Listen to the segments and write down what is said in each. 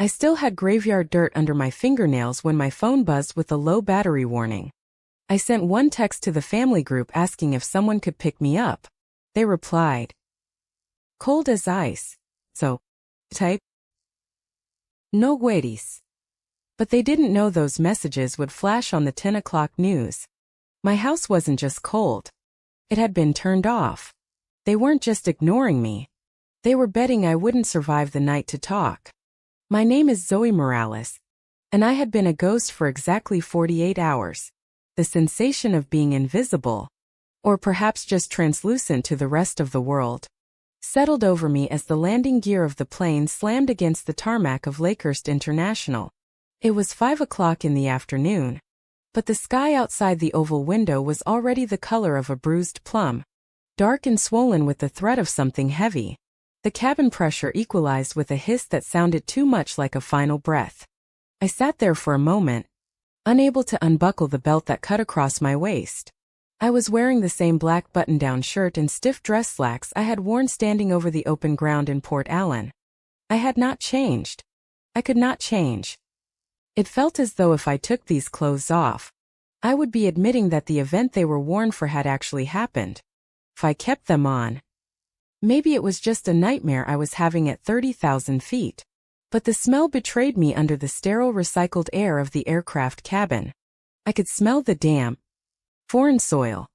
I still had graveyard dirt under my fingernails when my phone buzzed with a low battery warning. I sent one text to the family group asking if someone could pick me up. They replied, "Cold as ice. So, type. No worries." But they didn't know those messages would flash on the 10 o'clock news. My house wasn't just cold. It had been turned off. They weren't just ignoring me. They were betting I wouldn't survive the night to talk. My name is Zoe Morales, and I had been a ghost for exactly 48 hours. The sensation of being invisible, or perhaps just translucent to the rest of the world, settled over me as the landing gear of the plane slammed against the tarmac of Lakehurst International. It was 5 o'clock in the afternoon, but the sky outside the oval window was already the color of a bruised plum, dark and swollen with the threat of something heavy. The cabin pressure equalized with a hiss that sounded too much like a final breath. I sat there for a moment, unable to unbuckle the belt that cut across my waist. I was wearing the same black button-down shirt and stiff dress slacks I had worn standing over the open ground in Port Allen. I had not changed. I could not change. It felt as though if I took these clothes off, I would be admitting that the event they were worn for had actually happened. If I kept them on, maybe it was just a nightmare I was having at 30,000 feet. But the smell betrayed me under the sterile recycled air of the aircraft cabin. I could smell the damp, foreign soil.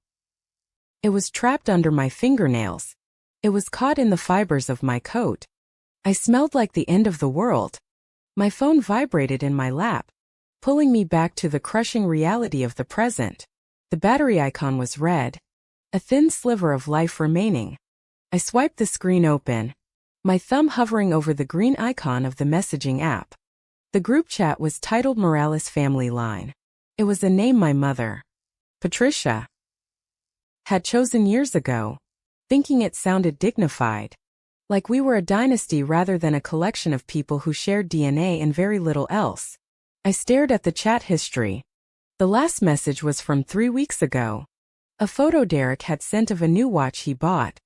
It was trapped under my fingernails. It was caught in the fibers of my coat. I smelled like the end of the world. My phone vibrated in my lap, pulling me back to the crushing reality of the present. The battery icon was red, a thin sliver of life remaining. I swiped the screen open, my thumb hovering over the green icon of the messaging app. The group chat was titled Morales Family Line. It was a name my mother, Patricia, had chosen years ago, thinking it sounded dignified, like we were a dynasty rather than a collection of people who shared DNA and very little else. I stared at the chat history. The last message was from 3 weeks ago. A photo Derek had sent of a new watch he bought,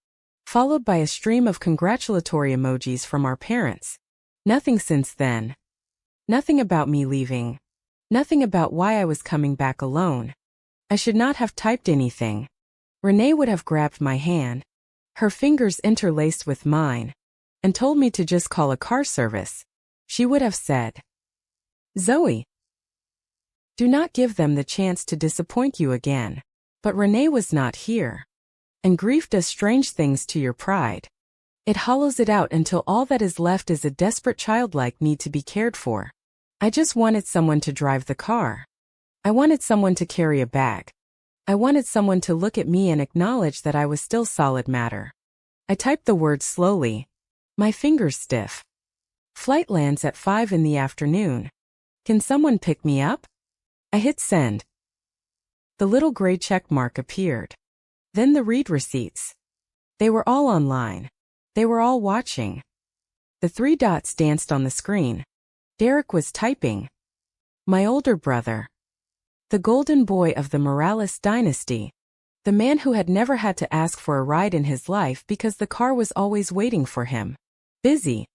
followed by a stream of congratulatory emojis from our parents. Nothing since then. Nothing about me leaving. Nothing about why I was coming back alone. I should not have typed anything. Renee would have grabbed my hand, her fingers interlaced with mine, and told me to just call a car service. She would have said, "Zoe, do not give them the chance to disappoint you again." But Renee was not here. And grief does strange things to your pride. It hollows it out until all that is left is a desperate childlike need to be cared for. I just wanted someone to drive the car. I wanted someone to carry a bag. I wanted someone to look at me and acknowledge that I was still solid matter. I typed the words slowly, my fingers stiff. Flight lands at 5 in the afternoon. Can someone pick me up? I hit send. The little gray check mark appeared. Then the read receipts. They were all online. They were all watching. The 3 dots danced on the screen. Derek was typing. My older brother. The golden boy of the Morales dynasty. The man who had never had to ask for a ride in his life because the car was always waiting for him. Busy.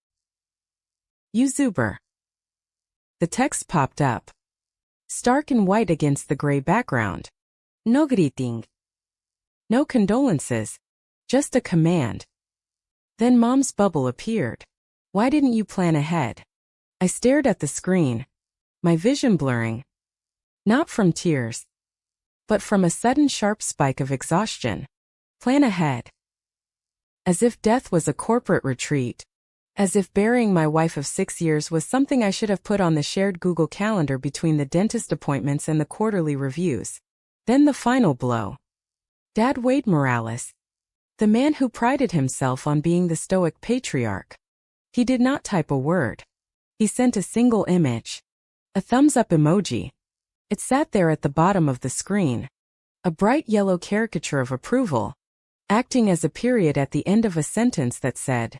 You Zuber. The text popped up, stark and white against the gray background. No greeting. No condolences. Just a command. Then Mom's bubble appeared. Why didn't you plan ahead? I stared at the screen, my vision blurring. Not from tears, but from a sudden sharp spike of exhaustion. Plan ahead. As if death was a corporate retreat. As if burying my wife of 6 years was something I should have put on the shared Google Calendar between the dentist appointments and the quarterly reviews. Then the final blow. Dad Wade Morales. The man who prided himself on being the stoic patriarch. He did not type a word. He sent a single image. A thumbs-up emoji. It sat there at the bottom of the screen. A bright yellow caricature of approval, acting as a period at the end of a sentence that said,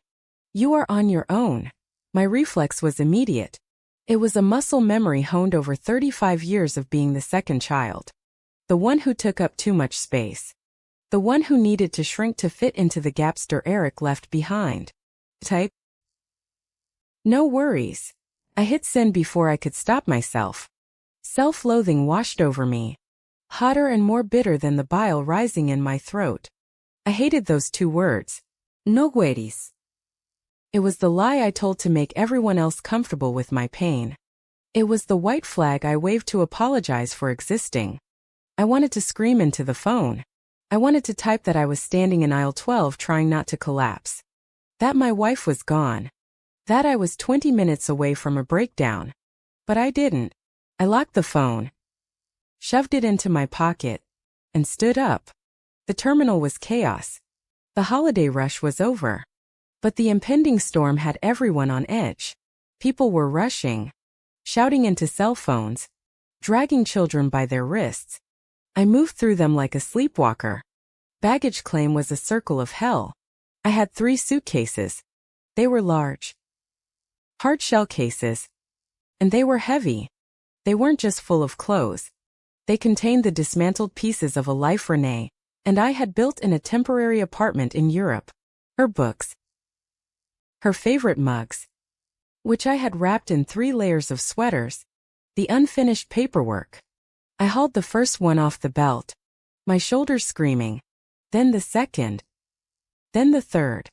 "You are on your own." My reflex was immediate. It was a muscle memory honed over 35 years of being the second child. The one who took up too much space. The one who needed to shrink to fit into the gapster Eric left behind. Type. No worries. I hit send before I could stop myself. Self-loathing washed over me, hotter and more bitter than the bile rising in my throat. I hated those two words. No queries. It was the lie I told to make everyone else comfortable with my pain. It was the white flag I waved to apologize for existing. I wanted to scream into the phone. I wanted to type that I was standing in aisle 12 trying not to collapse. That my wife was gone. That I was 20 minutes away from a breakdown. But I didn't. I locked the phone, shoved it into my pocket, and stood up. The terminal was chaos. The holiday rush was over. But the impending storm had everyone on edge. People were rushing, shouting into cell phones, dragging children by their wrists. I moved through them like a sleepwalker. Baggage claim was a circle of hell. I had 3 suitcases. They were large, hard shell cases. And they were heavy. They weren't just full of clothes. They contained the dismantled pieces of a life Renée and I had built in a temporary apartment in Europe. Her books. Her favorite mugs, which I had wrapped in 3 layers of sweaters. The unfinished paperwork. I hauled the first one off the belt, my shoulders screaming. Then the second. Then the third.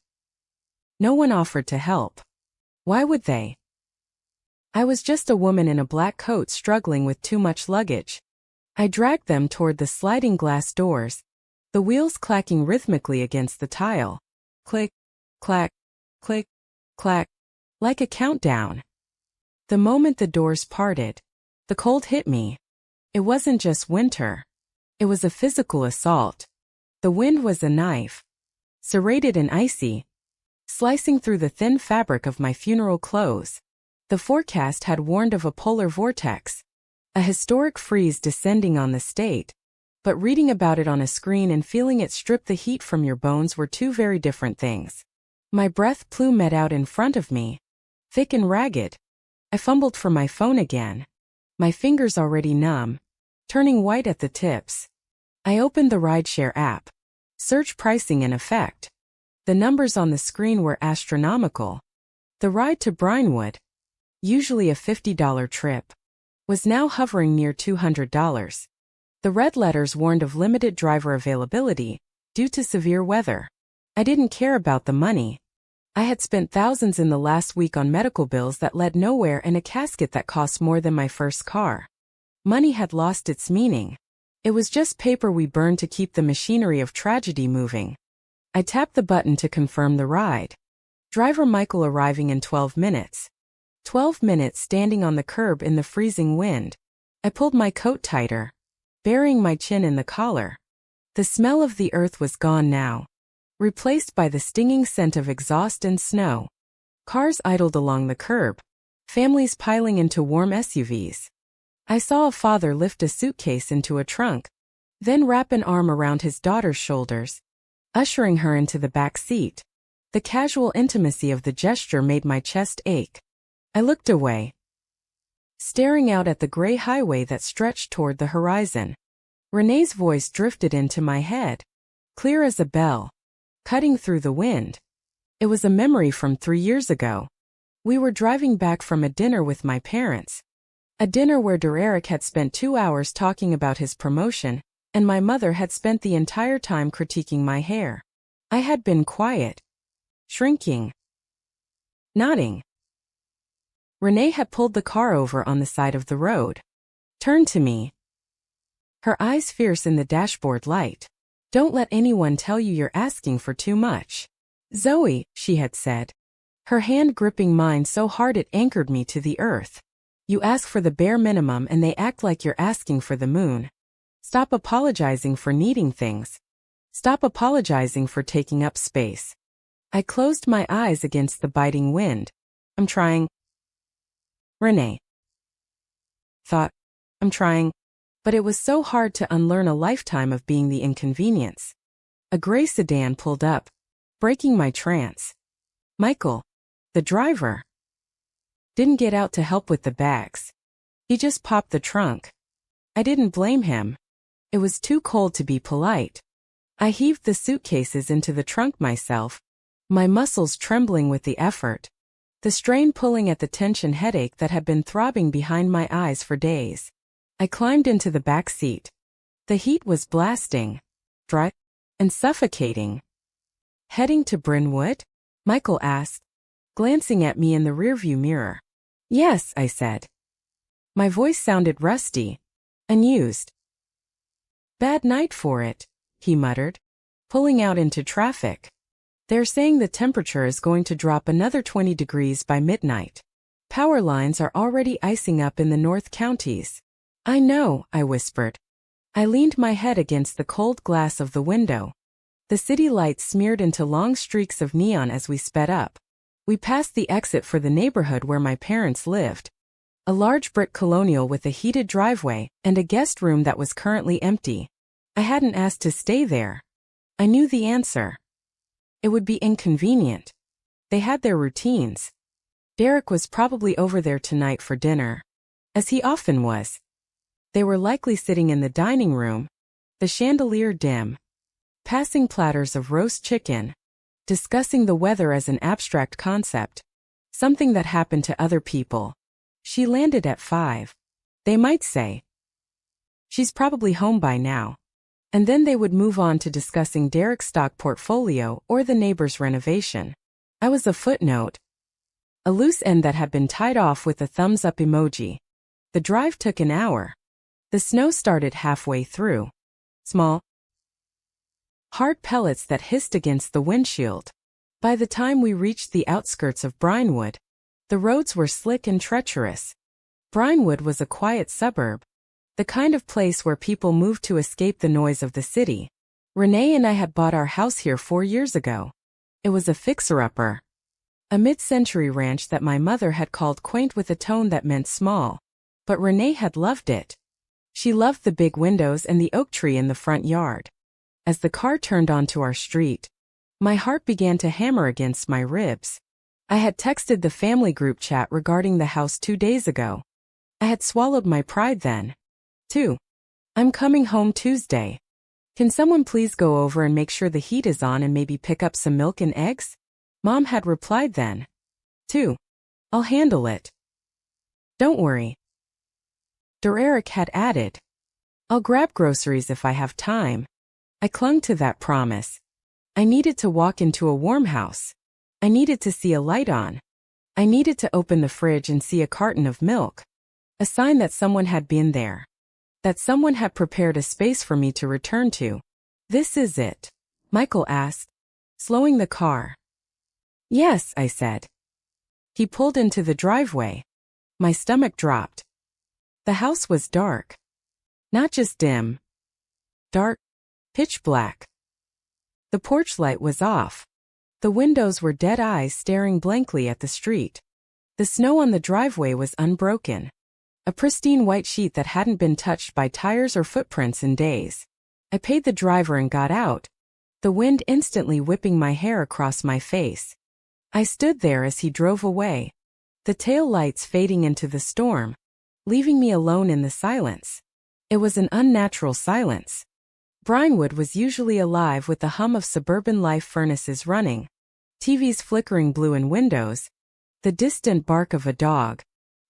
No one offered to help. Why would they? I was just a woman in a black coat struggling with too much luggage. I dragged them toward the sliding glass doors, the wheels clacking rhythmically against the tile. Click, clack, click, clack, like a countdown. The moment the doors parted, the cold hit me. It wasn't just winter. It was a physical assault. The wind was a knife, serrated and icy, slicing through the thin fabric of my funeral clothes. The forecast had warned of a polar vortex, a historic freeze descending on the state, but reading about it on a screen and feeling it strip the heat from your bones were 2 very different things. My breath plume met out in front of me, thick and ragged. I fumbled for my phone again, my fingers already numb, turning white at the tips. I opened the rideshare app. Search pricing in effect. The numbers on the screen were astronomical. The ride to Brinewood, usually a $50 trip, was now hovering near $200. The red letters warned of limited driver availability due to severe weather. I didn't care about the money. I had spent thousands in the last week on medical bills that led nowhere and a casket that cost more than my first car. Money had lost its meaning. It was just paper we burned to keep the machinery of tragedy moving. I tapped the button to confirm the ride. Driver Michael arriving in 12 minutes. 12 minutes standing on the curb in the freezing wind. I pulled my coat tighter, burying my chin in the collar. The smell of the earth was gone now, replaced by the stinging scent of exhaust and snow. Cars idled along the curb, families piling into warm SUVs. I saw a father lift a suitcase into a trunk, then wrap an arm around his daughter's shoulders, ushering her into the back seat. The casual intimacy of the gesture made my chest ache. I looked away, staring out at the gray highway that stretched toward the horizon. Renée's voice drifted into my head, clear as a bell, cutting through the wind. It was a memory from 3 years ago. We were driving back from a dinner with my parents. A dinner where Derek had spent 2 hours talking about his promotion, and my mother had spent the entire time critiquing my hair. I had been quiet, shrinking, nodding. Renée had pulled the car over on the side of the road, turned to me, her eyes fierce in the dashboard light. "Don't let anyone tell you you're asking for too much, Zoe," she had said, her hand gripping mine so hard it anchored me to the earth. "You ask for the bare minimum and they act like you're asking for the moon. Stop apologizing for needing things. Stop apologizing for taking up space." I closed my eyes against the biting wind. "I'm trying." Renée thought, "I'm trying." But it was so hard to unlearn a lifetime of being the inconvenience. A gray sedan pulled up, breaking my trance. Michael, the driver, didn't get out to help with the bags. He just popped the trunk. I didn't blame him. It was too cold to be polite. I heaved the suitcases into the trunk myself, my muscles trembling with the effort. the strain pulling at the tension headache that had been throbbing behind my eyes for days. I climbed into the back seat. The heat was blasting, dry, and suffocating. "Heading to Brynwood?" Michael asked, glancing at me in the rearview mirror. "Yes," I said. My voice sounded rusty, unused. "Bad night for it," he muttered, pulling out into traffic. "They're saying the temperature is going to drop another 20 degrees by midnight. Power lines are already icing up in the North Counties." "I know," I whispered. I leaned my head against the cold glass of the window. The city lights smeared into long streaks of neon as we sped up. We passed the exit for the neighborhood where my parents lived. A large brick colonial with a heated driveway and a guest room that was currently empty. I hadn't asked to stay there. I knew the answer. It would be inconvenient. They had their routines. Derek was probably over there tonight for dinner, as he often was. They were likely sitting in the dining room, the chandelier dim, passing platters of roast chicken, discussing the weather as an abstract concept, something that happened to other people. She landed at 5. They might say, "She's probably home by now." And then they would move on to discussing Derek's stock portfolio or the neighbor's renovation. I was a footnote, a loose end that had been tied off with a thumbs-up emoji. The drive took an hour. The snow started halfway through. Small, hard pellets that hissed against the windshield. By the time we reached the outskirts of Brynwood, the roads were slick and treacherous. Brynwood was a quiet suburb, the kind of place where people moved to escape the noise of the city. Renee and I had bought our house here 4 years ago. It was a fixer-upper, a mid-century ranch that my mother had called quaint with a tone that meant small, but Renee had loved it. She loved the big windows and the oak tree in the front yard. As the car turned onto our street, my heart began to hammer against my ribs. I had texted the family group chat regarding the house 2 days ago. I had swallowed my pride then. 2. "I'm coming home Tuesday. Can someone please go over and make sure the heat is on and maybe pick up some milk and eggs?" Mom had replied then. 2. "I'll handle it. Don't worry." Derek had added, "I'll grab groceries if I have time." I clung to that promise. I needed to walk into a warm house. I needed to see a light on. I needed to open the fridge and see a carton of milk. A sign that someone had been there. That someone had prepared a space for me to return to. "This is it?" Michael asked, slowing the car. "Yes," I said. He pulled into the driveway. My stomach dropped. The house was dark. Not just dim. Dark. Pitch black. The porch light was off. The windows were dead eyes staring blankly at the street. The snow on the driveway was unbroken. A pristine white sheet that hadn't been touched by tires or footprints in days. I paid the driver and got out, the wind instantly whipping my hair across my face. I stood there as he drove away, the tail lights fading into the storm, leaving me alone in the silence. It was an unnatural silence. Brynwood was usually alive with the hum of suburban life, furnaces running, TVs flickering blue in windows, the distant bark of a dog.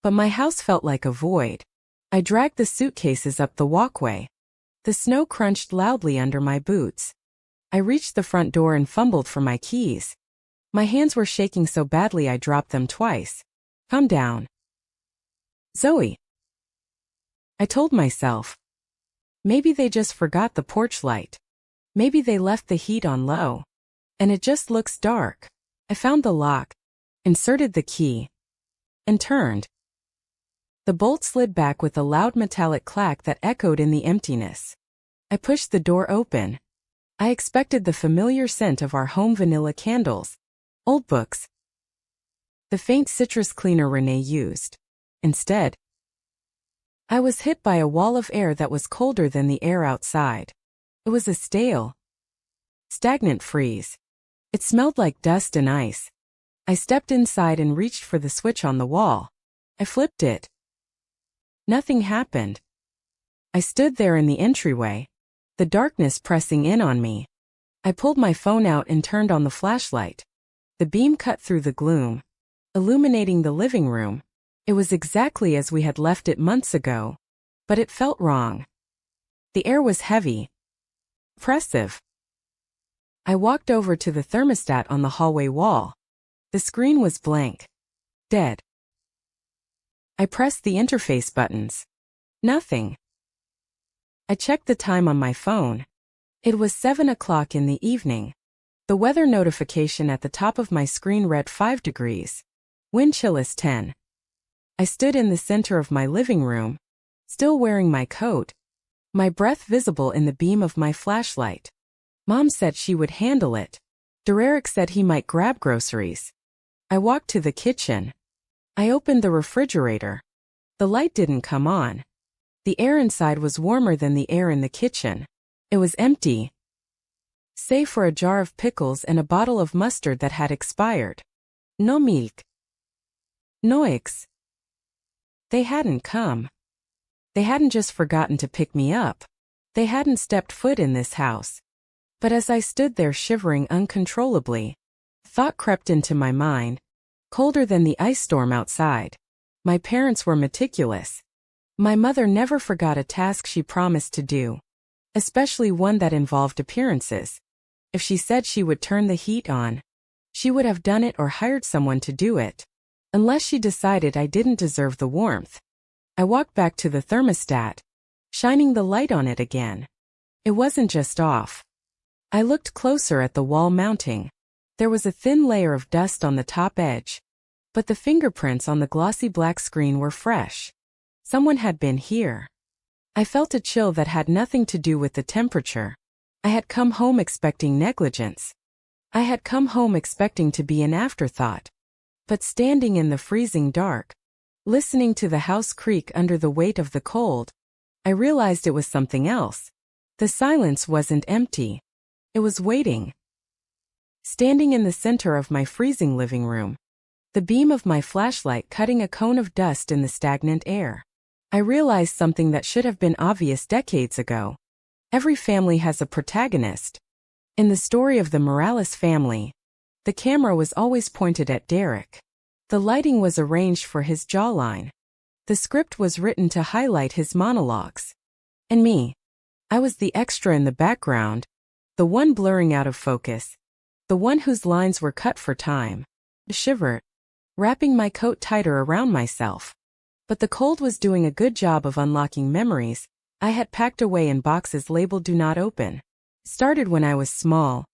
But my house felt like a void. I dragged the suitcases up the walkway. The snow crunched loudly under my boots. I reached the front door and fumbled for my keys. My hands were shaking so badly I dropped them twice. "Calm down, Zoe," I told myself. Maybe they just forgot the porch light. Maybe they left the heat on low. And it just looks dark. I found the lock, inserted the key, and turned. The bolt slid back with a loud metallic clack that echoed in the emptiness. I pushed the door open. I expected the familiar scent of our home, vanilla candles, old books, the faint citrus cleaner Renee used. Instead, I was hit by a wall of air that was colder than the air outside. It was a stale, stagnant freeze. It smelled like dust and ice. I stepped inside and reached for the switch on the wall. I flipped it. Nothing happened. I stood there in the entryway, the darkness pressing in on me. I pulled my phone out and turned on the flashlight. The beam cut through the gloom. illuminating the living room. It was exactly as we had left it months ago, but it felt wrong. The air was heavy, oppressive. I walked over to the thermostat on the hallway wall. The screen was blank. Dead. I pressed the interface buttons. Nothing. I checked the time on my phone. It was 7 o'clock in the evening. The weather notification at the top of my screen read 5 degrees. Wind chill is 10. I stood in the center of my living room, still wearing my coat, my breath visible in the beam of my flashlight. Mom said she would handle it. Derek said he might grab groceries. I walked to the kitchen. I opened the refrigerator. The light didn't come on. The air inside was warmer than the air in the kitchen. It was empty, save for a jar of pickles and a bottle of mustard that had expired. No milk. No eggs. They hadn't come. They hadn't just forgotten to pick me up. They hadn't stepped foot in this house. But as I stood there shivering uncontrollably, thought crept into my mind, colder than the ice storm outside. My parents were meticulous. My mother never forgot a task she promised to do, especially one that involved appearances. If she said she would turn the heat on, she would have done it or hired someone to do it, unless she decided I didn't deserve the warmth. I walked back to the thermostat, shining the light on it again. It wasn't just off. I looked closer at the wall mounting. There was a thin layer of dust on the top edge, but the fingerprints on the glossy black screen were fresh. Someone had been here. I felt a chill that had nothing to do with the temperature. I had come home expecting negligence. I had come home expecting to be an afterthought. But standing in the freezing dark, listening to the house creak under the weight of the cold, I realized it was something else. The silence wasn't empty. It was waiting. Standing in the center of my freezing living room, the beam of my flashlight cutting a cone of dust in the stagnant air, I realized something that should have been obvious decades ago. Every family has a protagonist. In the story of the Morales family, the camera was always pointed at Derek. The lighting was arranged for his jawline. The script was written to highlight his monologues. And me. I was the extra in the background, the one blurring out of focus, the one whose lines were cut for time. I shivered, wrapping my coat tighter around myself. But the cold was doing a good job of unlocking memories I had packed away in boxes labeled "Do Not Open." Started when I was small,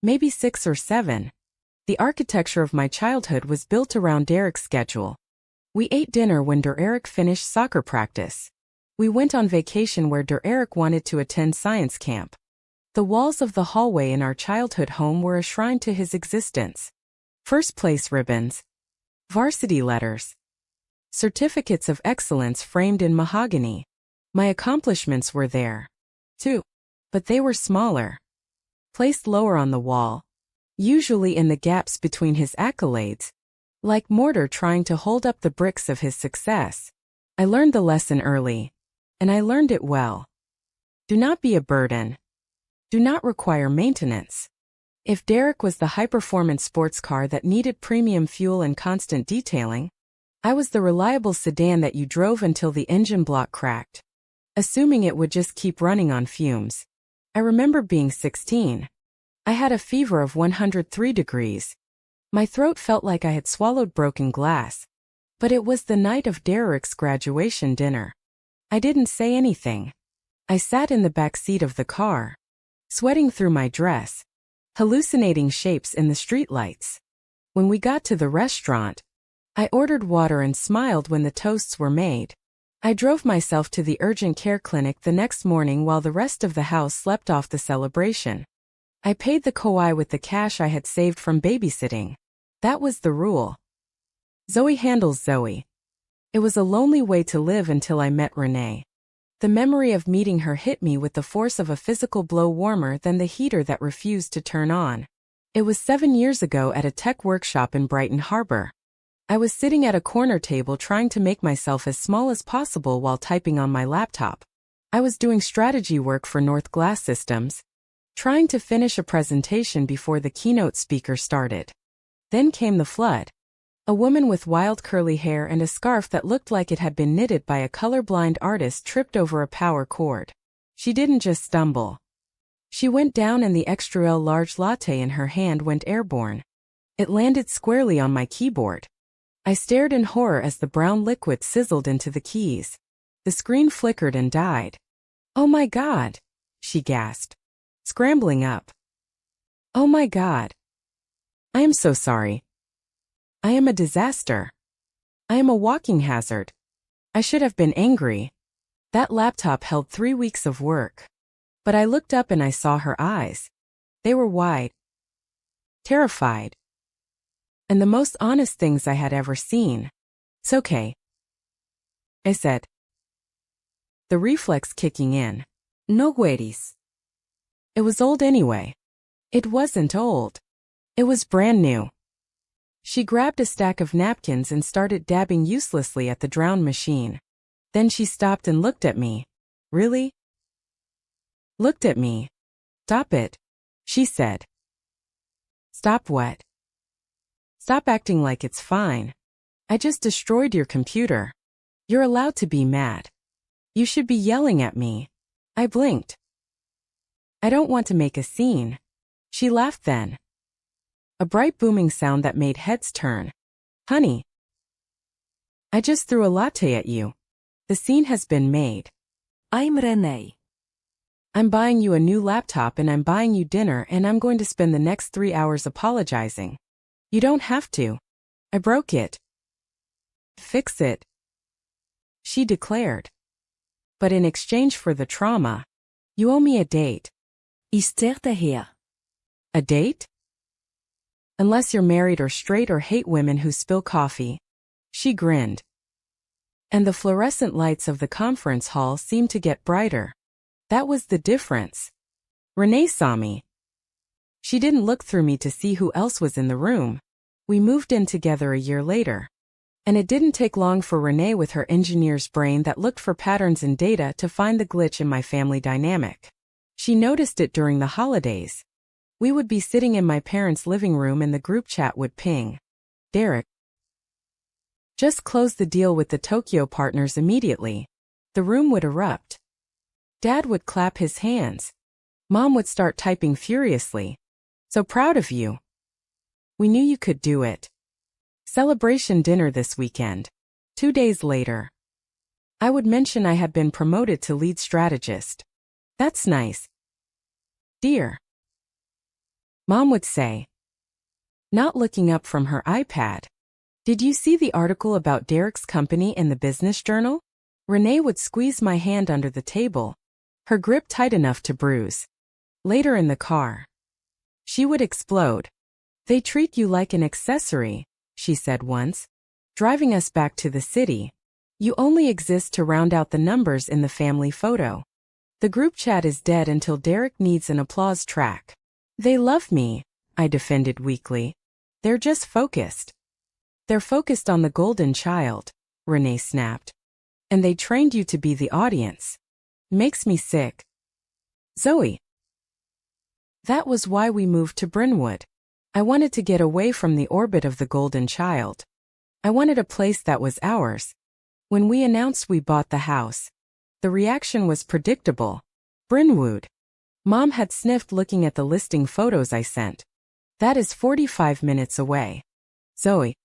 maybe 6 or 7. The architecture of my childhood was built around Derek's schedule. We ate dinner when Derek finished soccer practice. We went on vacation where Derek wanted to attend science camp. The walls of the hallway in our childhood home were a shrine to his existence. First place ribbons, varsity letters, certificates of excellence framed in mahogany. My accomplishments were there, too, but they were smaller, placed lower on the wall, usually in the gaps between his accolades, like mortar trying to hold up the bricks of his success. I learned the lesson early, and I learned it well. Do not be a burden. Do not require maintenance. If Derek was the high-performance sports car that needed premium fuel and constant detailing, I was the reliable sedan that you drove until the engine block cracked, assuming it would just keep running on fumes. I remember being 16. I had a fever of 103 degrees. My throat felt like I had swallowed broken glass. But it was the night of Derek's graduation dinner. I didn't say anything. I sat in the back seat of the car, sweating through my dress, hallucinating shapes in the streetlights. When we got to the restaurant, I ordered water and smiled when the toasts were made. I drove myself to the urgent care clinic the next morning while the rest of the house slept off the celebration. I paid the koi with the cash I had saved from babysitting. That was the rule. Zoe handles Zoe. It was a lonely way to live until I met Renee. The memory of meeting her hit me with the force of a physical blow warmer than the heater that refused to turn on. It was 7 years ago at a tech workshop in Brighton Harbor. I was sitting at a corner table trying to make myself as small as possible while typing on my laptop. I was doing strategy work for North Glass Systems, trying to finish a presentation before the keynote speaker started. Then came the flood. A woman with wild curly hair and a scarf that looked like it had been knitted by a colorblind artist tripped over a power cord. She didn't just stumble. She went down and the extra large latte in her hand went airborne. It landed squarely on my keyboard. I stared in horror as the brown liquid sizzled into the keys. The screen flickered and died. "Oh my God," she gasped, scrambling up. "Oh my God. I am so sorry. I am a disaster. I am a walking hazard. I should have been angry. That laptop held 3 weeks of work." But I looked up and I saw her eyes. They were wide, terrified, and the most honest things I had ever seen. "It's okay," I said, the reflex kicking in. "No worries." It was old anyway. It wasn't old. It was brand new. She grabbed a stack of napkins and started dabbing uselessly at the drown machine. Then she stopped and looked at me. "Really?" Looked at me. "Stop it," she said. "Stop what?" "Stop acting like it's fine. I just destroyed your computer. You're allowed to be mad. You should be yelling at me." I blinked. "I don't want to make a scene." She laughed then. A bright booming sound that made heads turn. "Honey, I just threw a latte at you. The scene has been made. I'm Renee. I'm buying you a new laptop and I'm buying you dinner and I'm going to spend the next 3 hours apologizing. You don't have to. I broke it. Fix it," she declared. "But in exchange for the trauma, you owe me a date." Ich sterte her. "A date? Unless you're married or straight or hate women who spill coffee." She grinned. And the fluorescent lights of the conference hall seemed to get brighter. That was the difference. Renee saw me. She didn't look through me to see who else was in the room. We moved in together a year later. And it didn't take long for Renee with her engineer's brain that looked for patterns in data to find the glitch in my family dynamic. She noticed it during the holidays. We would be sitting in my parents' living room and the group chat would ping. "Derek just closed the deal with the Tokyo partners immediately." The room would erupt. Dad would clap his hands. Mom would start typing furiously. "So proud of you. We knew you could do it. Celebration dinner this weekend." 2 days later, I would mention I had been promoted to lead strategist. "That's nice, dear," Mom would say, not looking up from her iPad. "Did you see the article about Derek's company in the business journal?" Renee would squeeze my hand under the table, her grip tight enough to bruise. Later in the car, she would explode. "They treat you like an accessory," she said once, driving us back to the city. "You only exist to round out the numbers in the family photo. The group chat is dead until Derek needs an applause track." "They love me," I defended weakly. "They're just focused." "They're focused on the golden child," Renee snapped. "And they trained you to be the audience. Makes me sick." "Zoe." That was why we moved to Brynwood. I wanted to get away from the orbit of the golden child. I wanted a place that was ours. When we announced we bought the house, the reaction was predictable. "Brynwood." Mom had sniffed looking at the listing photos I sent. "That is 45 minutes away." "Zoe,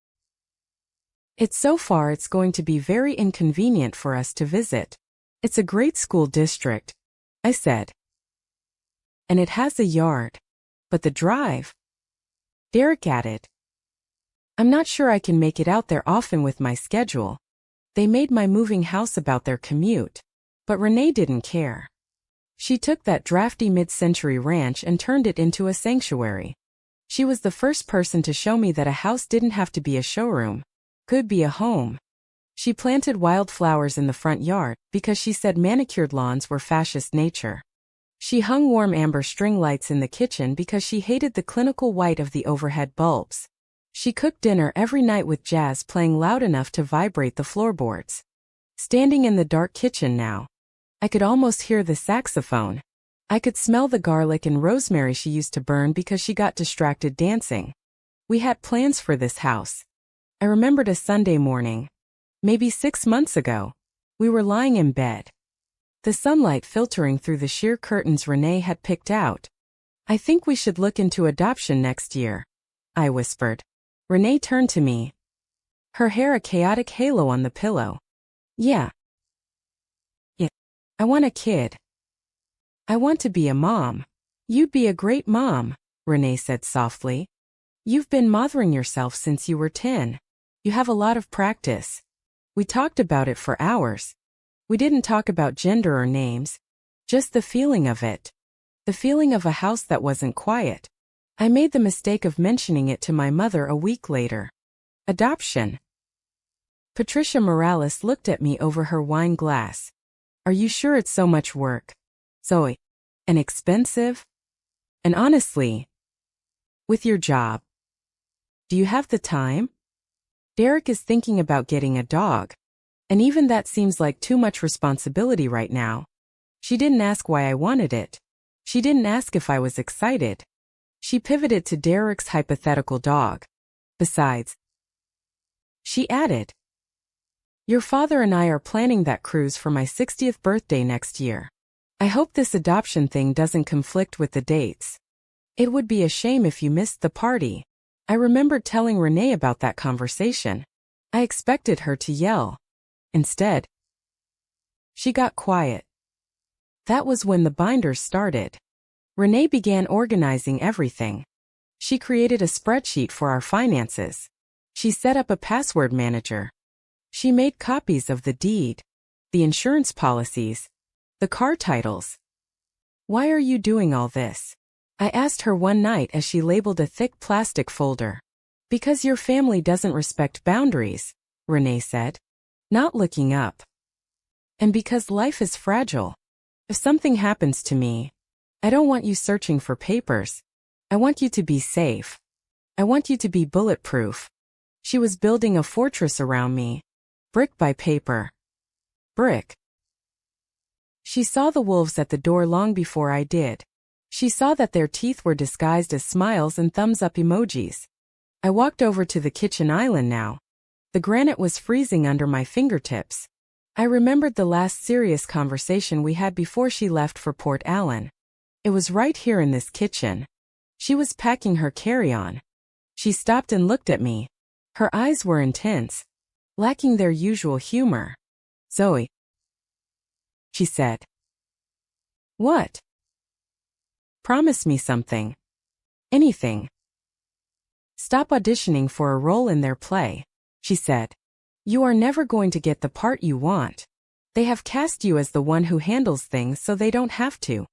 it's so far it's going to be very inconvenient for us to visit. It's a great school district," I said. "And it has a yard. But the drive," Derek added. "I'm not sure I can make it out there often with my schedule." They made my moving house about their commute. But Renee didn't care. She took that drafty mid-century ranch and turned it into a sanctuary. She was the first person to show me that a house didn't have to be a showroom. Could be a home. She planted wildflowers in the front yard because she said manicured lawns were fascist nature. She hung warm amber string lights in the kitchen because she hated the clinical white of the overhead bulbs. She cooked dinner every night with jazz playing loud enough to vibrate the floorboards. Standing in the dark kitchen now, I could almost hear the saxophone. I could smell the garlic and rosemary she used to burn because she got distracted dancing. We had plans for this house. I remembered a Sunday morning. Maybe 6 months ago. We were lying in bed. The sunlight filtering through the sheer curtains Renee had picked out. I think we should look into adoption next year, I whispered. Renee turned to me. Her hair a chaotic halo on the pillow. Yeah. I want a kid. I want to be a mom. You'd be a great mom, Renee said softly. You've been mothering yourself since you were 10. You have a lot of practice. We talked about it for hours. We didn't talk about gender or names. Just the feeling of it. The feeling of a house that wasn't quiet. I made the mistake of mentioning it to my mother a week later. Adoption. Patricia Morales looked at me over her wine glass. Are you sure it's so much work? Zoe. And expensive? And honestly, with your job, do you have the time? Derek is thinking about getting a dog. And even that seems like too much responsibility right now. She didn't ask why I wanted it. She didn't ask if I was excited. She pivoted to Derek's hypothetical dog. Besides, she added, your father and I are planning that cruise for my 60th birthday next year. I hope this adoption thing doesn't conflict with the dates. It would be a shame if you missed the party. I remembered telling Renee about that conversation. I expected her to yell. Instead, she got quiet. That was when the binders started. Renee began organizing everything. She created a spreadsheet for our finances. She set up a password manager. She made copies of the deed, the insurance policies, the car titles. Why are you doing all this? I asked her one night as she labeled a thick plastic folder. Because your family doesn't respect boundaries, Renee said, not looking up. And because life is fragile. If something happens to me, I don't want you searching for papers. I want you to be safe. I want you to be bulletproof. She was building a fortress around me. Brick by paper. Brick. She saw the wolves at the door long before I did. She saw that their teeth were disguised as smiles and thumbs-up emojis. I walked over to the kitchen island now. The granite was freezing under my fingertips. I remembered the last serious conversation we had before she left for Port Allen. It was right here in this kitchen. She was packing her carry-on. She stopped and looked at me. Her eyes were intense, lacking their usual humor. Zoe, she said. What? Promise me something. Anything. Stop auditioning for a role in their play, she said. You are never going to get the part you want. They have cast you as the one who handles things so they don't have to.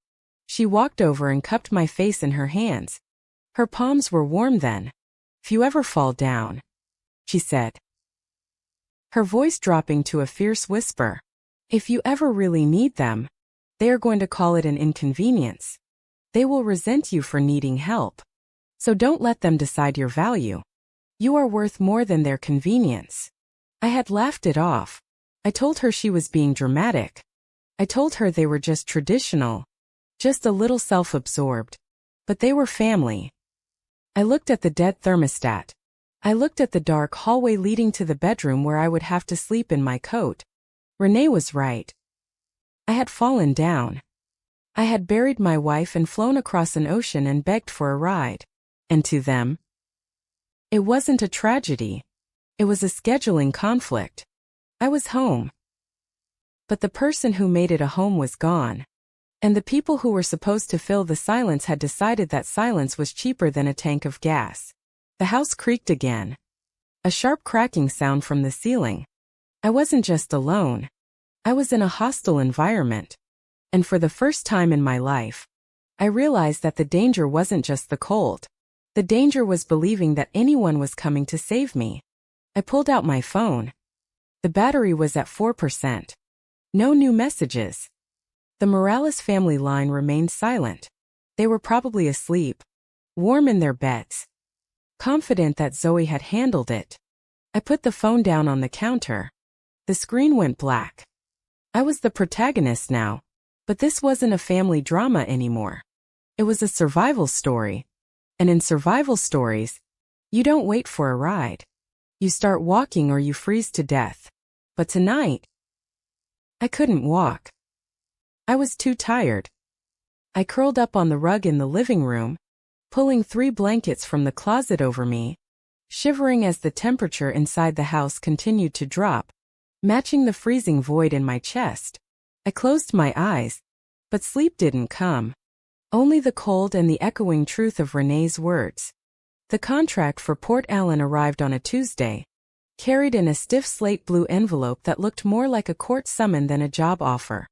She walked over and cupped my face in her hands. Her palms were warm then. If you ever fall down, she said, her voice dropping to a fierce whisper. If you ever really need them, they are going to call it an inconvenience. They will resent you for needing help. So don't let them decide your value. You are worth more than their convenience. I had laughed it off. I told her she was being dramatic. I told her they were just traditional, just a little self-absorbed. But they were family. I looked at the dead thermostat. I looked at the dark hallway leading to the bedroom where I would have to sleep in my coat. Renee was right. I had fallen down. I had buried my wife and flown across an ocean and begged for a ride. And to them, it wasn't a tragedy. It was a scheduling conflict. I was home. But the person who made it a home was gone. And the people who were supposed to fill the silence had decided that silence was cheaper than a tank of gas. The house creaked again. A sharp cracking sound from the ceiling. I wasn't just alone. I was in a hostile environment. And for the first time in my life, I realized that the danger wasn't just the cold. The danger was believing that anyone was coming to save me. I pulled out my phone. The battery was at 4%. No new messages. The Morales family line remained silent. They were probably asleep, warm in their beds, confident that Zoe had handled it. I put the phone down on the counter. The screen went black. I was the protagonist now, but this wasn't a family drama anymore. It was a survival story. And in survival stories, you don't wait for a ride. You start walking or you freeze to death. But tonight, I couldn't walk. I was too tired. I curled up on the rug in the living room, pulling 3 blankets from the closet over me, shivering as the temperature inside the house continued to drop, matching the freezing void in my chest. I closed my eyes, but sleep didn't come. Only the cold and the echoing truth of Renee's words. The contract for Port Allen arrived on a Tuesday, carried in a stiff slate blue envelope that looked more like a court summon than a job offer.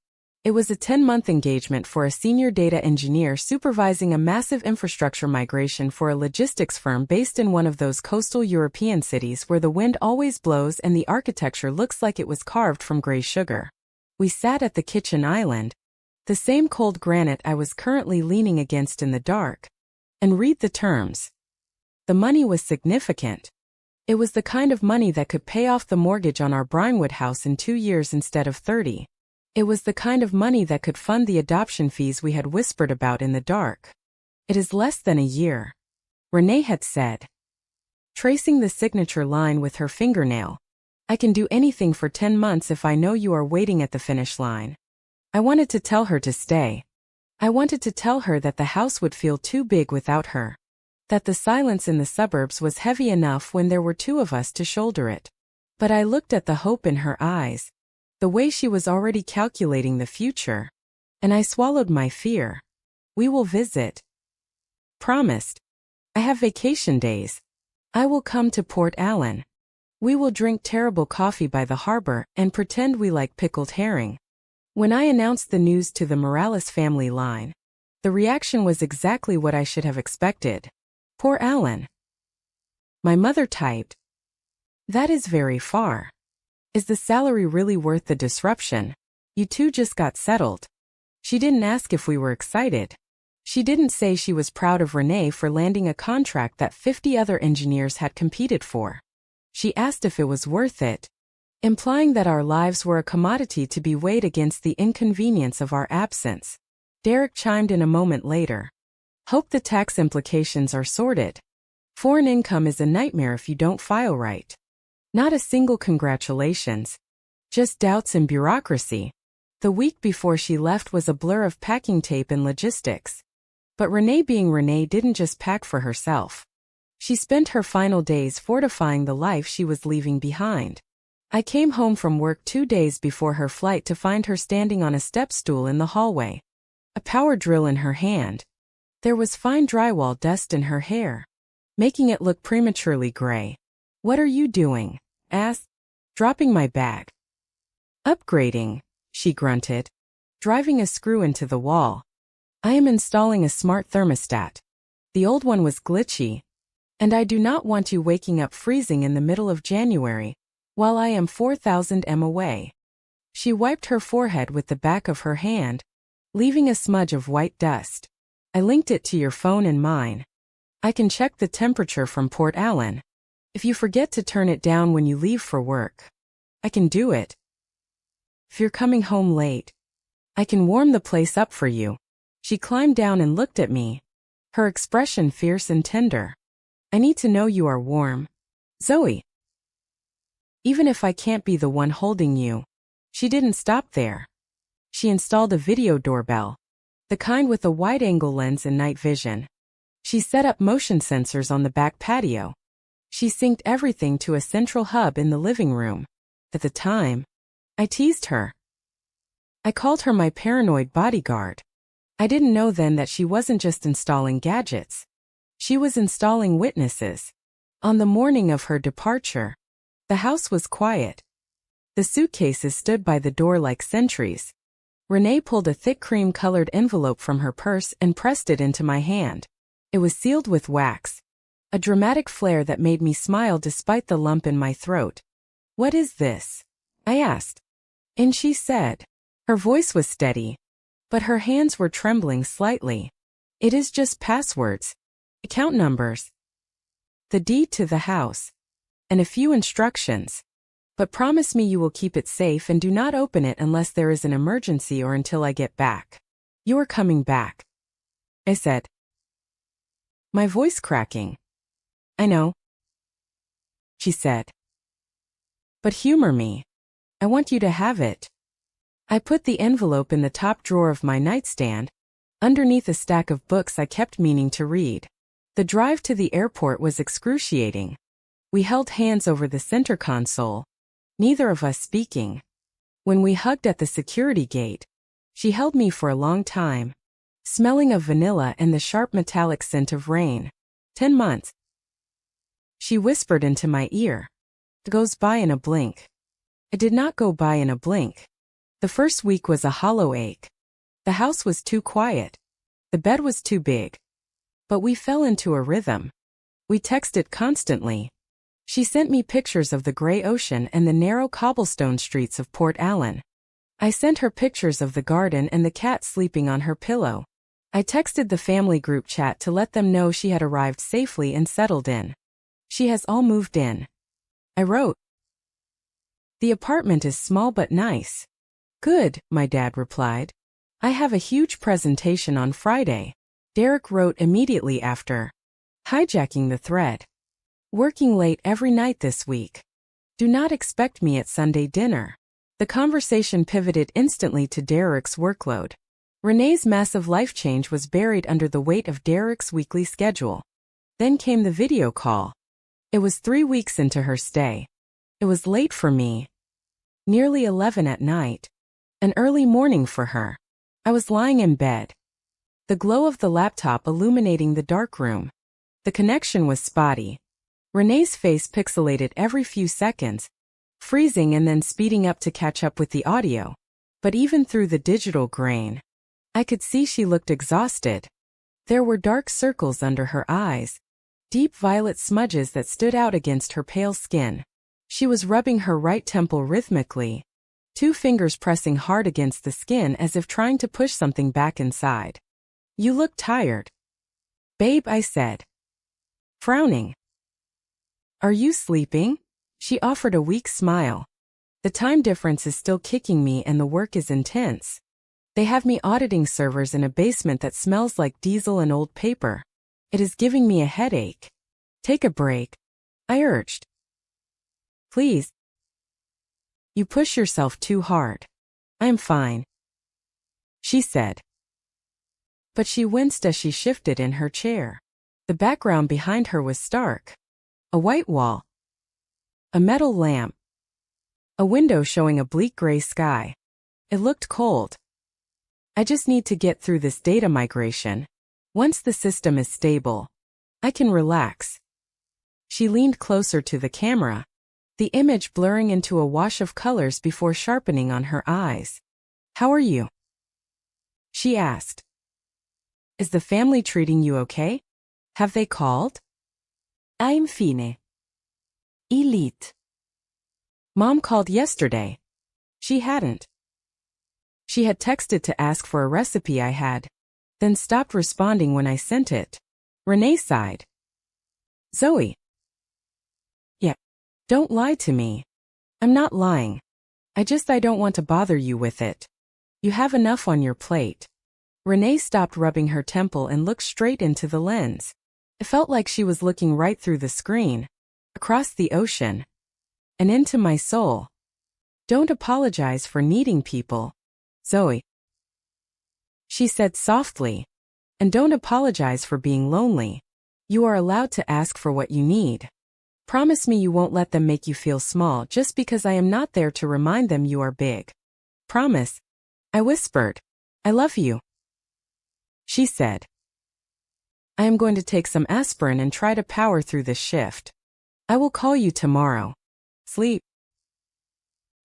It was a 10-month engagement for a senior data engineer supervising a massive infrastructure migration for a logistics firm based in one of those coastal European cities where the wind always blows and the architecture looks like it was carved from gray sugar. We sat at the kitchen island, the same cold granite I was currently leaning against in the dark, and read the terms. The money was significant. It was the kind of money that could pay off the mortgage on our Brinewood house in 2 years instead of 30. It was the kind of money that could fund the adoption fees we had whispered about in the dark. It is less than a year, Renee had said, tracing the signature line with her fingernail. I can do anything for 10 months if I know you are waiting at the finish line. I wanted to tell her to stay. I wanted to tell her that the house would feel too big without her, that the silence in the suburbs was heavy enough when there were 2 of us to shoulder it. But I looked at the hope in her eyes, the way she was already calculating the future, and I swallowed my fear. We will visit. Promised. I have vacation days. I will come to Port Allen. We will drink terrible coffee by the harbor and pretend we like pickled herring. When I announced the news to the Morales family line, the reaction was exactly what I should have expected. Port Allen. My mother typed. That is very far. Is the salary really worth the disruption? You 2 just got settled. She didn't ask if we were excited. She didn't say she was proud of Renee for landing a contract that 50 other engineers had competed for. She asked if it was worth it, implying that our lives were a commodity to be weighed against the inconvenience of our absence. Derek chimed in a moment later. Hope the tax implications are sorted. Foreign income is a nightmare if you don't file right. Not a single congratulations. Just doubts and bureaucracy. The week before she left was a blur of packing tape and logistics. But Renee being Renee didn't just pack for herself. She spent her final days fortifying the life she was leaving behind. I came home from work 2 days before her flight to find her standing on a step stool in the hallway, a power drill in her hand. There was fine drywall dust in her hair, making it look prematurely gray. What are you doing? Asked, dropping my bag. Upgrading, she grunted, driving a screw into the wall. I am installing a smart thermostat. The old one was glitchy, and I do not want you waking up freezing in the middle of January, while I am 4,000 m away. She wiped her forehead with the back of her hand, leaving a smudge of white dust. I linked it to your phone and mine. I can check the temperature from Port Allen. If you forget to turn it down when you leave for work, I can do it. If you're coming home late, I can warm the place up for you. She climbed down and looked at me, her expression fierce and tender. I need to know you are warm, Zoe. Even if I can't be the one holding you. She didn't stop there. She installed a video doorbell, the kind with a wide-angle lens and night vision. She set up motion sensors on the back patio. She synced everything to a central hub in the living room. At the time, I teased her. I called her my paranoid bodyguard. I didn't know then that she wasn't just installing gadgets. She was installing witnesses. On the morning of her departure, the house was quiet. The suitcases stood by the door like sentries. Renee pulled a thick cream-colored envelope from her purse and pressed it into my hand. It was sealed with wax, a dramatic flair that made me smile despite the lump in my throat. What is this? I asked. And she said. Her voice was steady, but her hands were trembling slightly. It is just passwords, account numbers, the deed to the house, and a few instructions. But promise me you will keep it safe and do not open it unless there is an emergency or until I get back. You are coming back, I said, my voice cracking. I know. she said. But humor me. I want you to have it. I put the envelope in the top drawer of my nightstand, underneath a stack of books I kept meaning to read. The drive to the airport was excruciating. We held hands over the center console, neither of us speaking. When we hugged at the security gate, she held me for a long time, smelling of vanilla and the sharp metallic scent of rain. 10 months. She whispered into my ear. It goes by in a blink. It did not go by in a blink. The first week was a hollow ache. The house was too quiet. The bed was too big. But we fell into a rhythm. We texted constantly. She sent me pictures of the gray ocean and the narrow cobblestone streets of Port Allen. I sent her pictures of the garden and the cat sleeping on her pillow. I texted the family group chat to let them know she had arrived safely and settled in. She has all moved in. I wrote. The apartment is small but nice. Good, my dad replied. I have a huge presentation on Friday. Derek wrote immediately after, hijacking the thread. Working late every night this week. Do not expect me at Sunday dinner. The conversation pivoted instantly to Derek's workload. Renee's massive life change was buried under the weight of Derek's weekly schedule. Then came the video call. It was 3 weeks into her stay. It was late for me. Nearly 11 at night. An early morning for her. I was lying in bed. The glow of the laptop illuminating the dark room. The connection was spotty. Renee's face pixelated every few seconds, freezing and then speeding up to catch up with the audio. But even through the digital grain, I could see she looked exhausted. There were dark circles under her eyes, deep violet smudges that stood out against her pale skin. She was rubbing her right temple rhythmically, 2 fingers pressing hard against the skin as if trying to push something back inside. You look tired. Babe, I said, frowning. Are you sleeping? She offered a weak smile. The time difference is still kicking me and the work is intense. They have me auditing servers in a basement that smells like diesel and old paper. It is giving me a headache. Take a break, I urged. Please. You push yourself too hard. I am fine, she said. But she winced as she shifted in her chair. The background behind her was stark. A white wall. A metal lamp. A window showing a bleak gray sky. It looked cold. I just need to get through this data migration. Once the system is stable, I can relax. She leaned closer to the camera, the image blurring into a wash of colors before sharpening on her eyes. How are you? She asked. Is the family treating you okay? Have they called? I'm fine. Elite. Mom called yesterday. She hadn't. She had texted to ask for a recipe I had, then stopped responding when I sent it. Renee sighed. Zoe. Yeah. Don't lie to me. I'm not lying. I don't want to bother you with it. You have enough on your plate. Renee stopped rubbing her temple and looked straight into the lens. It felt like she was looking right through the screen, across the ocean, and into my soul. Don't apologize for needing people, Zoe, she said softly. And don't apologize for being lonely. You are allowed to ask for what you need. Promise me you won't let them make you feel small just because I am not there to remind them you are big. Promise, I whispered. I love you, she said. I am going to take some aspirin and try to power through this shift. I will call you tomorrow. Sleep,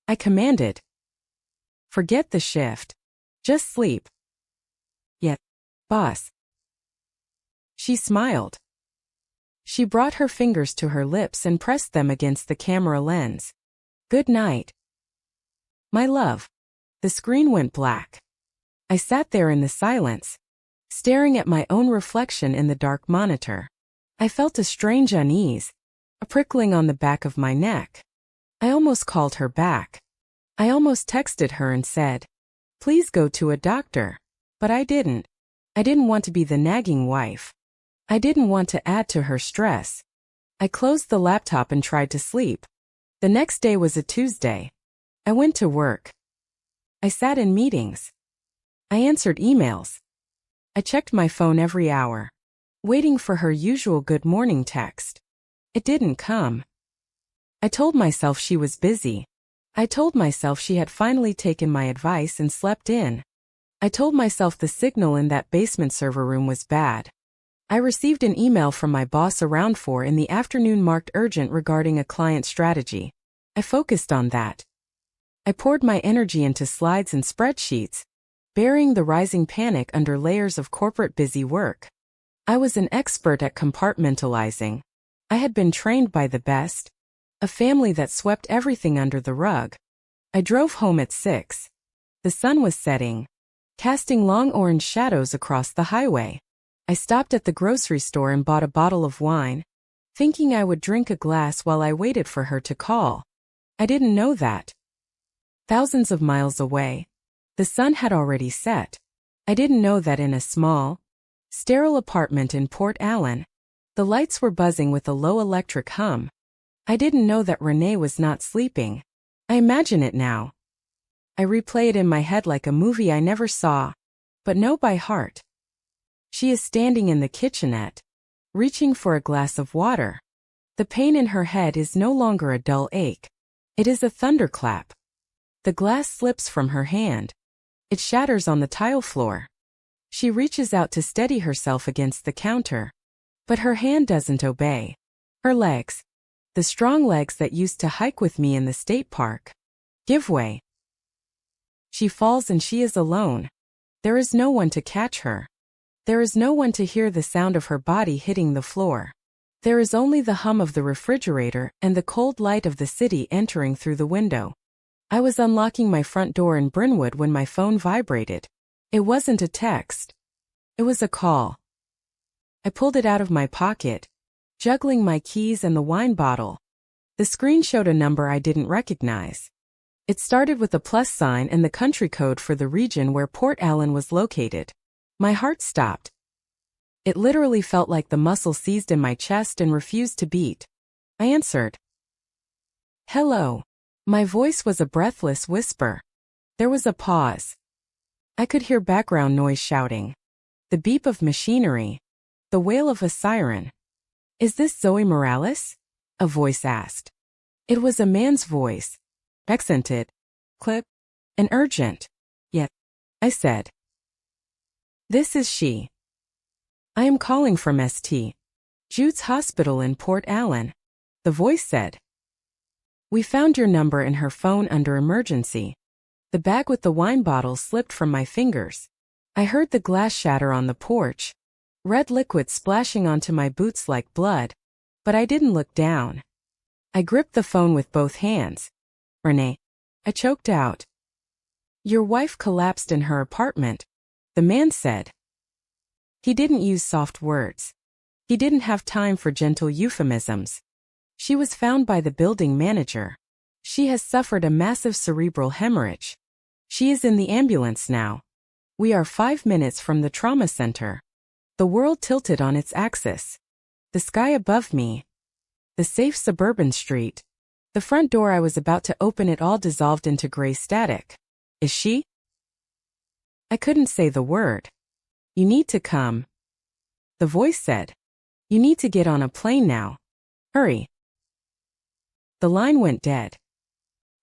I commanded. Forget the shift. Just sleep. Yet, boss. She smiled. She brought her fingers to her lips and pressed them against the camera lens. Good night, my love. The screen went black. I sat there in the silence, staring at my own reflection in the dark monitor. I felt a strange unease, a prickling on the back of my neck. I almost called her back. I almost texted her and said, please go to a doctor. But I didn't. I didn't want to be the nagging wife. I didn't want to add to her stress. I closed the laptop and tried to sleep. The next day was a Tuesday. I went to work. I sat in meetings. I answered emails. I checked my phone every hour, waiting for her usual good morning text. It didn't come. I told myself she was busy. I told myself she had finally taken my advice and slept in. I told myself the signal in that basement server room was bad. I received an email from my boss around 4 in the afternoon marked urgent regarding a client strategy. I focused on that. I poured my energy into slides and spreadsheets, burying the rising panic under layers of corporate busy work. I was an expert at compartmentalizing. I had been trained by the best, a family that swept everything under the rug. I drove home at 6. The sun was setting, casting long orange shadows across the highway. I stopped at the grocery store and bought a bottle of wine, thinking I would drink a glass while I waited for her to call. I didn't know that, thousands of miles away, the sun had already set. I didn't know that in a small, sterile apartment in Port Allen, the lights were buzzing with a low electric hum. I didn't know that Renee was not sleeping. I imagine it now. I replay it in my head like a movie I never saw, but know by heart. She is standing in the kitchenette, reaching for a glass of water. The pain in her head is no longer a dull ache. It is a thunderclap. The glass slips from her hand. It shatters on the tile floor. She reaches out to steady herself against the counter. But her hand doesn't obey. Her legs, the strong legs that used to hike with me in the state park, give way. She falls and she is alone. There is no one to catch her. There is no one to hear the sound of her body hitting the floor. There is only the hum of the refrigerator and the cold light of the city entering through the window. I was unlocking my front door in Brynwood when my phone vibrated. It wasn't a text. It was a call. I pulled it out of my pocket, juggling my keys and the wine bottle. The screen showed a number I didn't recognize. It started with a plus sign and the country code for the region where Port Allen was located. My heart stopped. It literally felt like the muscle seized in my chest and refused to beat. I answered. Hello. My voice was a breathless whisper. There was a pause. I could hear background noise shouting. The beep of machinery. The wail of a siren. Is this Zoe Morales? A voice asked. It was a man's voice. Accented. Clip. And urgent. Yet. I said. This is she. I am calling from St. Jude's Hospital in Port Allen. The voice said. We found your number in her phone under emergency. The bag with the wine bottle slipped from my fingers. I heard the glass shatter on the porch, red liquid splashing onto my boots like blood. But I didn't look down. I gripped the phone with both hands. Renee. I choked out. Your wife collapsed in her apartment, the man said. He didn't use soft words. He didn't have time for gentle euphemisms. She was found by the building manager. She has suffered a massive cerebral hemorrhage. She is in the ambulance now. We are 5 minutes from the trauma center. The world tilted on its axis. The sky above me. The safe suburban street. The front door I was about to open, it all dissolved into gray static. Is she? I couldn't say the word. You need to come. The voice said. You need to get on a plane now. Hurry. The line went dead.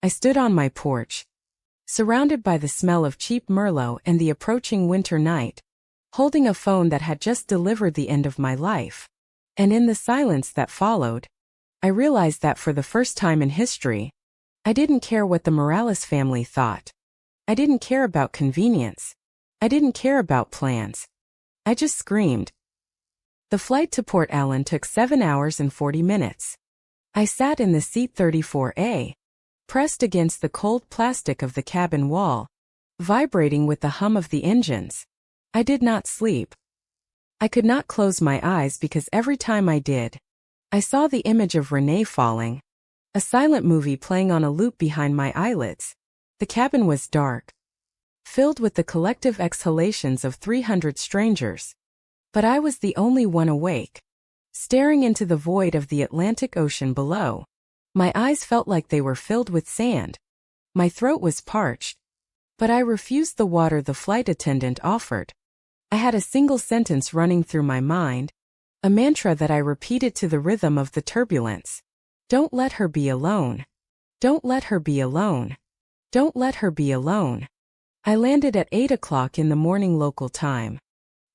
I stood on my porch, surrounded by the smell of cheap Merlot and the approaching winter night, holding a phone that had just delivered the end of my life. And in the silence that followed, I realized that for the first time in history, I didn't care what the Morales family thought. I didn't care about convenience. I didn't care about plans. I just screamed. The flight to Port Allen took 7 hours and 40 minutes. I sat in the seat 34A, pressed against the cold plastic of the cabin wall, vibrating with the hum of the engines. I did not sleep. I could not close my eyes because every time I did, I saw the image of Renee falling, a silent movie playing on a loop behind my eyelids. The cabin was dark, filled with the collective exhalations of 300 strangers. But I was the only one awake, staring into the void of the Atlantic Ocean below. My eyes felt like they were filled with sand. My throat was parched. But I refused the water the flight attendant offered. I had a single sentence running through my mind, a mantra that I repeated to the rhythm of the turbulence. Don't let her be alone. Don't let her be alone. Don't let her be alone. I landed at 8 o'clock in the morning local time.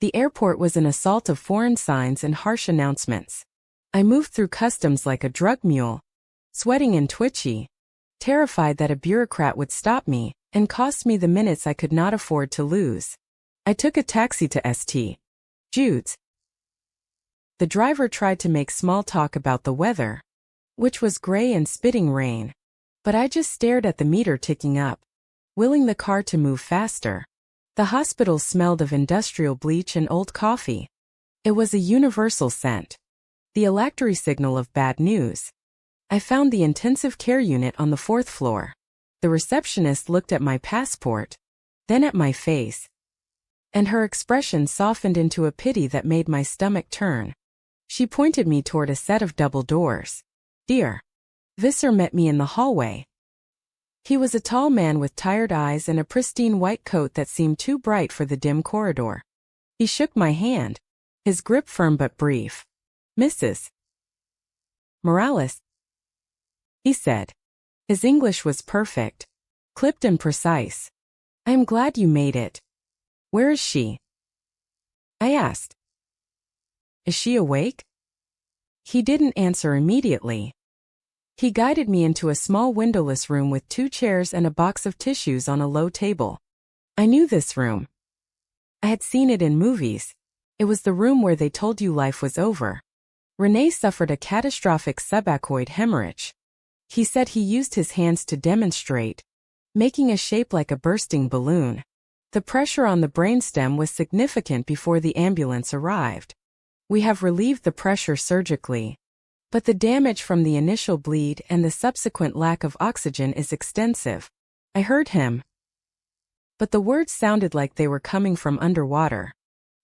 The airport was an assault of foreign signs and harsh announcements. I moved through customs like a drug mule, sweating and twitchy, terrified that a bureaucrat would stop me and cost me the minutes I could not afford to lose. I took a taxi to St. Jude's. The driver tried to make small talk about the weather, which was gray and spitting rain, but I just stared at the meter ticking up, willing the car to move faster. The hospital smelled of industrial bleach and old coffee. It was a universal scent. The electric signal of bad news. I found the intensive care unit on the 4th floor. The receptionist looked at my passport, then at my face, and her expression softened into a pity that made my stomach turn. She pointed me toward a set of double doors. Dear. Visser met me in the hallway. He was a tall man with tired eyes and a pristine white coat that seemed too bright for the dim corridor. He shook my hand, his grip firm but brief. Mrs. Morales, he said. His English was perfect, clipped and precise. I am glad you made it. Where is she? I asked. Is she awake? He didn't answer immediately. He guided me into a small windowless room with 2 chairs and a box of tissues on a low table. I knew this room. I had seen it in movies. It was the room where they told you life was over. René suffered a catastrophic subaqueous hemorrhage. He said he used his hands to demonstrate, making a shape like a bursting balloon. The pressure on the brainstem was significant before the ambulance arrived. We have relieved the pressure surgically, but the damage from the initial bleed and the subsequent lack of oxygen is extensive. I heard him, but the words sounded like they were coming from underwater.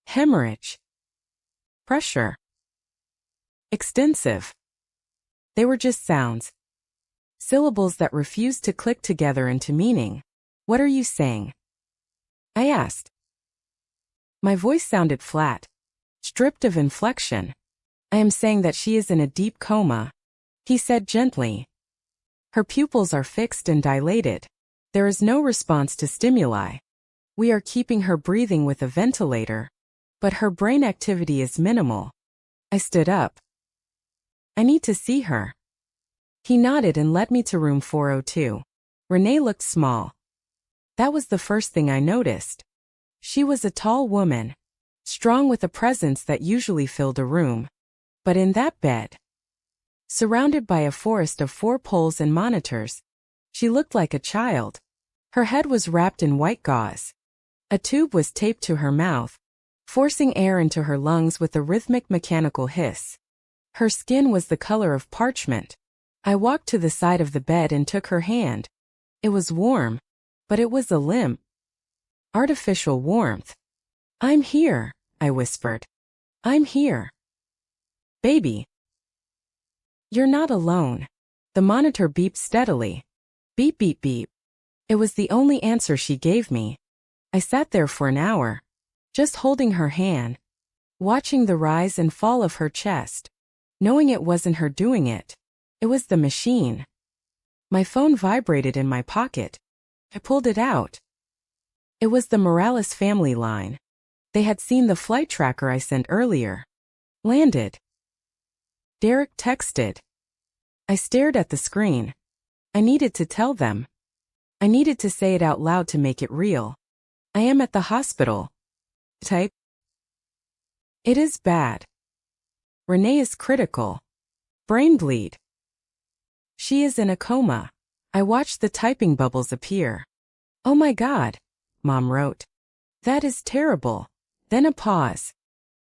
Hemorrhage. Pressure. Extensive. They were just sounds. Syllables that refused to click together into meaning. What are you saying? I asked. My voice sounded flat, stripped of inflection. I am saying that she is in a deep coma, he said gently. Her pupils are fixed and dilated. There is no response to stimuli. We are keeping her breathing with a ventilator, but her brain activity is minimal. I stood up. I need to see her. He nodded and led me to room 402. René looked small. That was the first thing I noticed. She was a tall woman, strong with a presence that usually filled a room. But in that bed, surrounded by a forest of 4 poles and monitors, she looked like a child. Her head was wrapped in white gauze. A tube was taped to her mouth, forcing air into her lungs with a rhythmic mechanical hiss. Her skin was the color of parchment. I walked to the side of the bed and took her hand. It was warm, but it was a limp, artificial warmth. I'm here, I whispered. I'm here. Baby. You're not alone. The monitor beeped steadily. Beep, beep, beep. It was the only answer she gave me. I sat there for an hour, just holding her hand, watching the rise and fall of her chest, knowing it wasn't her doing it. It was the machine. My phone vibrated in my pocket. I pulled it out. It was the Morales family line. They had seen the flight tracker I sent earlier. Landed. Derek texted. I stared at the screen. I needed to tell them. I needed to say it out loud to make it real. I am at the hospital. Type. It is bad. René is critical. Brain bleed. She is in a coma. I watched the typing bubbles appear. Oh my God, Mom wrote. That is terrible. Then a pause.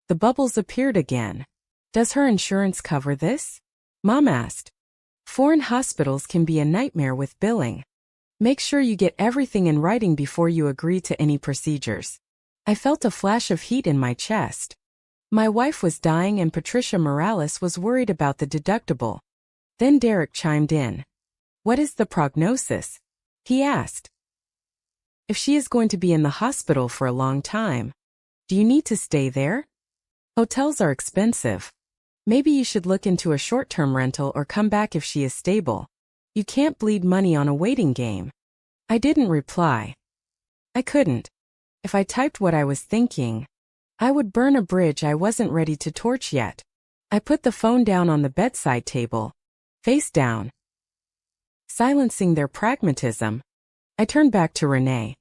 The bubbles appeared again. Does her insurance cover this? Mom asked. Foreign hospitals can be a nightmare with billing. Make sure you get everything in writing before you agree to any procedures. I felt a flash of heat in my chest. My wife was dying and Patricia Morales was worried about the deductible. Then Derek chimed in. What is the prognosis? He asked. If she is going to be in the hospital for a long time. Do you need to stay there? Hotels are expensive. Maybe you should look into a short-term rental or come back if she is stable. You can't bleed money on a waiting game. I didn't reply. I couldn't. If I typed what I was thinking, I would burn a bridge I wasn't ready to torch yet. I put the phone down on the bedside table, face down. Silencing their pragmatism, I turned back to Renee.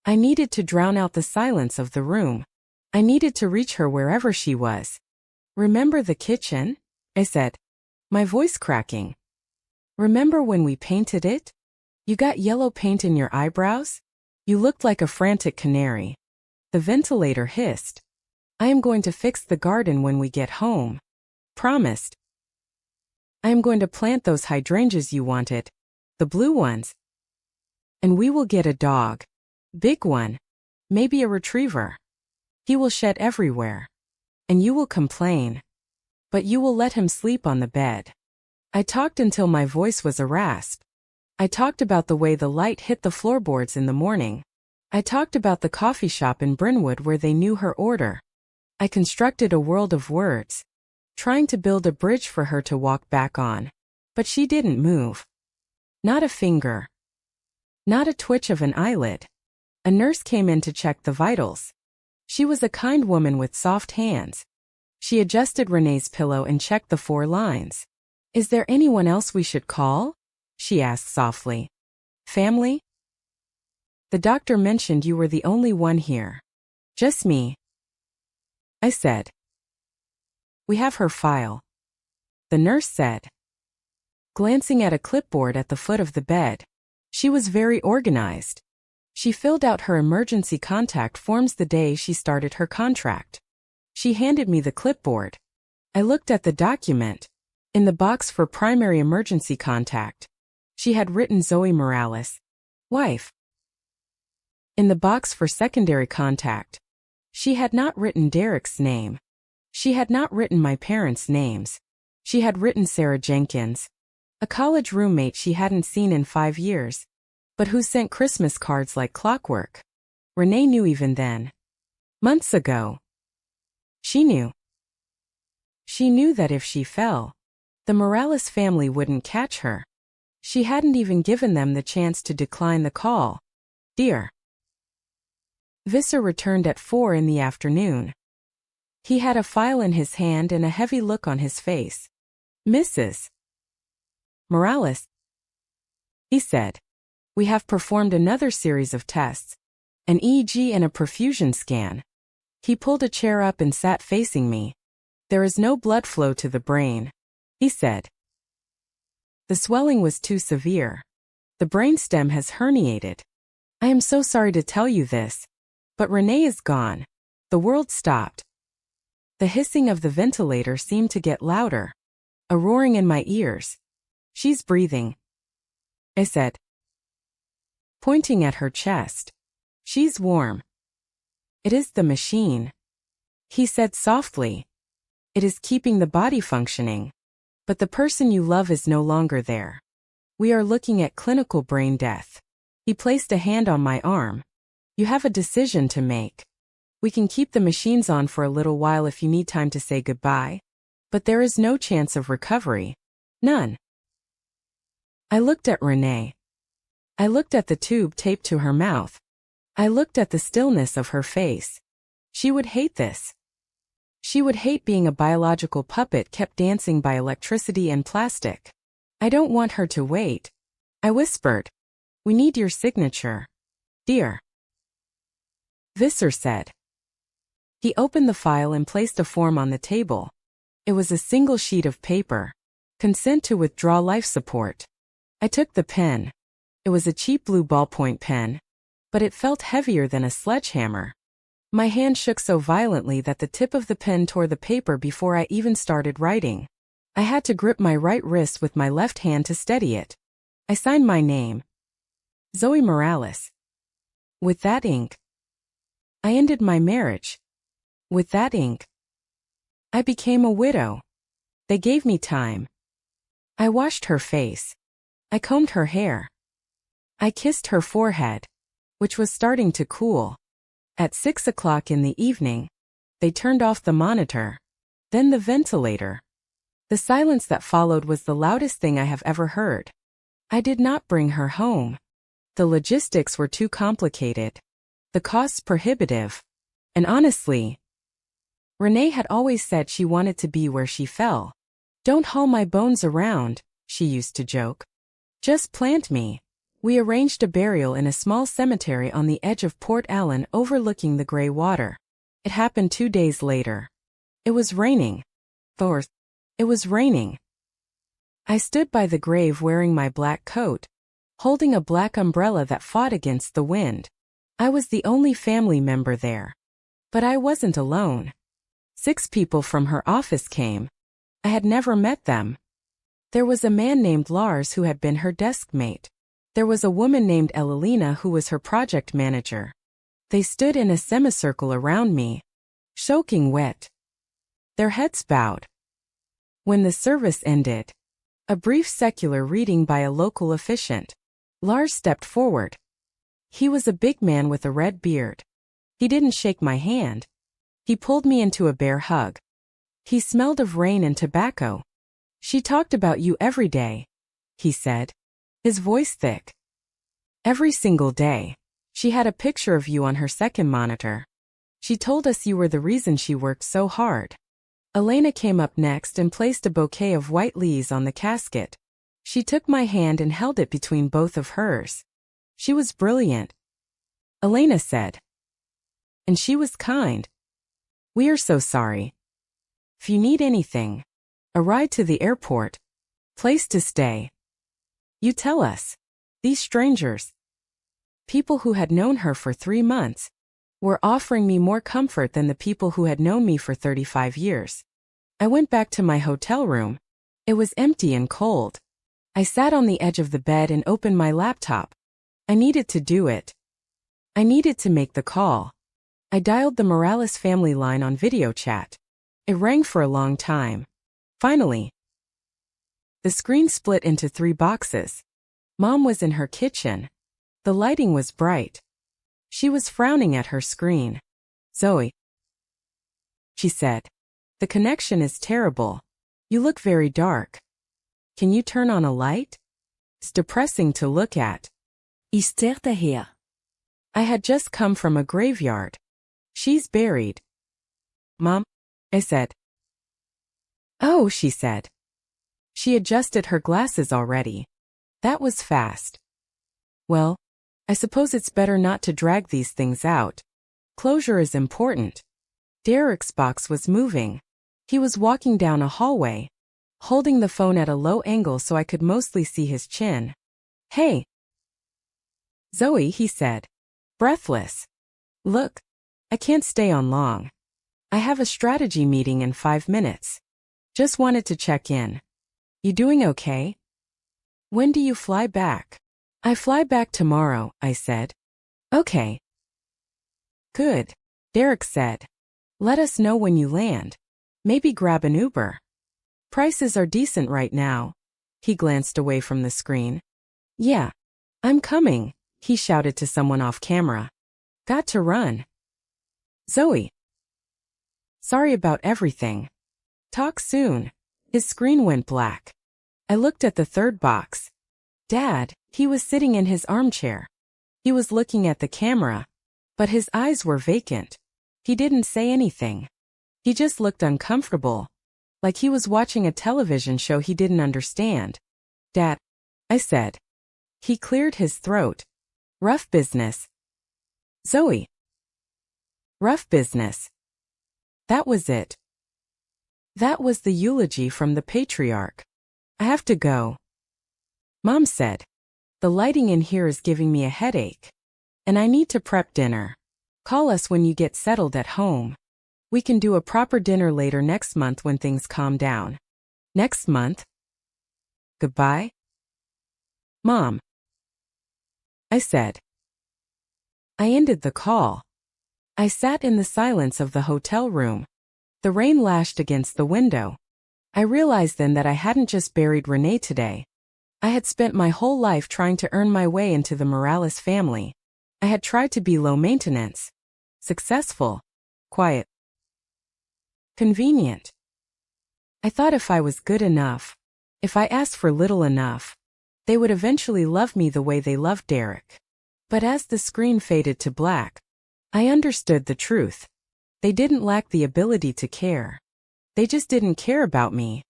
I needed to drown out the silence of the room. I needed to reach her wherever she was. Remember the kitchen? I said, my voice cracking. Remember when we painted it? You got yellow paint in your eyebrows? You looked like a frantic canary. The ventilator hissed. I am going to fix the garden when we get home. Promised. I am going to plant those hydrangeas you wanted, the blue ones. And we will get a dog. Big one. Maybe a retriever. He will shed everywhere. And you will complain. But you will let him sleep on the bed. I talked until my voice was a rasp. I talked about the way the light hit the floorboards in the morning. I talked about the coffee shop in Brynwood where they knew her order. I constructed a world of words, trying to build a bridge for her to walk back on. But she didn't move. Not a finger. Not a twitch of an eyelid. A nurse came in to check the vitals. She was a kind woman with soft hands. She adjusted Renee's pillow and checked the 4 lines. Is there anyone else we should call? She asked softly. Family? The doctor mentioned you were the only one here. Just me. I said. We have her file. The nurse said. Glancing at a clipboard at the foot of the bed. She was very organized. She filled out her emergency contact forms the day she started her contract. She handed me the clipboard. I looked at the document. In the box for primary emergency contact, she had written Zoe Morales, wife. In the box for secondary contact, she had not written Derek's name. She had not written my parents' names. She had written Sarah Jenkins, a college roommate she hadn't seen in 5 years, but who sent Christmas cards like clockwork. Renee knew even then. Months ago. She knew. She knew that if she fell, the Morales family wouldn't catch her. She hadn't even given them the chance to decline the call. Dear. Visser returned at 4 in the afternoon. He had a file in his hand and a heavy look on his face. Mrs. Morales, he said, we have performed another series of tests, an EEG and a perfusion scan. He pulled a chair up and sat facing me. There is no blood flow to the brain, he said. The swelling was too severe. The brainstem has herniated. I am so sorry to tell you this, but Renee is gone. The world stopped. The hissing of the ventilator seemed to get louder. A roaring in my ears. She's breathing, I said, pointing at her chest. She's warm. It is the machine, he said softly. It is keeping the body functioning. But the person you love is no longer there. We are looking at clinical brain death. He placed a hand on my arm. You have a decision to make. We can keep the machines on for a little while if you need time to say goodbye. But there is no chance of recovery. None. I looked at Renee. I looked at the tube taped to her mouth. I looked at the stillness of her face. She would hate this. She would hate being a biological puppet kept dancing by electricity and plastic. I don't want her to wait. I whispered. We need your signature. Dear. Visser said. He opened the file and placed a form on the table. It was a single sheet of paper. Consent to withdraw life support. I took the pen. It was a cheap blue ballpoint pen, but it felt heavier than a sledgehammer. My hand shook so violently that the tip of the pen tore the paper before I even started writing. I had to grip my right wrist with my left hand to steady it. I signed my name. Zoe Morales. With that ink, I ended my marriage. With that ink, I became a widow. They gave me time. I washed her face. I combed her hair. I kissed her forehead, which was starting to cool. At 6 o'clock in the evening, they turned off the monitor, then the ventilator. The silence that followed was the loudest thing I have ever heard. I did not bring her home. The logistics were too complicated. The costs prohibitive. And honestly, Renee had always said she wanted to be where she fell. Don't haul my bones around, she used to joke. Just plant me. We arranged a burial in a small cemetery on the edge of Port Allen overlooking the gray water. It happened 2 days later. It was raining. It was raining. I stood by the grave wearing my black coat, holding a black umbrella that fought against the wind. I was the only family member there. But I wasn't alone. 6 people from her office came. I had never met them. There was a man named Lars who had been her desk mate. There was a woman named Elalina who was her project manager. They stood in a semicircle around me, soaking wet. Their heads bowed. When the service ended, a brief secular reading by a local officiant, Lars stepped forward. He was a big man with a red beard. He didn't shake my hand. He pulled me into a bear hug. He smelled of rain and tobacco. She talked about you every day, he said, his voice thick. Every single day. She had a picture of you on her second monitor. She told us you were the reason she worked so hard. Elena came up next and placed a bouquet of white lilies on the casket. She took my hand and held it between both of hers. She was brilliant, Elena said. And she was kind. We are so sorry. If you need anything, a ride to the airport, place to stay, you tell us. These strangers, people who had known her for 3 months, were offering me more comfort than the people who had known me for 35 years. I went back to my hotel room. It was empty and cold. I sat on the edge of the bed and opened my laptop. I needed to do it. I needed to make the call. I dialed the Morales family line on video chat. It rang for a long time. Finally, the screen split into 3 boxes. Mom was in her kitchen. The lighting was bright. She was frowning at her screen. Zoe, she said, the connection is terrible. You look very dark. Can you turn on a light? It's depressing to look at. Esther daher. I had just come from a graveyard. She's buried. Mom, I said. Oh, she said. She adjusted her glasses already. That was fast. Well, I suppose it's better not to drag these things out. Closure is important. Derek's box was moving. He was walking down a hallway, holding the phone at a low angle so I could mostly see his chin. Hey, Zoe, he said, breathless. Look, I can't stay on long. I have a strategy meeting in 5 minutes. Just wanted to check in. You doing okay? When do you fly back? I fly back tomorrow, I said. Okay. Good, Derek said. Let us know when you land. Maybe grab an Uber. Prices are decent right now. He glanced away from the screen. Yeah, I'm coming, he shouted to someone off camera. Got to run. Zoe. Sorry about everything. Talk soon. His screen went black. I looked at the 3rd box. Dad, he was sitting in his armchair. He was looking at the camera, but his eyes were vacant. He didn't say anything. He just looked uncomfortable, like he was watching a television show he didn't understand. Dad, I said. He cleared his throat. Rough business. Zoe. Rough business. That was it. That was the eulogy from the patriarch. I have to go. Mom said, the lighting in here is giving me a headache. And I need to prep dinner. Call us when you get settled at home. We can do a proper dinner later next month when things calm down. Next month? Goodbye? Mom, I said. I ended the call. I sat in the silence of the hotel room. The rain lashed against the window. I realized then that I hadn't just buried Renee today. I had spent my whole life trying to earn my way into the Morales family. I had tried to be low maintenance, successful, quiet, convenient. I thought if I was good enough, if I asked for little enough, they would eventually love me the way they loved Derek. But as the screen faded to black, I understood the truth. They didn't lack the ability to care. They just didn't care about me.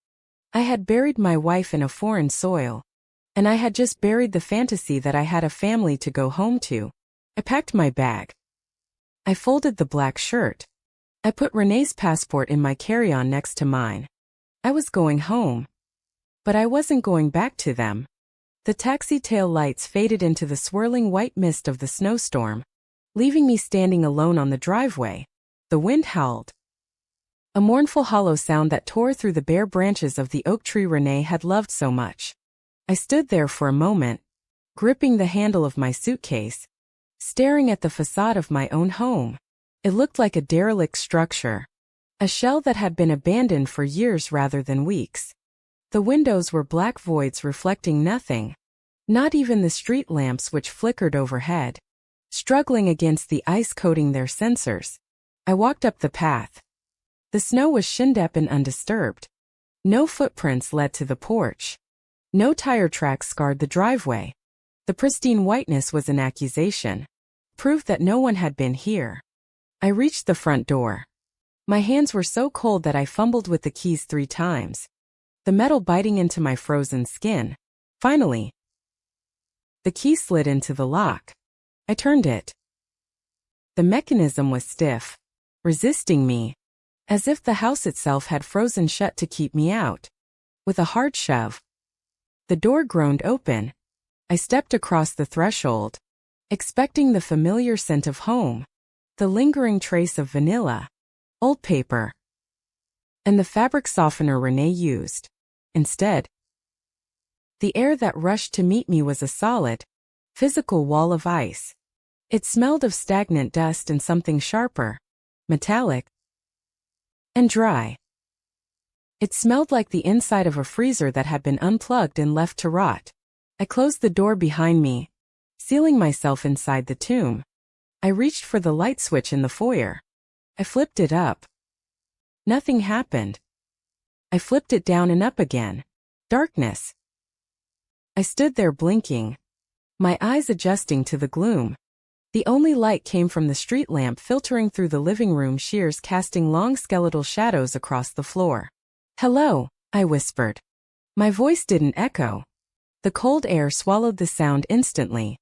I had buried my wife in a foreign soil, and I had just buried the fantasy that I had a family to go home to. I packed my bag. I folded the black shirt. I put Renee's passport in my carry-on next to mine. I was going home. But I wasn't going back to them. The taxi tail lights faded into the swirling white mist of the snowstorm, leaving me standing alone on the driveway. The wind howled. A mournful hollow sound that tore through the bare branches of the oak tree Renee had loved so much. I stood there for a moment, gripping the handle of my suitcase, staring at the facade of my own home. It looked like a derelict structure, a shell that had been abandoned for years rather than weeks. The windows were black voids reflecting nothing, not even the street lamps which flickered overhead, struggling against the ice coating their sensors. I walked up the path. The snow was shin-deep and undisturbed. No footprints led to the porch. No tire tracks scarred the driveway. The pristine whiteness was an accusation, proof that no one had been here. I reached the front door. My hands were so cold that I fumbled with the keys 3 times, the metal biting into my frozen skin. Finally, the key slid into the lock. I turned it. The mechanism was stiff, resisting me, as if the house itself had frozen shut to keep me out. With a hard shove, the door groaned open. I stepped across the threshold, expecting the familiar scent of home, the lingering trace of vanilla, old paper, and the fabric softener Renee used. Instead, the air that rushed to meet me was a solid, physical wall of ice. It smelled of stagnant dust and something sharper, metallic, and dry. It smelled like the inside of a freezer that had been unplugged and left to rot. I closed the door behind me, sealing myself inside the tomb. I reached for the light switch in the foyer. I flipped it up. Nothing happened. I flipped it down and up again. Darkness. I stood there blinking, my eyes adjusting to the gloom. The only light came from the street lamp filtering through the living room shears, casting long skeletal shadows across the floor. "Hello," I whispered. My voice didn't echo. The cold air swallowed the sound instantly.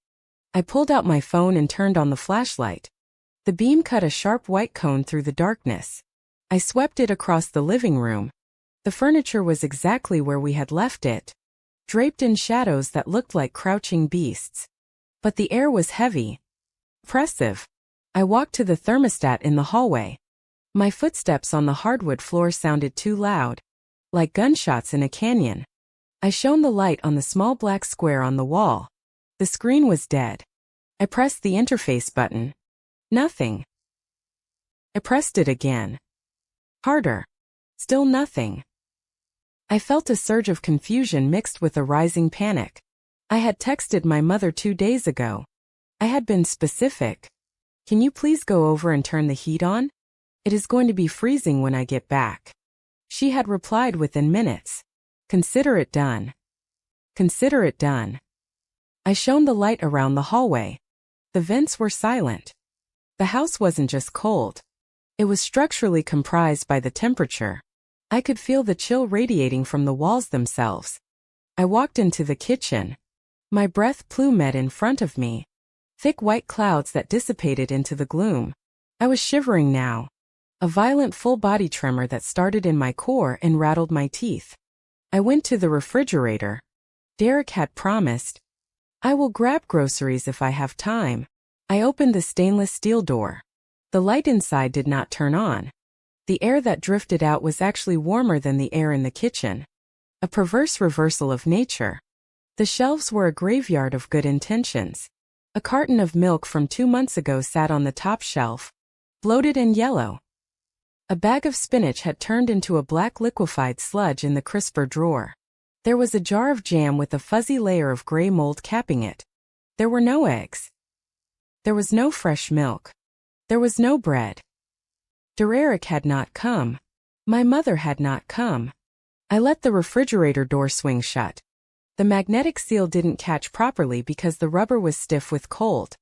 I pulled out my phone and turned on the flashlight. The beam cut a sharp white cone through the darkness. I swept it across the living room. The furniture was exactly where we had left it, draped in shadows that looked like crouching beasts. But the air was heavy, oppressive. I walked to the thermostat in the hallway. My footsteps on the hardwood floor sounded too loud, like gunshots in a canyon. I shone the light on the small black square on the wall. The screen was dead. I pressed the interface button. Nothing. I pressed it again. Harder. Still nothing. I felt a surge of confusion mixed with a rising panic. I had texted my mother 2 days ago. I had been specific. "Can you please go over and turn the heat on? It is going to be freezing when I get back." She had replied within minutes. "Consider it done. Consider it done." I shone the light around the hallway. The vents were silent. The house wasn't just cold. It was structurally comprised by the temperature. I could feel the chill radiating from the walls themselves. I walked into the kitchen. My breath plumed in front of me, thick white clouds that dissipated into the gloom. I was shivering now, a violent full-body tremor that started in my core and rattled my teeth. I went to the refrigerator. Derek had promised, "I will grab groceries if I have time." I opened the stainless steel door. The light inside did not turn on. The air that drifted out was actually warmer than the air in the kitchen. A perverse reversal of nature. The shelves were a graveyard of good intentions. A carton of milk from 2 months ago sat on the top shelf, bloated and yellow. A bag of spinach had turned into a black liquefied sludge in the crisper drawer. There was a jar of jam with a fuzzy layer of gray mold capping it. There were no eggs. There was no fresh milk. There was no bread. Derek had not come. My mother had not come. I let the refrigerator door swing shut. The magnetic seal didn't catch properly because the rubber was stiff with cold.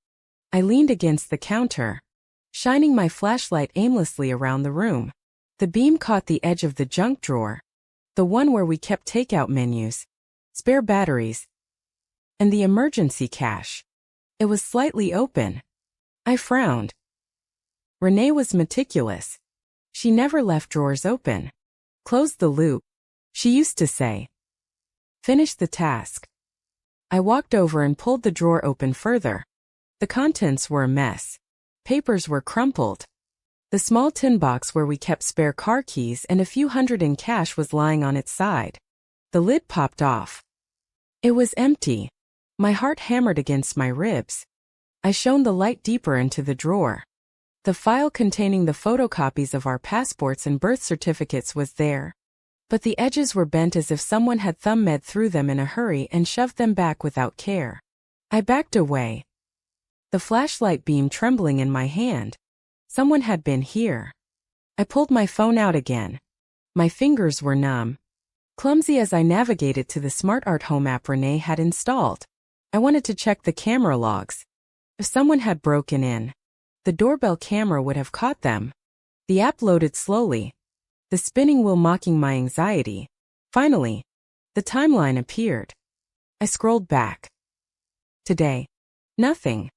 I leaned against the counter, shining my flashlight aimlessly around the room. The beam caught the edge of the junk drawer, the one where we kept takeout menus, spare batteries, and the emergency cache. It was slightly open. I frowned. Renee was meticulous. She never left drawers open. Close the loop, she used to say. Finish the task. I walked over and pulled the drawer open further. The contents were a mess. Papers were crumpled. The small tin box where we kept spare car keys and a few hundred in cash was lying on its side. The lid popped off. It was empty. My heart hammered against my ribs. I shone the light deeper into the drawer. The file containing the photocopies of our passports and birth certificates was there. But the edges were bent as if someone had thumb-med through them in a hurry and shoved them back without care. I backed away, the flashlight beam trembling in my hand. Someone had been here. I pulled my phone out again. My fingers were numb, clumsy as I navigated to the Smart Art Home app Renee had installed. I wanted to check the camera logs. If someone had broken in, the doorbell camera would have caught them. The app loaded slowly, the spinning wheel mocking my anxiety. Finally, the timeline appeared. I scrolled back. Today, nothing.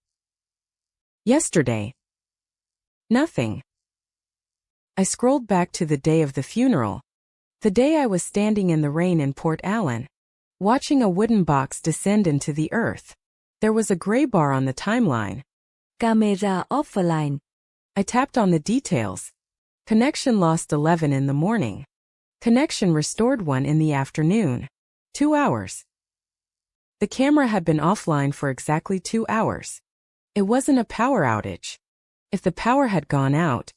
Yesterday, nothing. I scrolled back to the day of the funeral. The day I was standing in the rain in Port Allen, watching a wooden box descend into the earth. There was a gray bar on the timeline. Camera offline. I tapped on the details. Connection lost 11 in the morning. Connection restored 1 in the afternoon. 2 hours. The camera had been offline for exactly 2 hours. It wasn't a power outage. If the power had gone out,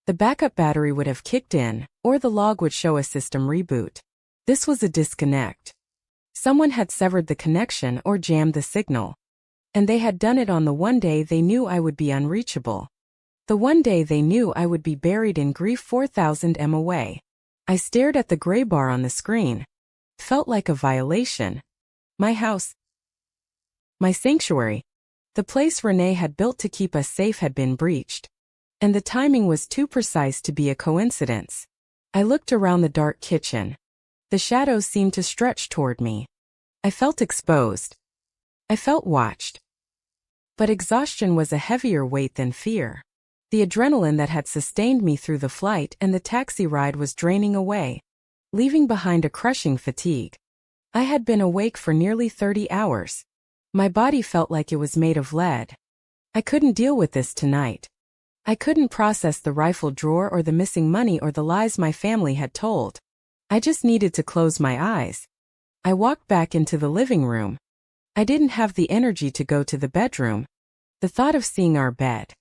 the backup battery would have kicked in, or the log would show a system reboot. This was a disconnect. Someone had severed the connection or jammed the signal. And they had done it on the one day they knew I would be unreachable. The one day they knew I would be buried in grief 4,000 m away. I stared at the gray bar on the screen. Felt like a violation. My house, my sanctuary, the place Renee had built to keep us safe had been breached. And the timing was too precise to be a coincidence. I looked around the dark kitchen. The shadows seemed to stretch toward me. I felt exposed. I felt watched. But exhaustion was a heavier weight than fear. The adrenaline that had sustained me through the flight and the taxi ride was draining away, leaving behind a crushing fatigue. I had been awake for nearly 30 hours. My body felt like it was made of lead. I couldn't deal with this tonight. I couldn't process the rifled drawer or the missing money or the lies my family had told. I just needed to close my eyes. I walked back into the living room. I didn't have the energy to go to the bedroom. The thought of seeing our bed,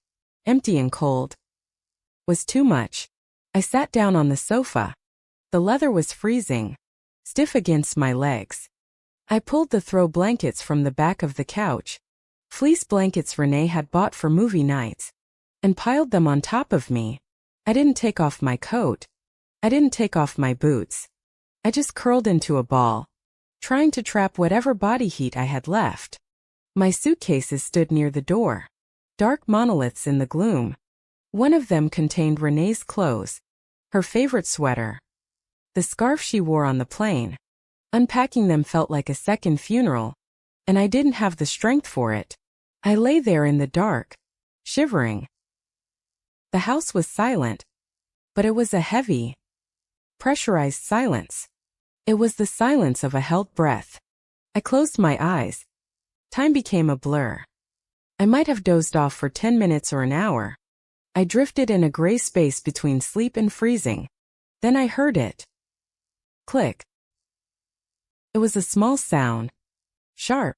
empty and cold, was too much. I sat down on the sofa. The leather was freezing, stiff against my legs. I pulled the throw blankets from the back of the couch, fleece blankets Renee had bought for movie nights, and piled them on top of me. I didn't take off my coat. I didn't take off my boots. I just curled into a ball, trying to trap whatever body heat I had left. My suitcases stood near the door, dark monoliths in the gloom. One of them contained Renee's clothes, her favorite sweater, the scarf she wore on the plane. Unpacking them felt like a second funeral, and I didn't have the strength for it. I lay there in the dark, shivering. The house was silent, but it was a heavy, pressurized silence. It was the silence of a held breath. I closed my eyes. Time became a blur. I might have dozed off for 10 minutes or an hour. I drifted in a gray space between sleep and freezing. Then I heard it. Click. It was a small sound. Sharp.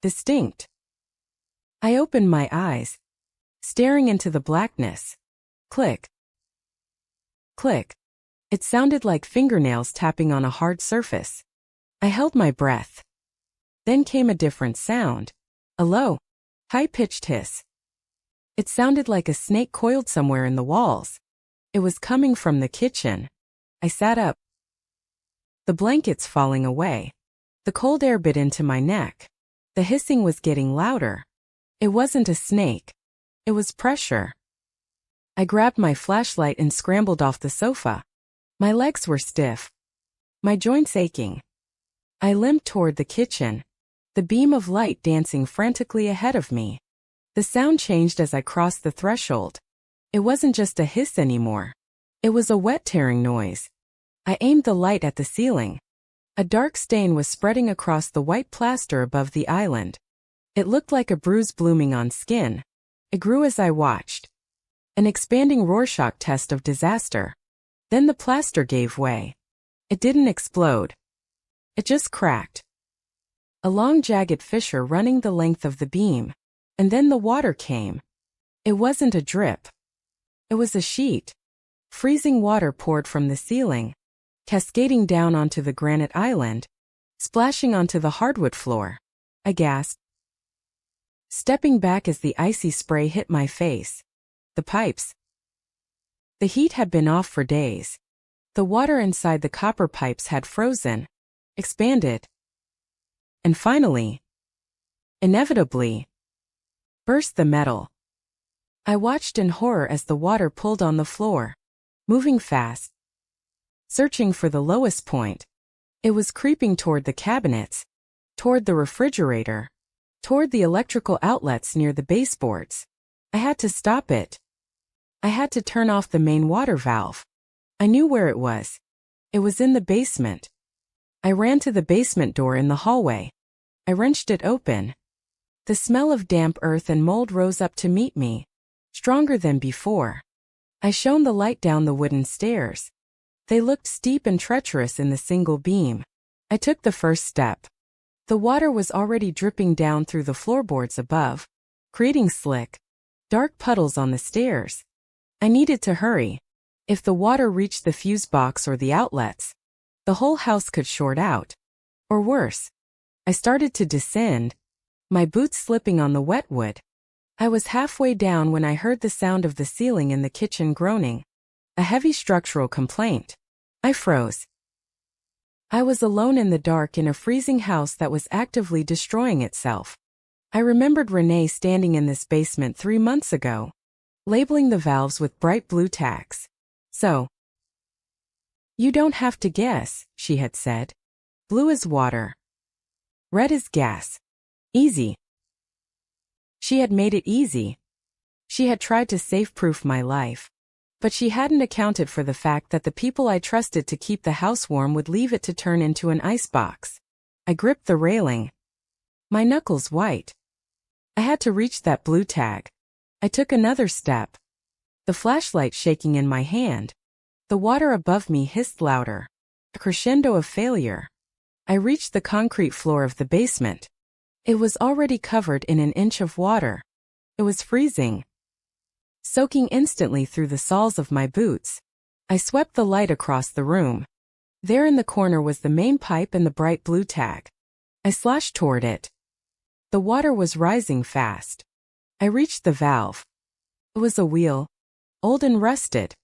Distinct. I opened my eyes, staring into the blackness. Click. Click. It sounded like fingernails tapping on a hard surface. I held my breath. Then came a different sound. A low, high-pitched hiss. It sounded like a snake coiled somewhere in the walls. It was coming from the kitchen. I sat up. The blankets falling away. The cold air bit into my neck. The hissing was getting louder. It wasn't a snake. It was pressure. I grabbed my flashlight and scrambled off the sofa. My legs were stiff. My joints aching. I limped toward the kitchen, the beam of light dancing frantically ahead of me. The sound changed as I crossed the threshold. It wasn't just a hiss anymore. It was a wet tearing noise. I aimed the light at the ceiling. A dark stain was spreading across the white plaster above the island. It looked like a bruise blooming on skin. It grew as I watched. An expanding Rorschach test of disaster. Then the plaster gave way. It didn't explode. It just cracked. A long jagged fissure running the length of the beam. And then the water came. It wasn't a drip. It was a sheet. Freezing water poured from the ceiling, cascading down onto the granite island, splashing onto the hardwood floor. I gasped, stepping back as the icy spray hit my face. The pipes. The heat had been off for days. The water inside the copper pipes had frozen, expanded, and finally, inevitably, burst the metal. I watched in horror as the water pulled on the floor, moving fast, searching for the lowest point. It was creeping toward the cabinets, toward the refrigerator, toward the electrical outlets near the baseboards. I had to stop it. I had to turn off the main water valve. I knew where it was. It was in the basement. I ran to the basement door in the hallway. I wrenched it open. The smell of damp earth and mold rose up to meet me, stronger than before. I shone the light down the wooden stairs. They looked steep and treacherous in the single beam. I took the first step. The water was already dripping down through the floorboards above, creating slick, dark puddles on the stairs. I needed to hurry. If the water reached the fuse box or the outlets, the whole house could short out. Or worse. I started to descend, my boots slipping on the wet wood. I was halfway down when I heard the sound of the ceiling in the kitchen groaning. A heavy structural complaint. I froze. I was alone in the dark in a freezing house that was actively destroying itself. I remembered Renee standing in this basement 3 months ago, labeling the valves with bright blue tacks. So, "You don't have to guess," she had said. "Blue is water. Red is gas. Easy." She had made it easy. She had tried to safe-proof my life. But she hadn't accounted for the fact that the people I trusted to keep the house warm would leave it to turn into an icebox. I gripped the railing, my knuckles white. I had to reach that blue tag. I took another step, the flashlight shaking in my hand. The water above me hissed louder, a crescendo of failure. I reached the concrete floor of the basement. It was already covered in an inch of water. It was freezing, soaking instantly through the soles of my boots. I swept the light across the room. There in the corner was the main pipe and the bright blue tag. I sloshed toward it. The water was rising fast. I reached the valve. It was a wheel, old and rusted.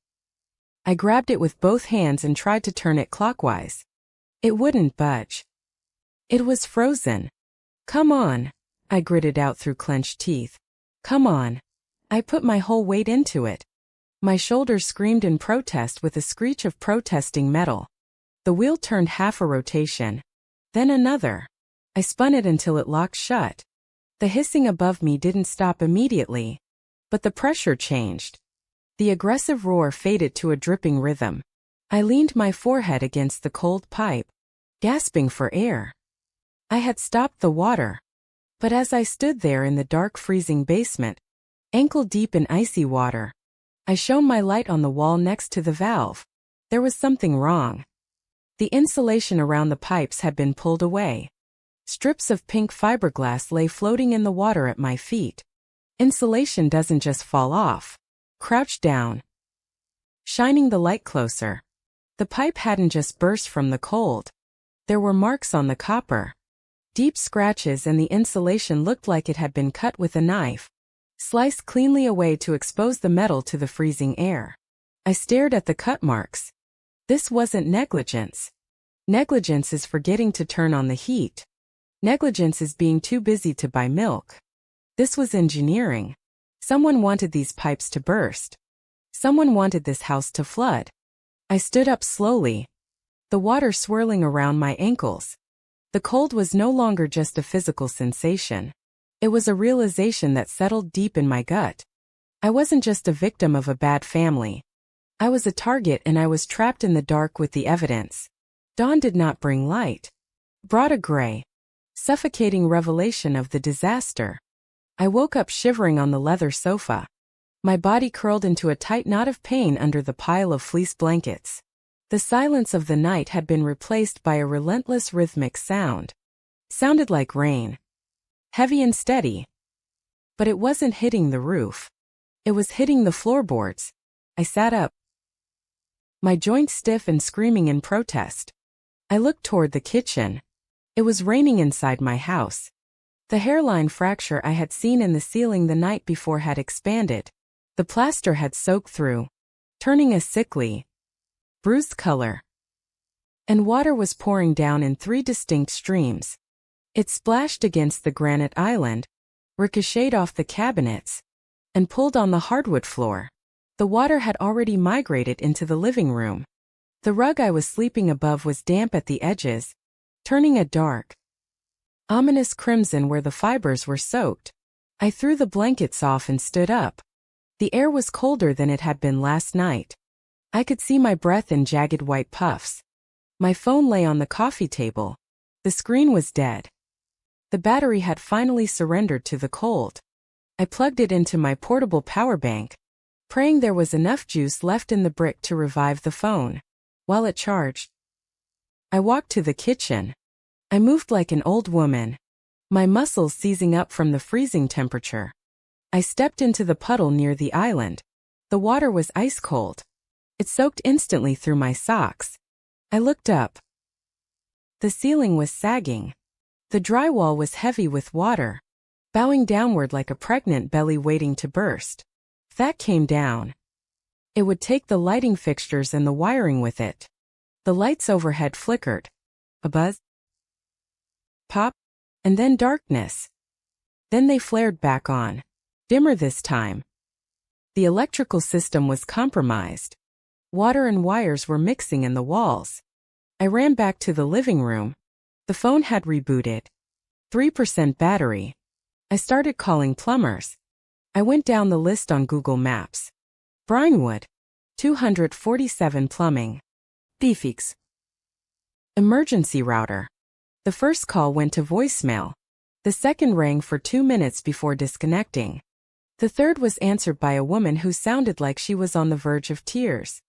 I grabbed it with both hands and tried to turn it clockwise. It wouldn't budge. It was frozen. "Come on," I gritted out through clenched teeth. "Come on." I put my whole weight into it. My shoulders screamed in protest with a screech of protesting metal. The wheel turned half a rotation, then another. I spun it until it locked shut. The hissing above me didn't stop immediately, but the pressure changed. The aggressive roar faded to a dripping rhythm. I leaned my forehead against the cold pipe, gasping for air. I had stopped the water. But as I stood there in the dark freezing basement, ankle-deep in icy water, I shone my light on the wall next to the valve. There was something wrong. The insulation around the pipes had been pulled away. Strips of pink fiberglass lay floating in the water at my feet. Insulation doesn't just fall off. Crouch down. shining the light closer. The pipe hadn't just burst from the cold. There were marks on the copper. Deep scratches, and the insulation looked like it had been cut with a knife, sliced cleanly away to expose the metal to the freezing air. I stared at the cut marks. This wasn't negligence. Negligence is forgetting to turn on the heat. Negligence is being too busy to buy milk. This was engineering. Someone wanted these pipes to burst. Someone wanted this house to flood. I stood up slowly, the water swirling around my ankles. The cold was no longer just a physical sensation. It was a realization that settled deep in my gut. I wasn't just a victim of a bad family. I was a target, and I was trapped in the dark with the evidence. Dawn did not bring light. Brought a gray, suffocating revelation of the disaster. I woke up shivering on the leather sofa. My body curled into a tight knot of pain under the pile of fleece blankets. The silence of the night had been replaced by a relentless rhythmic sound. Sounded like rain. Heavy and steady. But it wasn't hitting the roof. It was hitting the floorboards. I sat up, my joints stiff and screaming in protest. I looked toward the kitchen. It was raining inside my house. The hairline fracture I had seen in the ceiling the night before had expanded. The plaster had soaked through, turning a sickly, bruised color. And water was pouring down in 3 distinct streams. It splashed against the granite island, ricocheted off the cabinets, and pulled on the hardwood floor. The water had already migrated into the living room. The rug I was sleeping above was damp at the edges, turning a dark, ominous crimson where the fibers were soaked. I threw the blankets off and stood up. The air was colder than it had been last night. I could see my breath in jagged white puffs. My phone lay on the coffee table. The screen was dead. The battery had finally surrendered to the cold. I plugged it into my portable power bank, praying there was enough juice left in the brick to revive the phone. While it charged, I walked to the kitchen. I moved like an old woman, my muscles seizing up from the freezing temperature. I stepped into the puddle near the island. The water was ice cold. It soaked instantly through my socks. I looked up. The ceiling was sagging. The drywall was heavy with water, bowing downward like a pregnant belly waiting to burst. That came down. It would take the lighting fixtures and the wiring with it. The lights overhead flickered. A buzz, pop, and then darkness. Then they flared back on, dimmer this time. The electrical system was compromised. Water and wires were mixing in the walls. I ran back to the living room. The phone had rebooted. 3% battery. I started calling plumbers. I went down the list on Google Maps. Brinewood, 247 plumbing. Defix. Emergency router. The first call went to voicemail. The second rang for 2 minutes before disconnecting. The third was answered by a woman who sounded like she was on the verge of tears.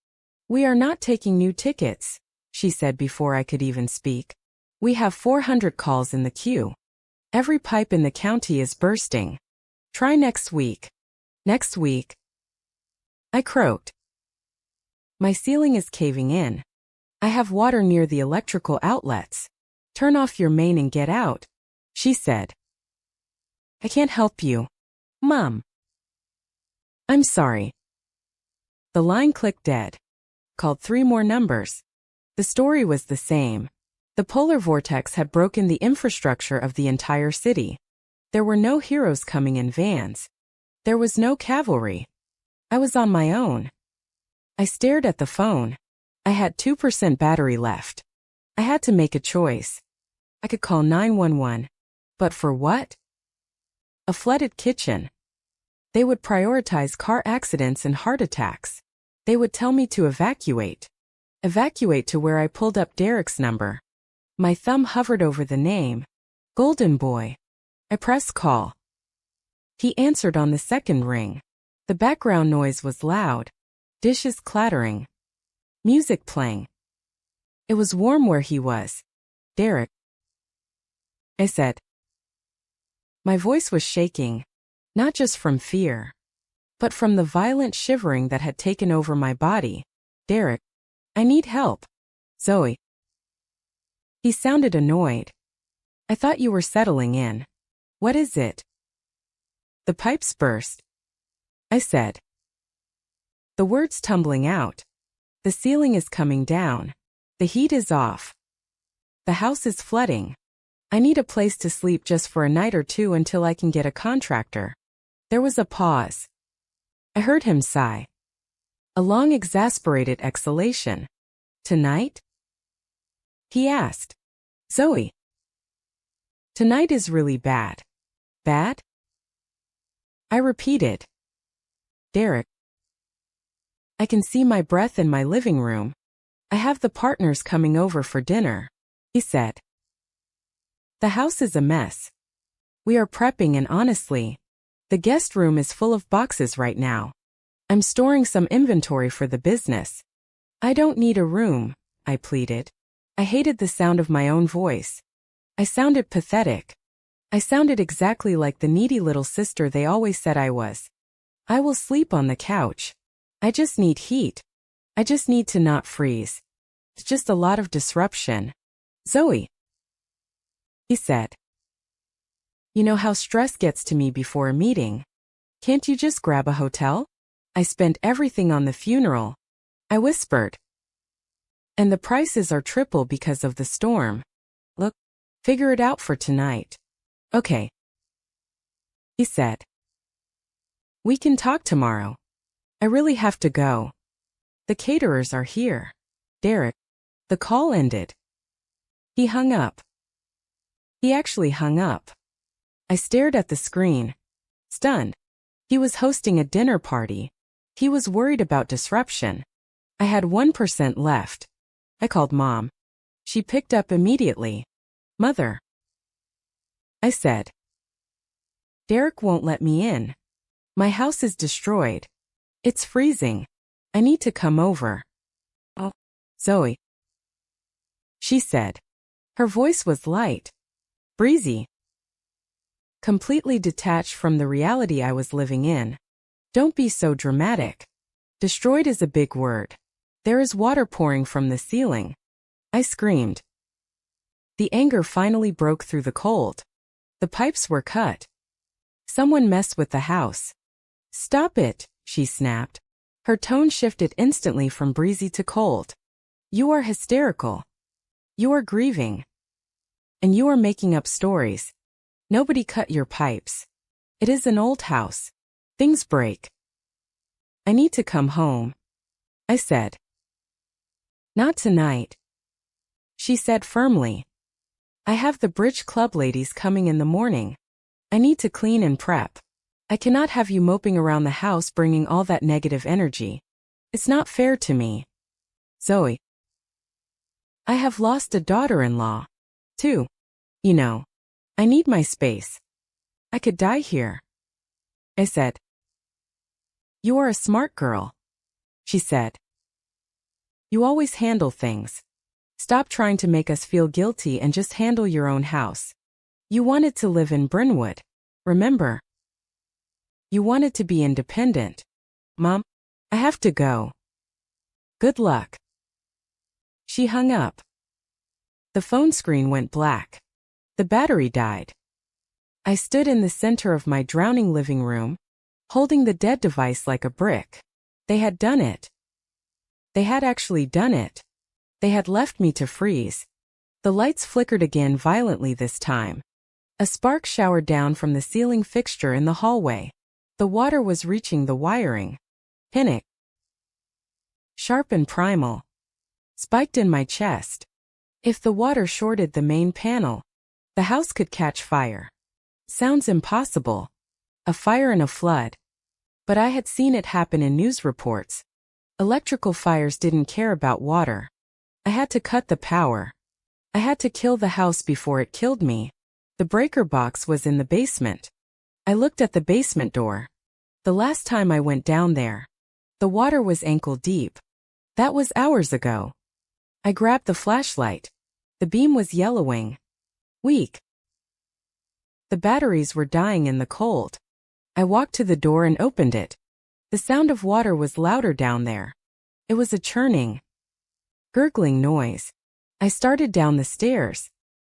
"We are not taking new tickets," she said before I could even speak. "We have 400 calls in the queue. Every pipe in the county is bursting. Try next week." Next week. I croaked. "My ceiling is caving in. I have water near the electrical outlets. Turn off your main and get out," she said. "I can't help you, Mom." "I'm sorry." The line clicked dead. Called 3 more numbers. The story was the same. The polar vortex had broken the infrastructure of the entire city. There were no heroes coming in vans. There was no cavalry. I was on my own. I stared at the phone. I had 2% battery left. I had to make a choice. I could call 911. But for what? A flooded kitchen. They would prioritize car accidents and heart attacks. They would tell me to evacuate. Evacuate to where I pulled up Derek's number. My thumb hovered over the name. Golden Boy. I pressed call. He answered on the second ring. The background noise was loud. Dishes clattering. Music playing. It was warm where he was. "Derek," I said. My voice was shaking, not just from fear, but from the violent shivering that had taken over my body. Derek, I need help. Zoe. He sounded annoyed. I thought you were settling in. What is it? The pipes burst, I said. The words tumbling out. The ceiling is coming down. The heat is off. The house is flooding. I need a place to sleep just for a night or two until I can get a contractor. There was a pause. I heard him sigh. A long, exasperated exhalation. Tonight? He asked. Zoe. Tonight is really bad. Bad? I repeated. Derek. I can see my breath in my living room. I have the partners coming over for dinner, he said. The house is a mess. We are prepping and honestly, the guest room is full of boxes right now. I'm storing some inventory for the business. I don't need a room, I pleaded. I hated the sound of my own voice. I sounded pathetic. I sounded exactly like the needy little sister they always said I was. I will sleep on the couch. I just need heat. I just need to not freeze. It's just a lot of disruption. Zoe, he said. You know how stress gets to me before a meeting. Can't you just grab a hotel? I spent everything on the funeral, I whispered. And the prices are triple because of the storm. Look, figure it out for tonight. Okay, he said. We can talk tomorrow. I really have to go. The caterers are here. Derek. The call ended. He hung up. He actually hung up. I stared at the screen, stunned. He was hosting a dinner party. He was worried about disruption. I had 1% left. I called Mom. She picked up immediately. Mother, I said. Derek won't let me in. My house is destroyed. It's freezing. I need to come over. Oh, Zoe, she said. Her voice was light, breezy, completely detached from the reality I was living in. Don't be so dramatic. Destroyed is a big word. There is water pouring from the ceiling. I screamed. The anger finally broke through the cold. The pipes were cut. Someone messed with the house. Stop it, she snapped. Her tone shifted instantly from breezy to cold. You are hysterical. You are grieving. And you are making up stories. Nobody cut your pipes. It is an old house. Things break. I need to come home, I said. Not tonight, she said firmly. I have the bridge club ladies coming in the morning. I need to clean and prep. I cannot have you moping around the house bringing all that negative energy. It's not fair to me. Zoe. I have lost a daughter-in-law, too. You know, I need my space. I could die here, I said. You are a smart girl, she said. You always handle things. Stop trying to make us feel guilty and just handle your own house. You wanted to live in Brynwood, remember? You wanted to be independent. Mom, I have to go. Good luck. She hung up. The phone screen went black. The battery died. I stood in the center of my drowning living room, holding the dead device like a brick. They had done it. They had actually done it. They had left me to freeze. The lights flickered again violently this time. A spark showered down from the ceiling fixture in the hallway. The water was reaching the wiring. Panic. Sharp and primal. Spiked in my chest. If the water shorted the main panel, the house could catch fire. Sounds impossible. A fire in a flood. But I had seen it happen in news reports. Electrical fires didn't care about water. I had to cut the power. I had to kill the house before it killed me. The breaker box was in the basement. I looked at the basement door. The last time I went down there, the water was ankle deep. That was hours ago. I grabbed the flashlight. The beam was yellowing. Weak. The batteries were dying in the cold. I walked to the door and opened it. The sound of water was louder down there. It was a churning, gurgling noise. I started down the stairs.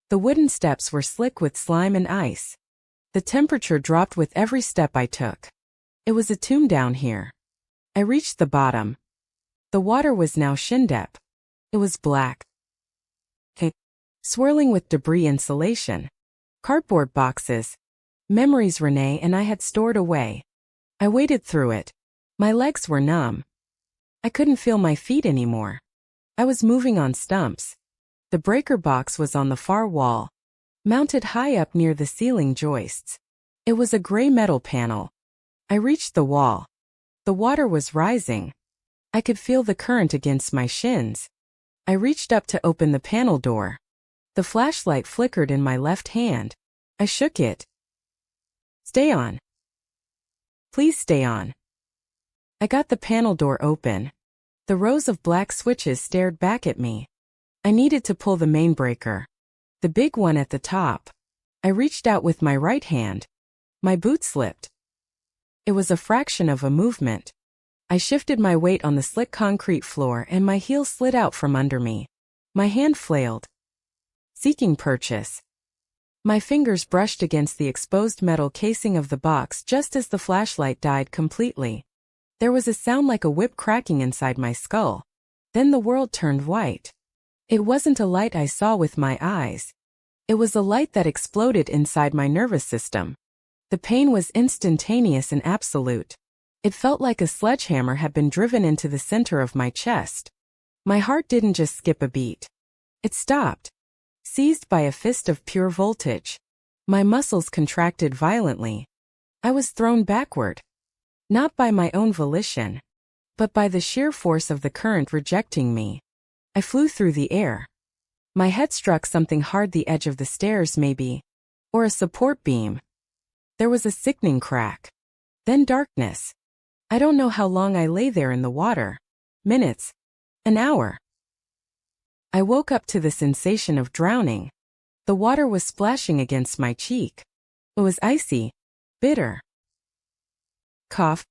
The wooden steps were slick with slime and ice. The temperature dropped with every step I took. It was a tomb down here. I reached the bottom. The water was now shin-deep. It was black, swirling with debris insulation. Cardboard boxes. Memories Renee and I had stored away. I waded through it. My legs were numb. I couldn't feel my feet anymore. I was moving on stumps. The breaker box was on the far wall, mounted high up near the ceiling joists. It was a gray metal panel. I reached the wall. The water was rising. I could feel the current against my shins. I reached up to open the panel door. The flashlight flickered in my left hand. I shook it. Stay on. Please stay on. I got the panel door open. The rows of black switches stared back at me. I needed to pull the main breaker, the big one at the top. I reached out with my right hand. My boot slipped. It was a fraction of a movement. I shifted my weight on the slick concrete floor and my heel slid out from under me. My hand flailed, seeking purchase. My fingers brushed against the exposed metal casing of the box just as the flashlight died completely. There was a sound like a whip cracking inside my skull. Then the world turned white. It wasn't a light I saw with my eyes. It was a light that exploded inside my nervous system. The pain was instantaneous and absolute. It felt like a sledgehammer had been driven into the center of my chest. My heart didn't just skip a beat. It stopped, seized by a fist of pure voltage. My muscles contracted violently. I was thrown backward. Not by my own volition, but by the sheer force of the current rejecting me. I flew through the air. My head struck something hard, the edge of the stairs maybe, or a support beam. There was a sickening crack. Then darkness. I don't know how long I lay there in the water. Minutes. An hour. I woke up to the sensation of drowning. The water was splashing against my cheek. It was icy, bitter. Cough.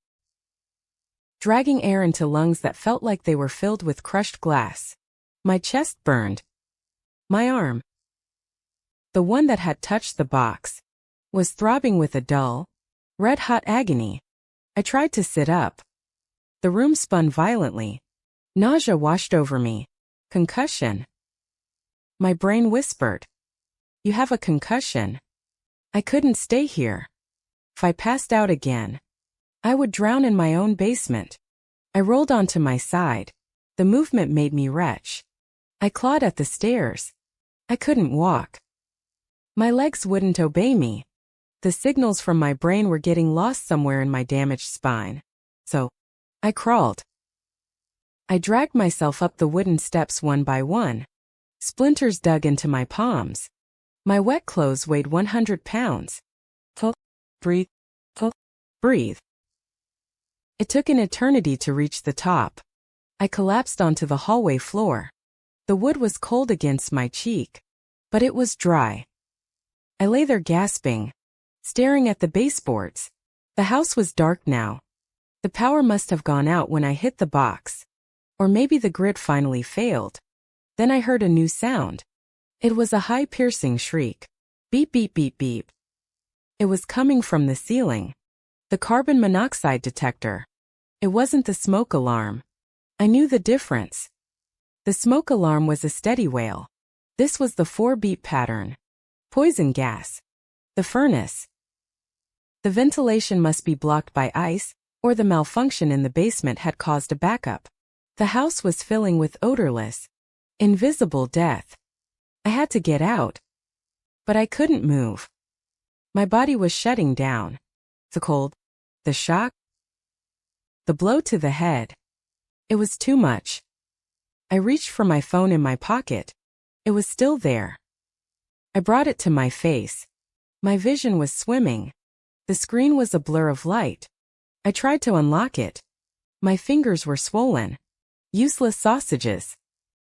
Dragging air into lungs that felt like they were filled with crushed glass. My chest burned. My arm, the one that had touched the box, was throbbing with a dull, red-hot agony. I tried to sit up. The room spun violently. Nausea washed over me. Concussion. My brain whispered, "You have a concussion." I couldn't stay here. If I passed out again, I would drown in my own basement. I rolled onto my side. The movement made me retch. I clawed at the stairs. I couldn't walk. My legs wouldn't obey me. The signals from my brain were getting lost somewhere in my damaged spine. So, I crawled. I dragged myself up the wooden steps one by one. Splinters dug into my palms. My wet clothes weighed 100 pounds. Breathe. Breathe. It took an eternity to reach the top. I collapsed onto the hallway floor. The wood was cold against my cheek, but it was dry. I lay there gasping, staring at the baseboards. The house was dark now. The power must have gone out when I hit the box. Or maybe the grid finally failed. Then I heard a new sound. It was a high piercing shriek. Beep beep beep beep. It was coming from the ceiling. The carbon monoxide detector. It wasn't the smoke alarm. I knew the difference. The smoke alarm was a steady wail. This was the 4-beat pattern. Poison gas. The furnace. The ventilation must be blocked by ice, or the malfunction in the basement had caused a backup. The house was filling with odorless, invisible death. I had to get out. But I couldn't move. My body was shutting down. The cold, the shock, the blow to the head. It was too much. I reached for my phone in my pocket. It was still there. I brought it to my face. My vision was swimming. The screen was a blur of light. I tried to unlock it. My fingers were swollen. Useless sausages.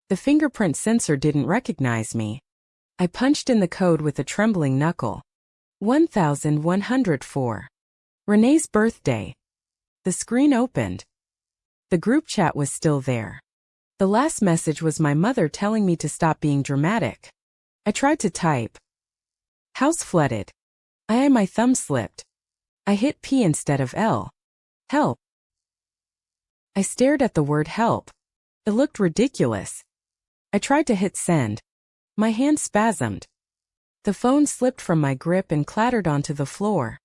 The fingerprint sensor didn't recognize me. I punched in the code with a trembling knuckle. 1104. Renee's birthday. The screen opened. The group chat was still there. The last message was my mother telling me to stop being dramatic. I tried to type. House flooded. My thumb slipped. I hit P instead of L. Help. I stared at the word help. It looked ridiculous. I tried to hit send. My hand spasmed. The phone slipped from my grip and clattered onto the floor,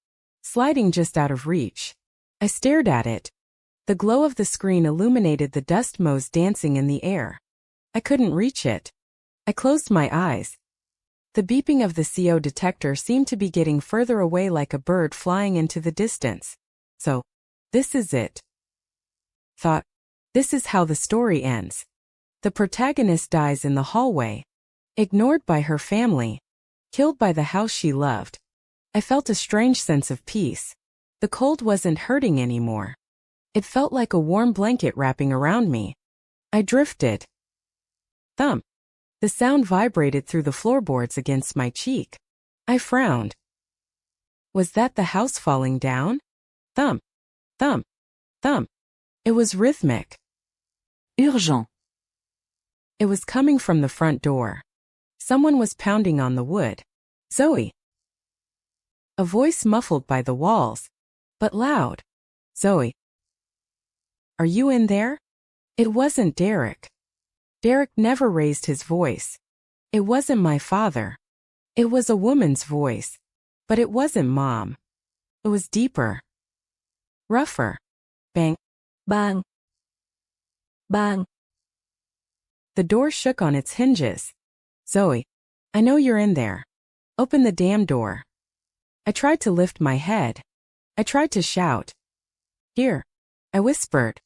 sliding just out of reach. I stared at it. The glow of the screen illuminated the dust motes dancing in the air. I couldn't reach it. I closed my eyes. The beeping of the CO detector seemed to be getting further away like a bird flying into the distance. So, this is it. Thought, this is how the story ends. The protagonist dies in the hallway, ignored by her family, killed by the house she loved. I felt a strange sense of peace. The cold wasn't hurting anymore. It felt like a warm blanket wrapping around me. I drifted. Thump. The sound vibrated through the floorboards against my cheek. I frowned. Was that the house falling down? Thump. Thump. Thump. It was rhythmic. Urgent. It was coming from the front door. Someone was pounding on the wood. Zoe. A voice muffled by the walls, but loud. Zoe. Are you in there? It wasn't Derek. Derek never raised his voice. It wasn't my father. It was a woman's voice. But it wasn't Mom. It was deeper. Rougher. Bang. Bang. Bang. The door shook on its hinges. Zoe. I know you're in there. Open the damn door. I tried to lift my head. I tried to shout. Here. I whispered.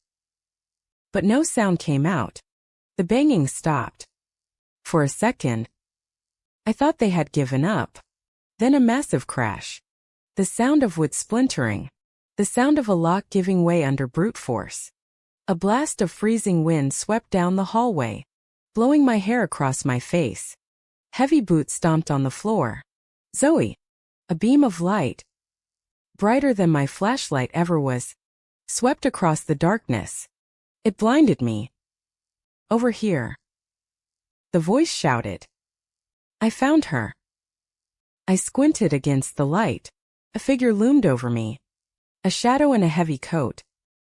But no sound came out. The banging stopped. For a second, I thought they had given up. Then a massive crash. The sound of wood splintering. The sound of a lock giving way under brute force. A blast of freezing wind swept down the hallway, blowing my hair across my face. Heavy boots stomped on the floor. Zoe. A beam of light, brighter than my flashlight ever was, swept across the darkness. It blinded me. Over here. The voice shouted. I found her. I squinted against the light. A figure loomed over me. A shadow in a heavy coat.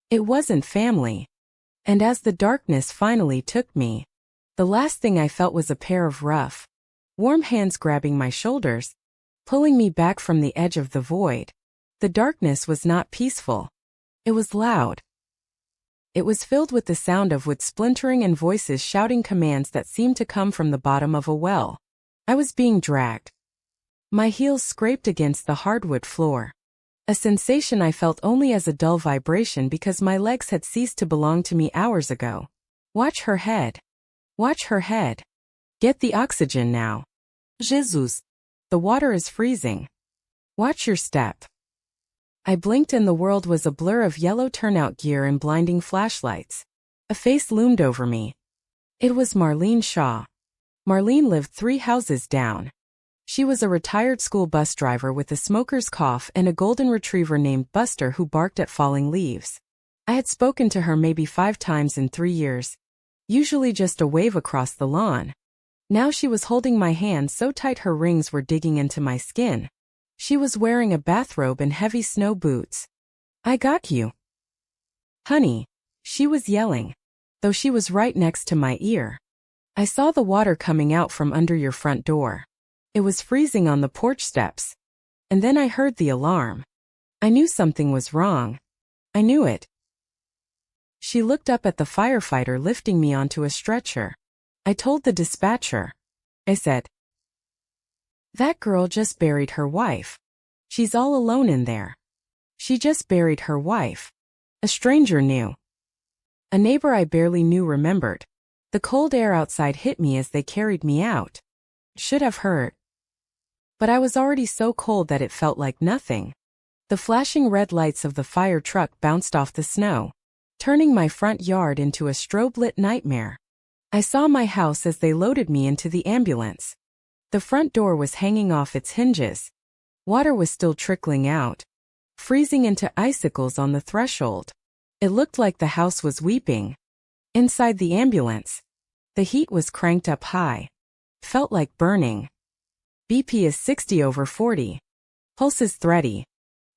It wasn't family. And as the darkness finally took me, the last thing I felt was a pair of rough, warm hands grabbing my shoulders, pulling me back from the edge of the void. The darkness was not peaceful. It was loud. It was filled with the sound of wood splintering and voices shouting commands that seemed to come from the bottom of a well. I was being dragged. My heels scraped against the hardwood floor. A sensation I felt only as a dull vibration because my legs had ceased to belong to me hours ago. Watch her head. Watch her head. Get the oxygen now. Jesus. The water is freezing. Watch your step. I blinked and the world was a blur of yellow turnout gear and blinding flashlights. A face loomed over me. It was Marlene Shaw. Marlene lived 3 houses down. She was a retired school bus driver with a smoker's cough and a golden retriever named Buster who barked at falling leaves. I had spoken to her maybe 5 times in 3 years, usually just a wave across the lawn. Now she was holding my hand so tight her rings were digging into my skin. She was wearing a bathrobe and heavy snow boots. I got you. Honey, she was yelling, though she was right next to my ear. I saw the water coming out from under your front door. It was freezing on the porch steps. And then I heard the alarm. I knew something was wrong. I knew it. She looked up at the firefighter lifting me onto a stretcher. I told the dispatcher. I said, that girl just buried her wife. She's all alone in there. She just buried her wife. A stranger knew. A neighbor I barely knew remembered. The cold air outside hit me as they carried me out. Should have hurt. But I was already so cold that it felt like nothing. The flashing red lights of the fire truck bounced off the snow, turning my front yard into a strobe-lit nightmare. I saw my house as they loaded me into the ambulance. The front door was hanging off its hinges. Water was still trickling out. freezing into icicles on the threshold. It looked like the house was weeping. Inside the ambulance, the heat was cranked up high. Felt like burning. BP is 60/40. Pulse is thready.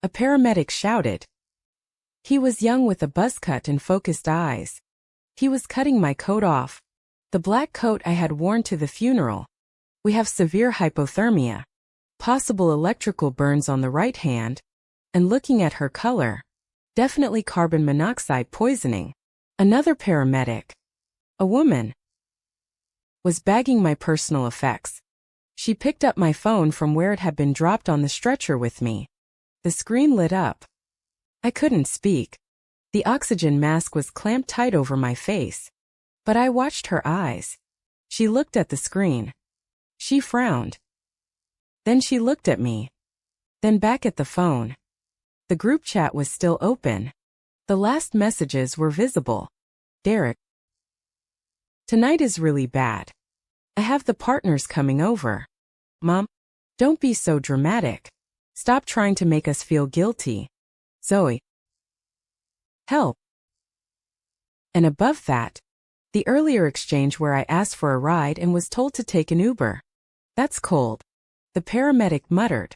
A paramedic shouted. He was young with a buzz cut and focused eyes. He was cutting my coat off. The black coat I had worn to the funeral. We have severe hypothermia. Possible electrical burns on the right hand. And looking at her color. Definitely carbon monoxide poisoning. Another paramedic, a woman, was bagging my personal effects. She picked up my phone from where it had been dropped on the stretcher with me. The screen lit up. I couldn't speak. The oxygen mask was clamped tight over my face. But I watched her eyes. She looked at the screen. She frowned. Then she looked at me. Then back at the phone. The group chat was still open. The last messages were visible. Derek. Tonight is really bad. I have the partners coming over. Mom, don't be so dramatic. Stop trying to make us feel guilty. Zoe. Help. And above that, the earlier exchange where I asked for a ride and was told to take an Uber. That's cold. The paramedic muttered.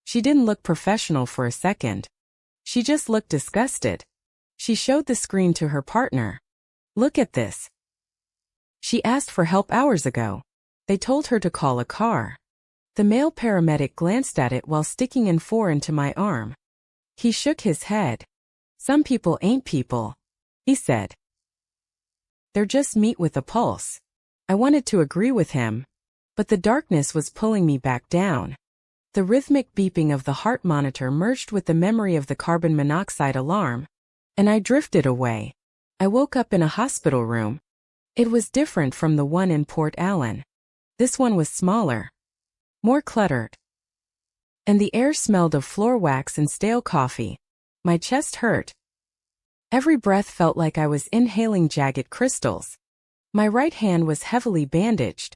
She didn't look professional for a second. She just looked disgusted. She showed the screen to her partner. Look at this. She asked for help hours ago. They told her to call a car. The male paramedic glanced at it while sticking an 4 into my arm. He shook his head. Some people ain't people, he said. They're just meat with a pulse. I wanted to agree with him, but the darkness was pulling me back down. The rhythmic beeping of the heart monitor merged with the memory of the carbon monoxide alarm, and I drifted away. I woke up in a hospital room. It was different from the one in Port Allen. This one was smaller, more cluttered. And the air smelled of floor wax and stale coffee. My chest hurt. Every breath felt like I was inhaling jagged crystals. My right hand was heavily bandaged.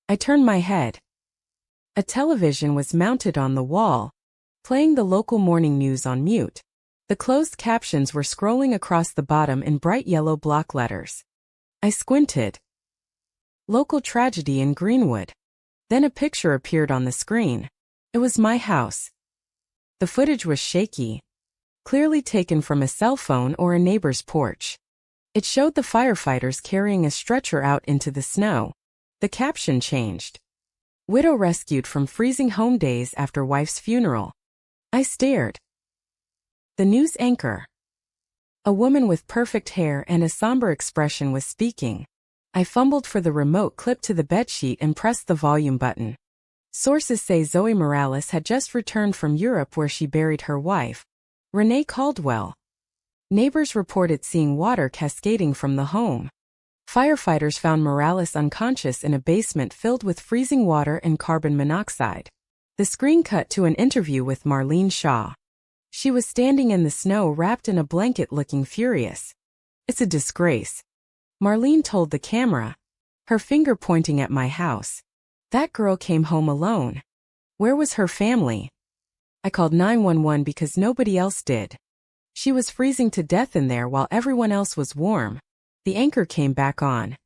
I turned my head. A television was mounted on the wall, playing the local morning news on mute. The closed captions were scrolling across the bottom in bright yellow block letters. I squinted. Local tragedy in Greenwood. Then a picture appeared on the screen. It was my house. The footage was shaky, clearly taken from a cell phone or a neighbor's porch. It showed the firefighters carrying a stretcher out into the snow. The caption changed. Widow rescued from freezing home days after wife's funeral. I stared. The news anchor, a woman with perfect hair and a somber expression, was speaking. I fumbled for the remote clipped to the bedsheet and pressed the volume button. Sources say Zoe Morales had just returned from Europe where she buried her wife, Renee Caldwell. Neighbors reported seeing water cascading from the home. Firefighters found Morales unconscious in a basement filled with freezing water and carbon monoxide. The screen cut to an interview with Marlene Shaw. She was standing in the snow wrapped in a blanket looking furious. It's a disgrace, Marlene told the camera, her finger pointing at my house. That girl came home alone. Where was her family? I called 911 because nobody else did. She was freezing to death in there while everyone else was warm. The anchor came back on.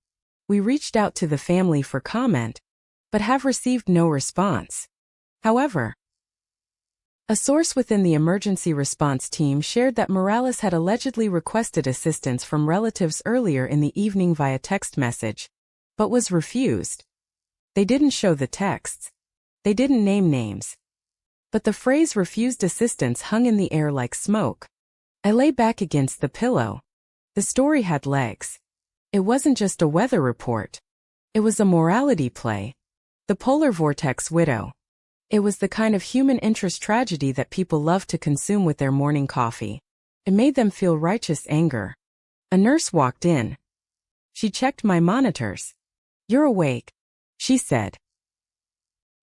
We reached out to the family for comment, but have received no response. However, a source within the emergency response team shared that Morales had allegedly requested assistance from relatives earlier in the evening via text message, but was refused. They didn't show the texts. They didn't name names. But the phrase refused assistance hung in the air like smoke. I lay back against the pillow. The story had legs. It wasn't just a weather report. It was a morality play. The polar vortex widow. It was the kind of human interest tragedy that people love to consume with their morning coffee. It made them feel righteous anger. A nurse walked in. She checked my monitors. "You're awake," she said.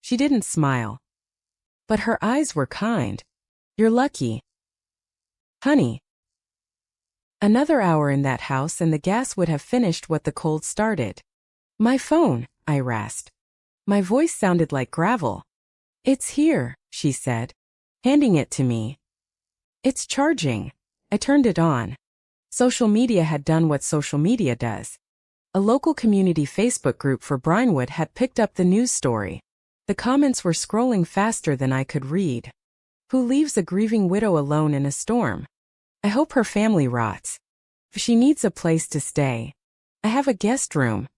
She didn't smile. But her eyes were kind. "You're lucky, honey." Another hour in that house and the gas would have finished what the cold started. "My phone," I rasped. My voice sounded like gravel. "It's here," she said, handing it to me. It's charging. I turned it on. Social media had done what social media does. A local community Facebook group for Brinewood had picked up the news story. The comments were scrolling faster than I could read. Who leaves a grieving widow alone in a storm? I hope her family rots. If she needs a place to stay. I have a guest room.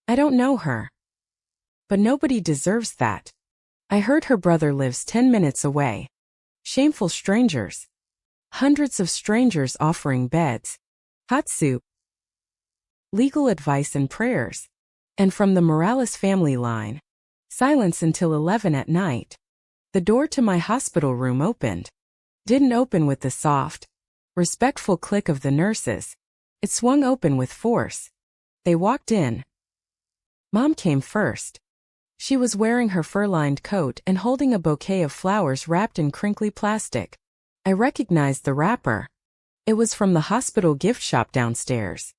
I don't know her. But nobody deserves that. I heard her brother lives 10 minutes away. Shameful strangers. Hundreds of strangers offering beds, hot soup, legal advice and prayers. And from the Morales family line, silence until 11 at night. The door to my hospital room opened. Didn't open with the soft, respectful click of the nurses. It swung open with force. They walked in. Mom came first. She was wearing her fur-lined coat and holding a bouquet of flowers wrapped in crinkly plastic. I recognized the wrapper. It was from the hospital gift shop downstairs.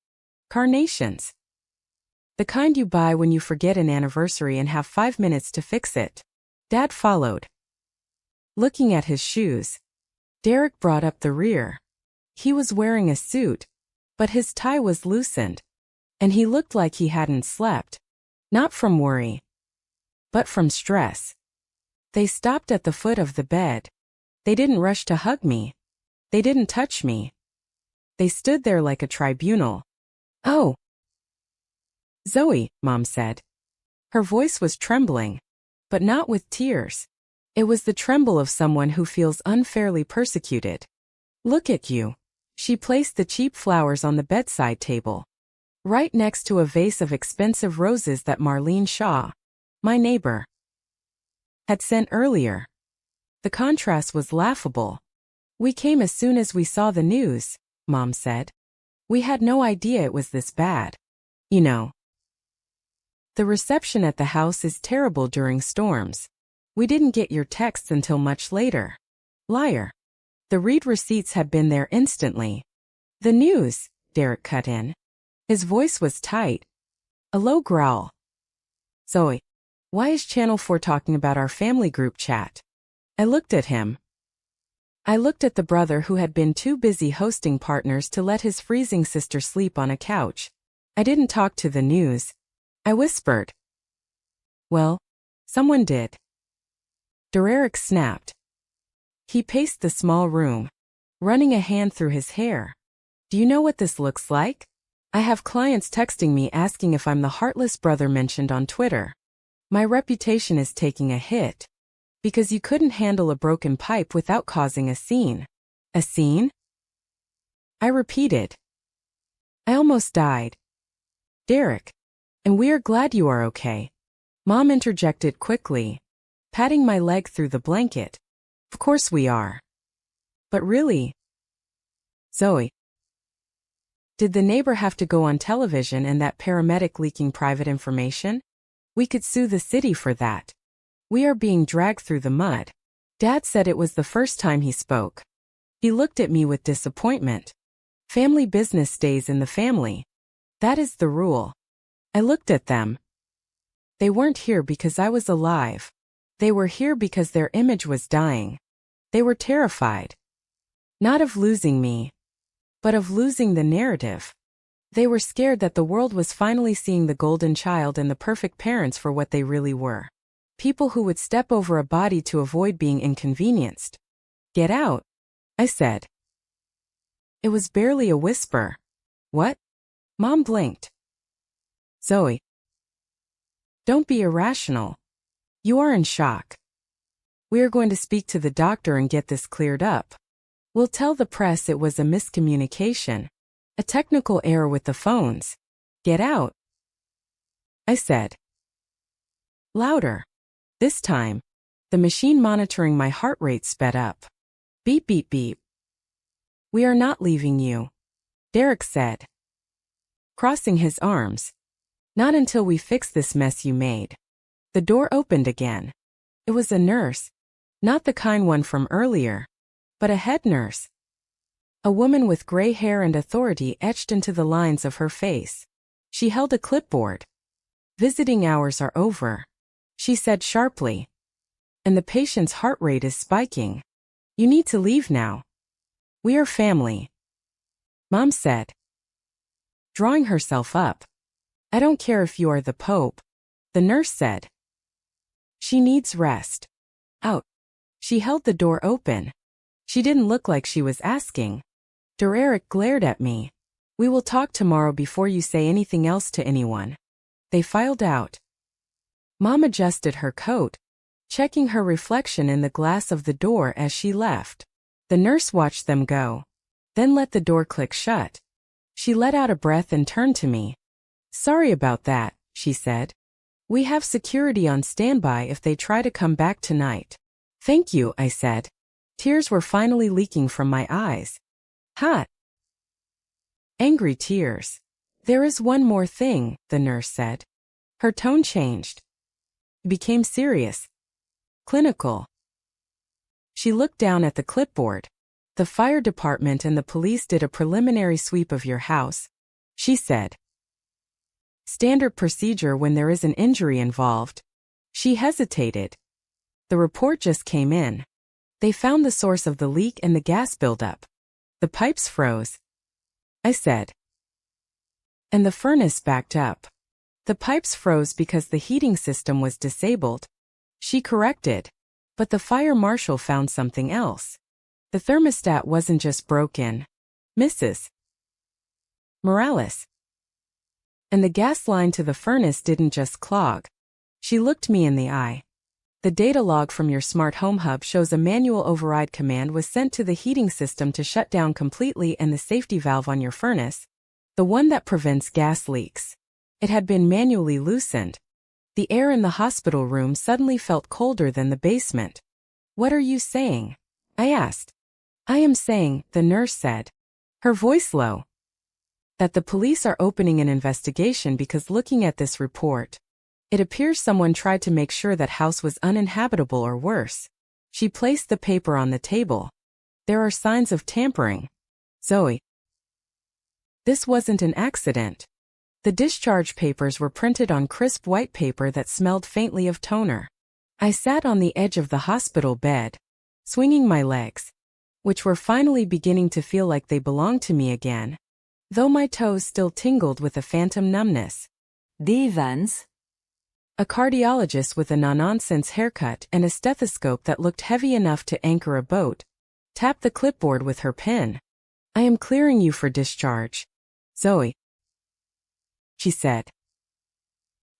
Carnations. The kind you buy when you forget an anniversary and have 5 minutes to fix it. Dad followed. Looking at his shoes. Derek brought up the rear. He was wearing a suit, but his tie was loosened. And he looked like he hadn't slept. Not from worry, but from stress. They stopped at the foot of the bed. They didn't rush to hug me. They didn't touch me. They stood there like a tribunal. Oh. Zoe, Mom said. Her voice was trembling, but not with tears. It was the tremble of someone who feels unfairly persecuted. Look at you. She placed the cheap flowers on the bedside table, right next to a vase of expensive roses that Marlene Shaw, my neighbor, had sent earlier. The contrast was laughable. We came as soon as we saw the news, Mom said. We had no idea it was this bad. You know. The reception at the house is terrible during storms. We didn't get your texts until much later. Liar. The read receipts had been there instantly. The news, Derek cut in. His voice was tight. A low growl. Zoe, why is Channel 4 talking about our family group chat? I looked at him. I looked at the brother who had been too busy hosting partners to let his freezing sister sleep on a couch. I didn't talk to the news. I whispered. Well, someone did. Derek snapped. He paced the small room, running a hand through his hair. Do you know what this looks like? I have clients texting me asking if I'm the heartless brother mentioned on Twitter. My reputation is taking a hit. Because you couldn't handle a broken pipe without causing a scene. A scene? I repeated. I almost died. Derek. And we are glad you are okay. Mom interjected quickly, patting my leg through the blanket. Of course we are. But really? Zoe. Did the neighbor have to go on television and that paramedic leaking private information? We could sue the city for that. We are being dragged through the mud. Dad said it was the first time he spoke. He looked at me with disappointment. Family business stays in the family. That is the rule. I looked at them. They weren't here because I was alive. They were here because their image was dying. They were terrified. Not of losing me, but of losing the narrative. They were scared that the world was finally seeing the golden child and the perfect parents for what they really were. People who would step over a body to avoid being inconvenienced. Get out, I said. It was barely a whisper. What? Mom blinked. Zoe. Don't be irrational. You are in shock. We are going to speak to the doctor and get this cleared up. We'll tell the press it was a miscommunication. A technical error with the phones. Get out, I said. Louder. This time, the machine monitoring my heart rate sped up. Beep beep beep. We are not leaving you, Derek said, crossing his arms. Not until we fix this mess you made. The door opened again. It was a nurse, not the kind one from earlier, but a head nurse. A woman with gray hair and authority etched into the lines of her face. She held a clipboard. Visiting hours are over, she said sharply. And the patient's heart rate is spiking. You need to leave now. We are family, Mom said, drawing herself up. I don't care if you are the Pope, the nurse said. She needs rest. Out. She held the door open. She didn't look like she was asking. Derek glared at me. We will talk tomorrow before you say anything else to anyone. They filed out. Mom adjusted her coat, checking her reflection in the glass of the door as she left. The nurse watched them go, then let the door click shut. She let out a breath and turned to me. Sorry about that, she said. We have security on standby if they try to come back tonight. Thank you, I said. Tears were finally leaking from my eyes. Hot. Angry tears. There is one more thing, the nurse said. Her tone changed. It became serious. Clinical. She looked down at the clipboard. The fire department and the police did a preliminary sweep of your house, she said. Standard procedure when there is an injury involved. She hesitated. The report just came in. They found the source of the leak and the gas buildup. The pipes froze, I said. And the furnace backed up. The pipes froze because the heating system was disabled, she corrected. But the fire marshal found something else. The thermostat wasn't just broken, Mrs. Morales. And the gas line to the furnace didn't just clog. She looked me in the eye. The data log from your smart home hub shows a manual override command was sent to the heating system to shut down completely, and the safety valve on your furnace, the one that prevents gas leaks, it had been manually loosened. The air in the hospital room suddenly felt colder than the basement. What are you saying? I asked. I am saying, the nurse said, her voice low, that the police are opening an investigation because looking at this report, it appears someone tried to make sure that house was uninhabitable or worse. She placed the paper on the table. There are signs of tampering. Zoe. This wasn't an accident. The discharge papers were printed on crisp white paper that smelled faintly of toner. I sat on the edge of the hospital bed, swinging my legs, which were finally beginning to feel like they belonged to me again, though my toes still tingled with a phantom numbness. Evans. A cardiologist with a no-nonsense haircut and a stethoscope that looked heavy enough to anchor a boat, tapped the clipboard with her pen. I am clearing you for discharge, Zoe, she said,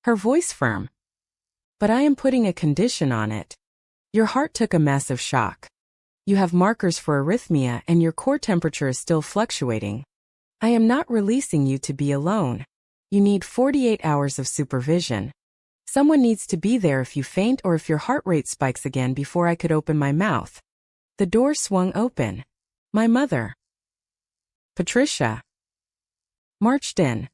her voice firm. But I am putting a condition on it. Your heart took a massive shock. You have markers for arrhythmia and your core temperature is still fluctuating. I am not releasing you to be alone. You need 48 hours of supervision. Someone needs to be there if you faint or if your heart rate spikes again before I could open my mouth. The door swung open. My mother, Patricia, marched in.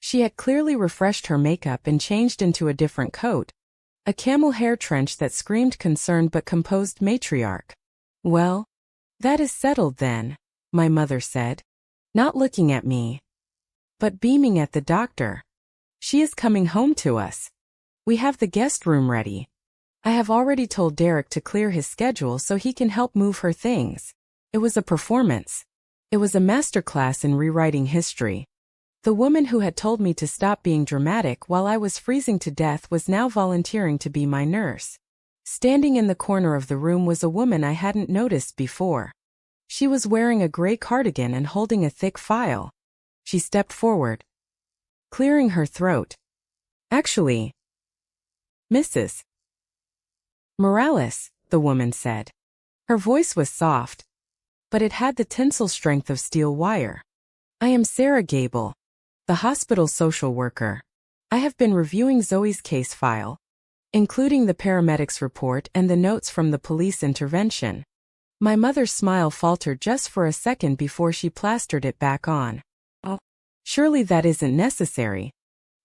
She had clearly refreshed her makeup and changed into a different coat, a camel hair trench that screamed concerned but composed matriarch. Well, that is settled then, my mother said, not looking at me, but beaming at the doctor. She is coming home to us. We have the guest room ready. I have already told Derek to clear his schedule so he can help move her things. It was a performance. It was a masterclass in rewriting history. The woman who had told me to stop being dramatic while I was freezing to death was now volunteering to be my nurse. Standing in the corner of the room was a woman I hadn't noticed before. She was wearing a gray cardigan and holding a thick file. She stepped forward, clearing her throat. Actually, Mrs. Morales, the woman said. Her voice was soft, but it had the tensile strength of steel wire. I am Sarah Gable, the hospital social worker. I have been reviewing Zoe's case file, including the paramedics' report and the notes from the police intervention. My mother's smile faltered just for a second before she plastered it back on. Oh, surely that isn't necessary.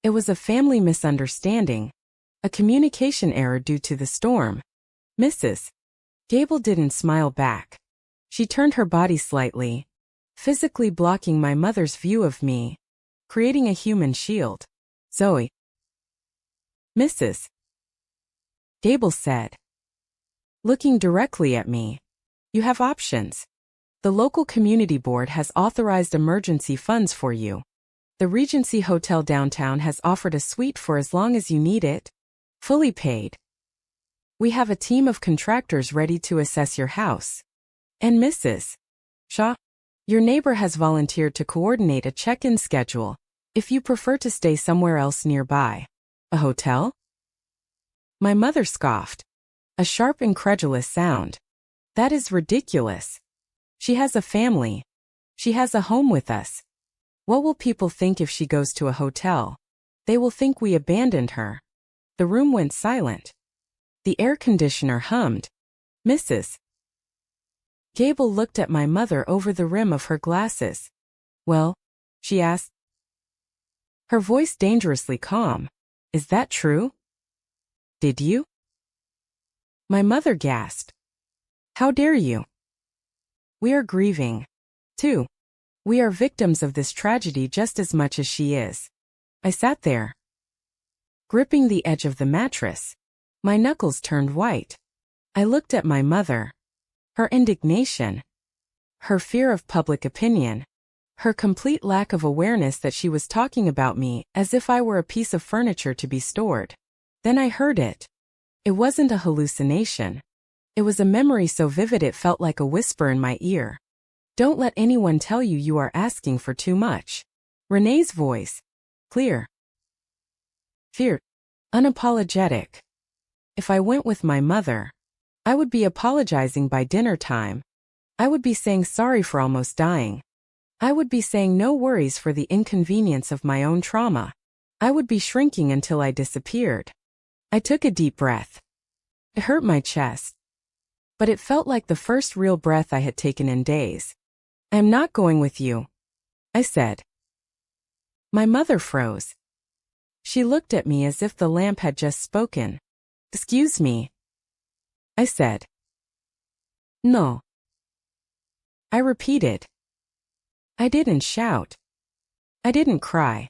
It was a family misunderstanding, a communication error due to the storm. Mrs. Gable didn't smile back. She turned her body slightly, physically blocking my mother's view of me, creating a human shield. Zoe. Mrs. Gable said, looking directly at me. You have options. The local community board has authorized emergency funds for you. The Regency Hotel downtown has offered a suite for as long as you need it. Fully paid. We have a team of contractors ready to assess your house. And Mrs. Shaw, your neighbor has volunteered to coordinate a check-in schedule, if you prefer to stay somewhere else nearby. A hotel? My mother scoffed. A sharp, incredulous sound. That is ridiculous. She has a family. She has a home with us. What will people think if she goes to a hotel? They will think we abandoned her. The room went silent. The air conditioner hummed. Mrs. Gable looked at my mother over the rim of her glasses. Well? She asked. Her voice dangerously calm. Is that true? Did you? My mother gasped. How dare you? We are grieving, too. We are victims of this tragedy just as much as she is. I sat there, gripping the edge of the mattress. My knuckles turned white. I looked at my mother. Her indignation, her fear of public opinion, her complete lack of awareness that she was talking about me as if I were a piece of furniture to be stored. Then I heard it. It wasn't a hallucination. It was a memory so vivid it felt like a whisper in my ear. Don't let anyone tell you you are asking for too much. Renee's voice. Clear. Fear. Unapologetic. If I went with my mother, I would be apologizing by dinner time. I would be saying sorry for almost dying. I would be saying no worries for the inconvenience of my own trauma. I would be shrinking until I disappeared. I took a deep breath. It hurt my chest. But it felt like the first real breath I had taken in days. I am not going with you, I said. My mother froze. She looked at me as if the lamp had just spoken. Excuse me, I said. No. I repeated. I didn't shout. I didn't cry.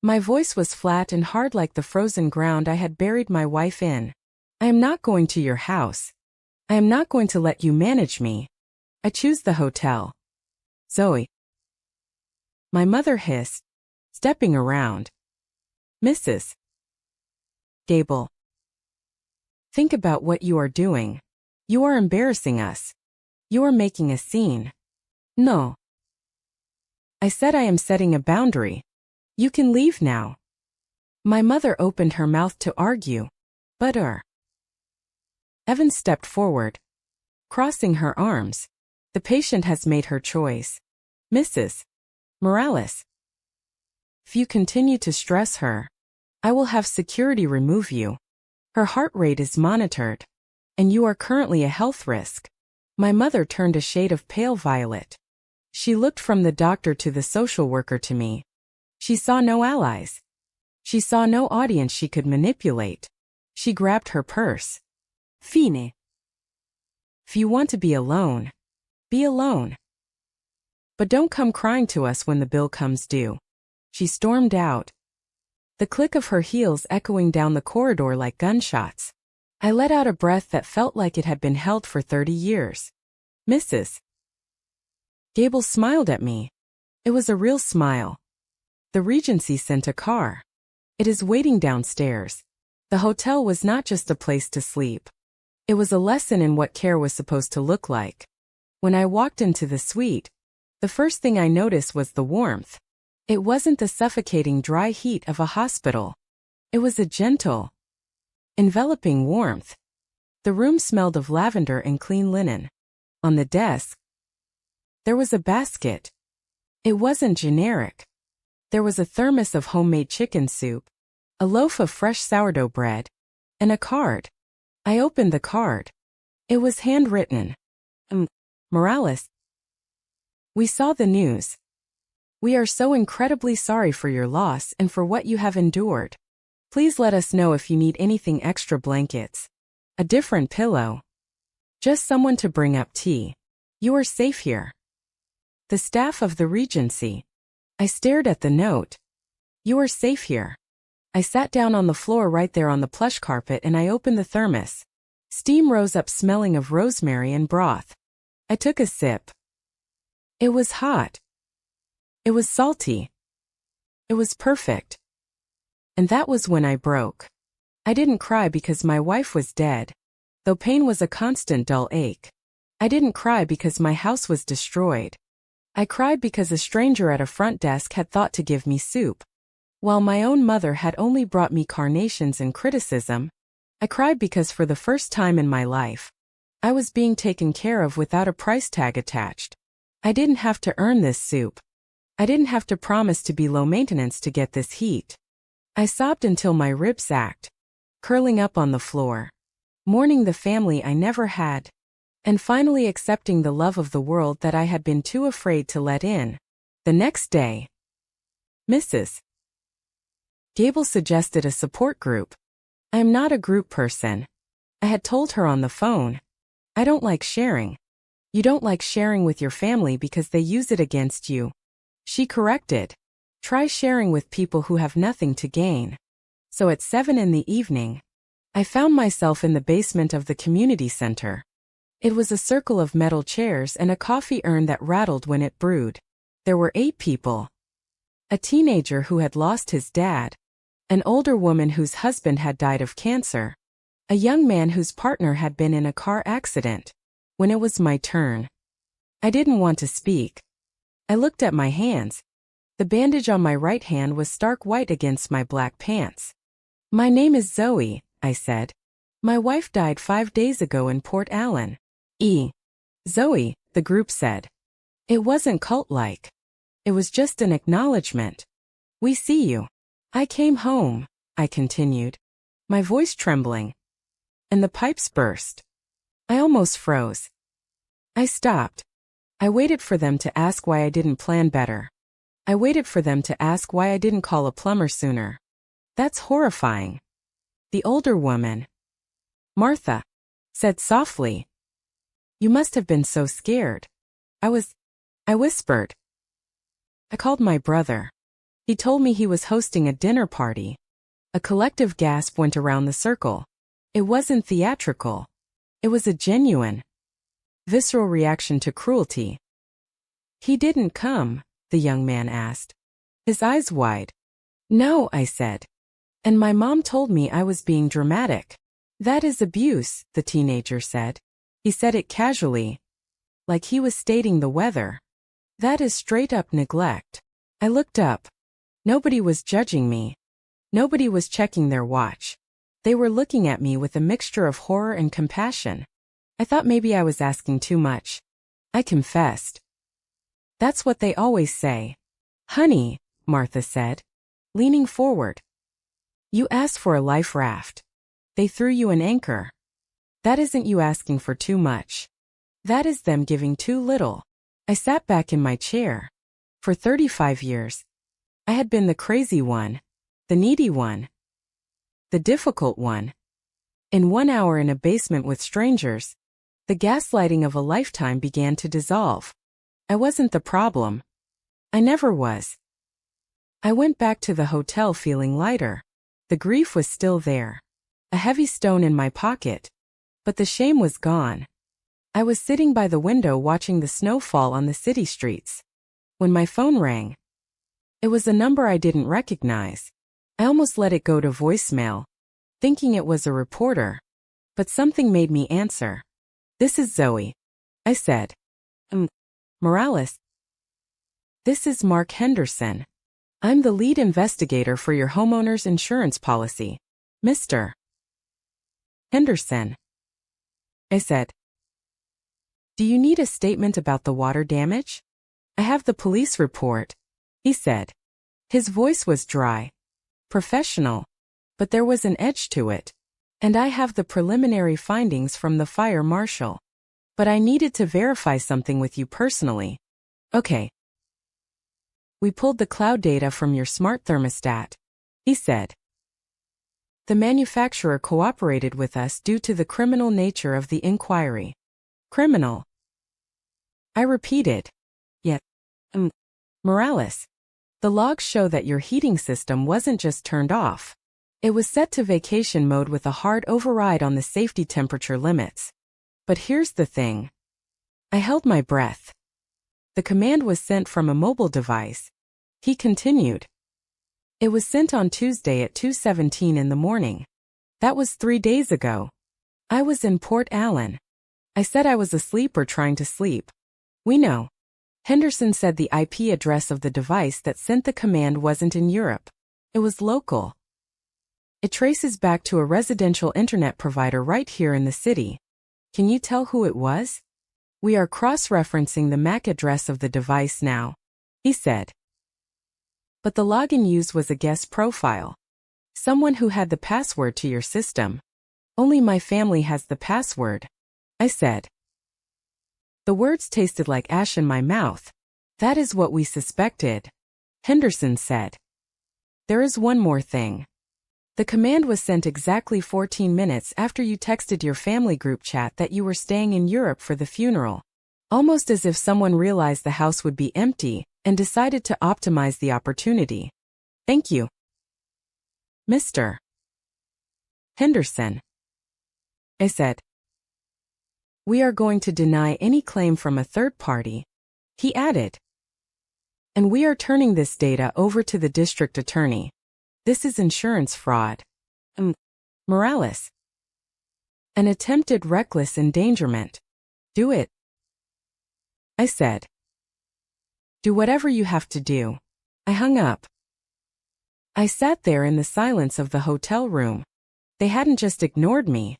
My voice was flat and hard like the frozen ground I had buried my wife in. I am not going to your house. I am not going to let you manage me. I choose the hotel. Zoe. My mother hissed, stepping around. Mrs. Gable. Think about what you are doing. You are embarrassing us. You are making a scene. No. I said I am setting a boundary. You can leave now. My mother opened her mouth to argue, but Evan stepped forward, crossing her arms. The patient has made her choice. Mrs. Morales. If you continue to stress her, I will have security remove you. Her heart rate is monitored, and you are currently a health risk. My mother turned a shade of pale violet. She looked from the doctor to the social worker to me. She saw no allies. She saw no audience she could manipulate. She grabbed her purse. Fine. If you want to be alone, be alone. But don't come crying to us when the bill comes due. She stormed out, the click of her heels echoing down the corridor like gunshots. I let out a breath that felt like it had been held for 30 years. Mrs. Gable smiled at me. It was a real smile. The Regency sent a car. It is waiting downstairs. The hotel was not just a place to sleep. It was a lesson in what care was supposed to look like. When I walked into the suite, the first thing I noticed was the warmth. It wasn't the suffocating dry heat of a hospital. It was a gentle, enveloping warmth. The room smelled of lavender and clean linen. On the desk, there was a basket. It wasn't generic. There was a thermos of homemade chicken soup, a loaf of fresh sourdough bread, and a card. I opened the card. It was handwritten. Morales. We saw the news. We are so incredibly sorry for your loss and for what you have endured. Please let us know if you need anything extra blankets, a different pillow, just someone to bring up tea. You are safe here. The staff of the Regency. I stared at the note. You are safe here. I sat down on the floor right there on the plush carpet and I opened the thermos. Steam rose up smelling of rosemary and broth. I took a sip. It was hot. It was salty. It was perfect. And that was when I broke. I didn't cry because my wife was dead, though pain was a constant dull ache. I didn't cry because my house was destroyed. I cried because a stranger at a front desk had thought to give me soup, while my own mother had only brought me carnations and criticism. I cried because for the first time in my life, I was being taken care of without a price tag attached. I didn't have to earn this soup. I didn't have to promise to be low maintenance to get this heat. I sobbed until my ribs sagged, curling up on the floor, mourning the family I never had, and finally accepting the love of the world that I had been too afraid to let in. The next day, Mrs. Gable suggested a support group. I am not a group person. I had told her on the phone. I don't like sharing. You don't like sharing with your family because they use it against you. She corrected. Try sharing with people who have nothing to gain. So at 7 in the evening, I found myself in the basement of the community center. It was a circle of metal chairs and a coffee urn that rattled when it brewed. There were 8 people. A teenager who had lost his dad, an older woman whose husband had died of cancer, a young man whose partner had been in a car accident. When it was my turn, I didn't want to speak. I looked at my hands. The bandage on my right hand was stark white against my black pants. My name is Zoe, I said. My wife died 5 days ago in Port Allen. Zoe, the group said. It wasn't cult-like. It was just an acknowledgement. We see you. I came home, I continued, my voice trembling. And the pipes burst. I almost froze. I stopped. I waited for them to ask why I didn't plan better. I waited for them to ask why I didn't call a plumber sooner. That's horrifying. The older woman, Martha, said softly. You must have been so scared. I whispered. I called my brother. He told me he was hosting a dinner party. A collective gasp went around the circle. It wasn't theatrical. It was a genuine, visceral reaction to cruelty. He didn't come, the young man asked, his eyes wide. No, I said. And my mom told me I was being dramatic. That is abuse, the teenager said. He said it casually, like he was stating the weather. That is straight-up neglect. I looked up. Nobody was judging me. Nobody was checking their watch. They were looking at me with a mixture of horror and compassion. I thought maybe I was asking too much. I confessed. That's what they always say. Honey, Martha said, leaning forward. You asked for a life raft. They threw you an anchor. That isn't you asking for too much. That is them giving too little. I sat back in my chair. For 35 years, I had been the crazy one, the needy one, the difficult one. In 1 hour in a basement with strangers, the gaslighting of a lifetime began to dissolve. I wasn't the problem. I never was. I went back to the hotel feeling lighter. The grief was still there, a heavy stone in my pocket, but the shame was gone. I was sitting by the window watching the snow fall on the city streets, when my phone rang. It was a number I didn't recognize. I almost let it go to voicemail, thinking it was a reporter, but something made me answer. This is Zoe, I said. Morales. This is Mark Henderson. I'm the lead investigator for your homeowner's insurance policy, Mr. Henderson. I said. Do you need a statement about the water damage? I have the police report, he said. His voice was dry, professional, but there was an edge to it. And I have the preliminary findings from the fire marshal. But I needed to verify something with you personally. Okay. We pulled the cloud data from your smart thermostat, he said. The manufacturer cooperated with us due to the criminal nature of the inquiry. Criminal. I repeated. Yet, Morales. The logs show that your heating system wasn't just turned off. It was set to vacation mode with a hard override on the safety temperature limits. But here's the thing. I held my breath. The command was sent from a mobile device. He continued. It was sent on Tuesday at 2:17 in the morning. That was 3 days ago. I was in Port Allen. I said I was asleep or trying to sleep. We know. Henderson said the IP address of the device that sent the command wasn't in Europe. It was local. It traces back to a residential internet provider right here in the city. Can you tell who it was? We are cross-referencing the MAC address of the device now, he said. But the login used was a guest profile. Someone who had the password to your system. Only my family has the password, I said. The words tasted like ash in my mouth. That is what we suspected, Henderson said. There is one more thing. The command was sent exactly 14 minutes after you texted your family group chat that you were staying in Europe for the funeral. Almost as if someone realized the house would be empty and decided to optimize the opportunity. Thank you, Mr. Henderson, I said. We are going to deny any claim from a third party, he added. And we are turning this data over to the district attorney. This is insurance fraud. Morales. An attempted reckless endangerment. Do it, I said. Do whatever you have to do. I hung up. I sat there in the silence of the hotel room. They hadn't just ignored me.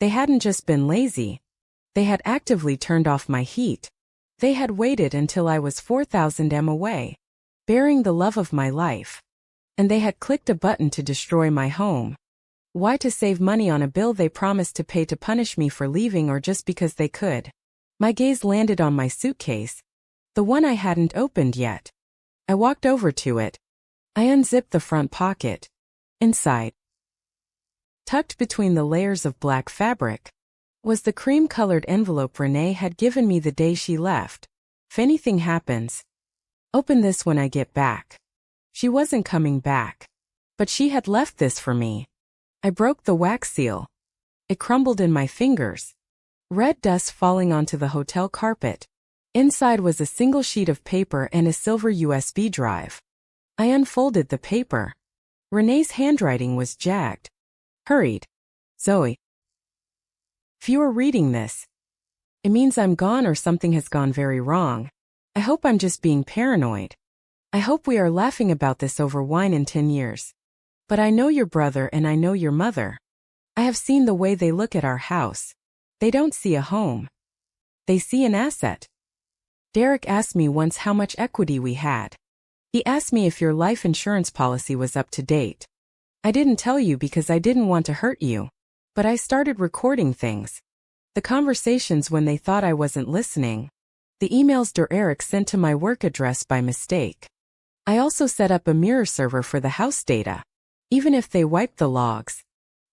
They hadn't just been lazy. They had actively turned off my heat. They had waited until I was 4,000 m away, bearing the love of my life. And they had clicked a button to destroy my home. Why? To save money on a bill they promised to pay to punish me for leaving, or just because they could? My gaze landed on my suitcase, the one I hadn't opened yet. I walked over to it. I unzipped the front pocket. Inside, tucked between the layers of black fabric, was the cream-colored envelope Renee had given me the day she left. If anything happens, open this when I get back. She wasn't coming back, but she had left this for me. I broke the wax seal. It crumbled in my fingers. Red dust falling onto the hotel carpet. Inside was a single sheet of paper and a silver USB drive. I unfolded the paper. Renee's handwriting was jagged. Hurried. Zoe. If you are reading this, it means I'm gone or something has gone very wrong. I hope I'm just being paranoid. I hope we are laughing about this over wine in 10 years. But I know your brother and I know your mother. I have seen the way they look at our house. They don't see a home. They see an asset. Derek asked me once how much equity we had. He asked me if your life insurance policy was up to date. I didn't tell you because I didn't want to hurt you. But I started recording things. The conversations when they thought I wasn't listening. The emails Derek sent to my work address by mistake. I also set up a mirror server for the house data. Even if they wipe the logs,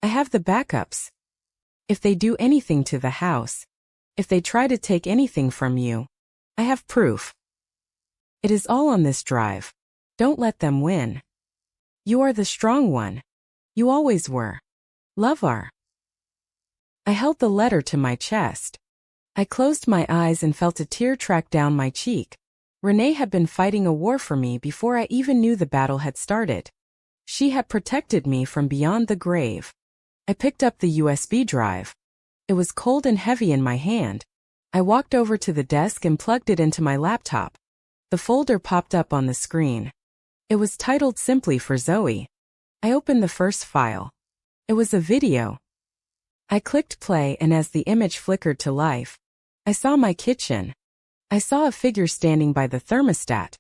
I have the backups. If they do anything to the house, if they try to take anything from you, I have proof. It is all on this drive. Don't let them win. You are the strong one. You always were. Love R. I held the letter to my chest. I closed my eyes and felt a tear track down my cheek. Renee had been fighting a war for me before I even knew the battle had started. She had protected me from beyond the grave. I picked up the USB drive. It was cold and heavy in my hand. I walked over to the desk and plugged it into my laptop. The folder popped up on the screen. It was titled simply for Zoe. I opened the first file. It was a video. I clicked play, and as the image flickered to life, I saw my kitchen. I saw a figure standing by the thermostat.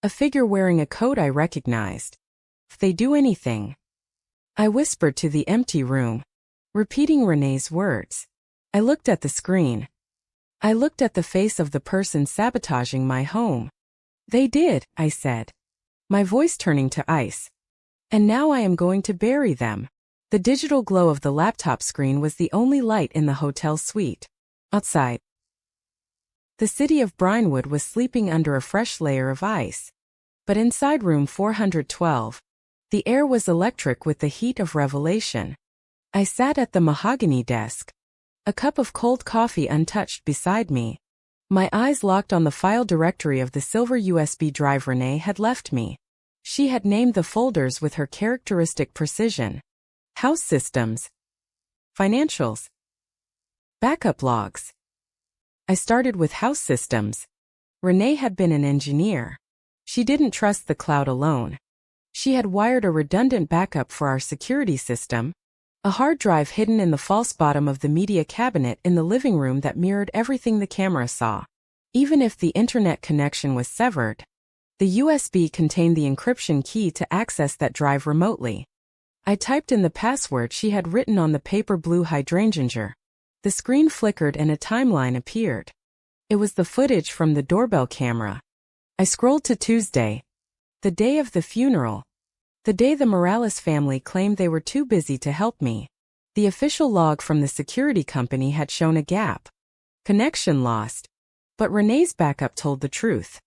A figure wearing a coat I recognized. If they do anything, I whispered to the empty room, repeating Renee's words. I looked at the screen. I looked at the face of the person sabotaging my home. They did, I said, my voice turning to ice. And now I am going to bury them. The digital glow of the laptop screen was the only light in the hotel suite. Outside, the city of Brinewood was sleeping under a fresh layer of ice. But inside room 412, the air was electric with the heat of revelation. I sat at the mahogany desk, a cup of cold coffee untouched beside me. My eyes locked on the file directory of the silver USB drive Renee had left me. She had named the folders with her characteristic precision. House systems. Financials. Backup logs. I started with house systems. Renee had been an engineer. She didn't trust the cloud alone. She had wired a redundant backup for our security system, a hard drive hidden in the false bottom of the media cabinet in the living room that mirrored everything the camera saw. Even if the internet connection was severed, the USB contained the encryption key to access that drive remotely. I typed in the password she had written on the paper blue hydrangea. The screen flickered and a timeline appeared. It was the footage from the doorbell camera. I scrolled to Tuesday, the day of the funeral. The day the Morales family claimed they were too busy to help me. The official log from the security company had shown a gap. Connection lost. But Renee's backup told the truth.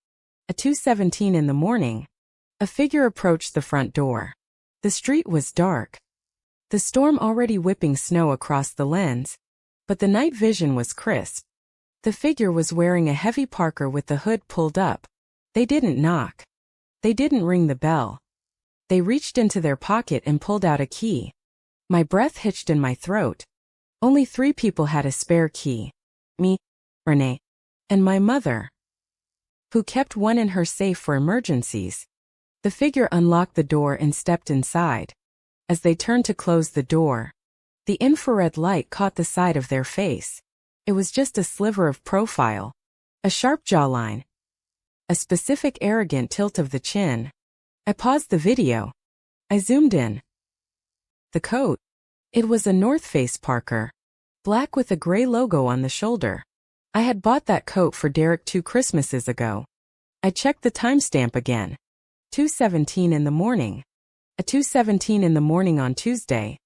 At 2:17 in the morning, a figure approached the front door. The street was dark. The storm already whipping snow across the lens, but the night vision was crisp. The figure was wearing a heavy parka with the hood pulled up. They didn't knock. They didn't ring the bell. They reached into their pocket and pulled out a key. My breath hitched in my throat. Only 3 people had a spare key. Me, Renee, and my mother, who kept one in her safe for emergencies. The figure unlocked the door and stepped inside. As they turned to close the door, the infrared light caught the side of their face. It was just a sliver of profile, a sharp jawline, a specific arrogant tilt of the chin. I paused the video. I zoomed in. The coat. It was a North Face parka, black with a gray logo on the shoulder. I had bought that coat for Derek 2 Christmases ago. I checked the timestamp again. 2:17 in the morning. At 2:17 in the morning on Tuesday,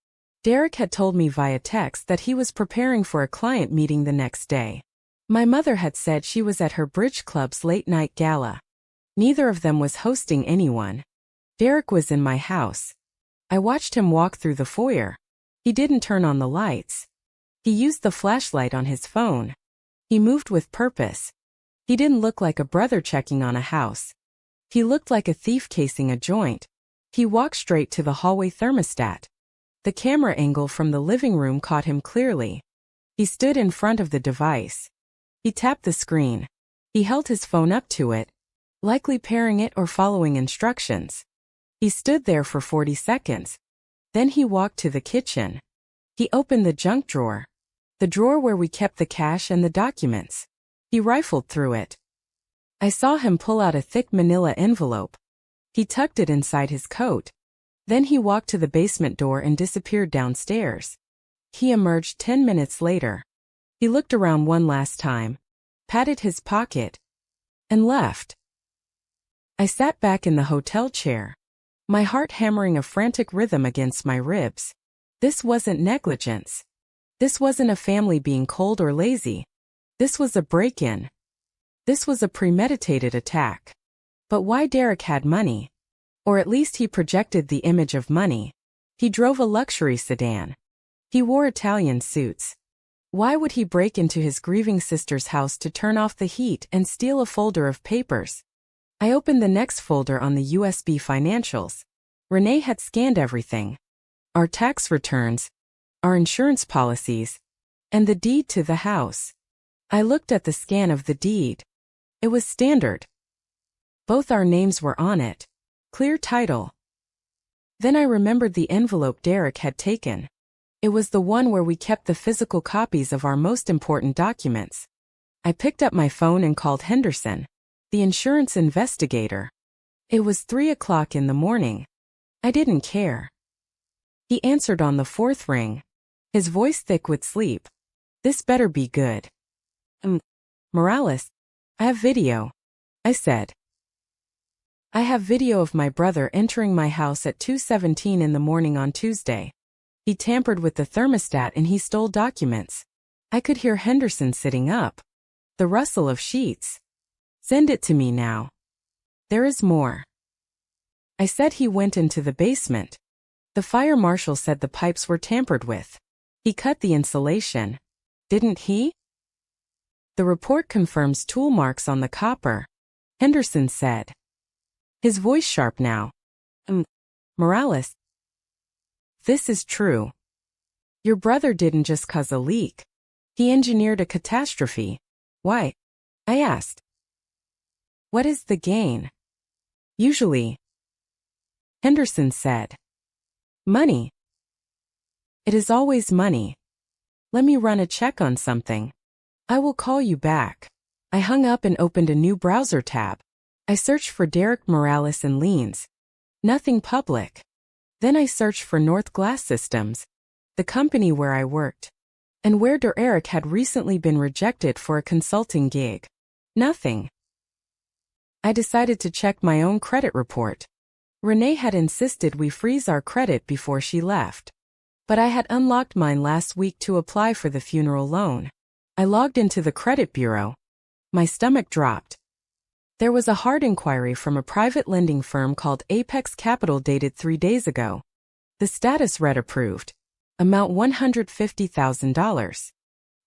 Derek had told me via text that he was preparing for a client meeting the next day. My mother had said she was at her bridge club's late-night gala. Neither of them was hosting anyone. Derek was in my house. I watched him walk through the foyer. He didn't turn on the lights. He used the flashlight on his phone. He moved with purpose. He didn't look like a brother checking on a house. He looked like a thief casing a joint. He walked straight to the hallway thermostat. The camera angle from the living room caught him clearly. He stood in front of the device. He tapped the screen. He held his phone up to it, likely pairing it or following instructions. He stood there for 40 seconds. Then he walked to the kitchen. He opened the junk drawer, the drawer where we kept the cash and the documents. He rifled through it. I saw him pull out a thick manila envelope. He tucked it inside his coat. Then he walked to the basement door and disappeared downstairs. He emerged 10 minutes later. He looked around one last time, patted his pocket, and left. I sat back in the hotel chair, my heart hammering a frantic rhythm against my ribs. This wasn't negligence. This wasn't a family being cold or lazy. This was a break-in. This was a premeditated attack. But why Derek had money? Or at least he projected the image of money. He drove a luxury sedan. He wore Italian suits. Why would he break into his grieving sister's house to turn off the heat and steal a folder of papers? I opened the next folder on the USB financials. Renee had scanned everything. Our tax returns, our insurance policies, and the deed to the house. I looked at the scan of the deed. It was standard. Both our names were on it. Clear title. Then I remembered the envelope Derek had taken. It was the one where we kept the physical copies of our most important documents. I picked up my phone and called Henderson, the insurance investigator. It was 3 o'clock in the morning. I didn't care. He answered on the 4th ring, his voice thick with sleep. This better be good. Morales, I have video, I said. I have video of my brother entering my house at 2:17 in the morning on Tuesday. He tampered with the thermostat and he stole documents. I could hear Henderson sitting up. The rustle of sheets. Send it to me now. There is more. I said he went into the basement. The fire marshal said the pipes were tampered with. He cut the insulation. Didn't he? The report confirms tool marks on the copper, Henderson said. His voice sharp now. Morales. This is true. Your brother didn't just cause a leak. He engineered a catastrophe. Why? I asked. What is the gain? Usually. Henderson said. Money. It is always money. Let me run a check on something. I will call you back. I hung up and opened a new browser tab. I searched for Derek Morales and liens. Nothing public. Then I searched for North Glass Systems, the company where I worked, and where Derek had recently been rejected for a consulting gig. Nothing. I decided to check my own credit report. Renee had insisted we freeze our credit before she left. But I had unlocked mine last week to apply for the funeral loan. I logged into the credit bureau. My stomach dropped. There was a hard inquiry from a private lending firm called Apex Capital dated 3 days ago. The status read approved. Amount $150,000.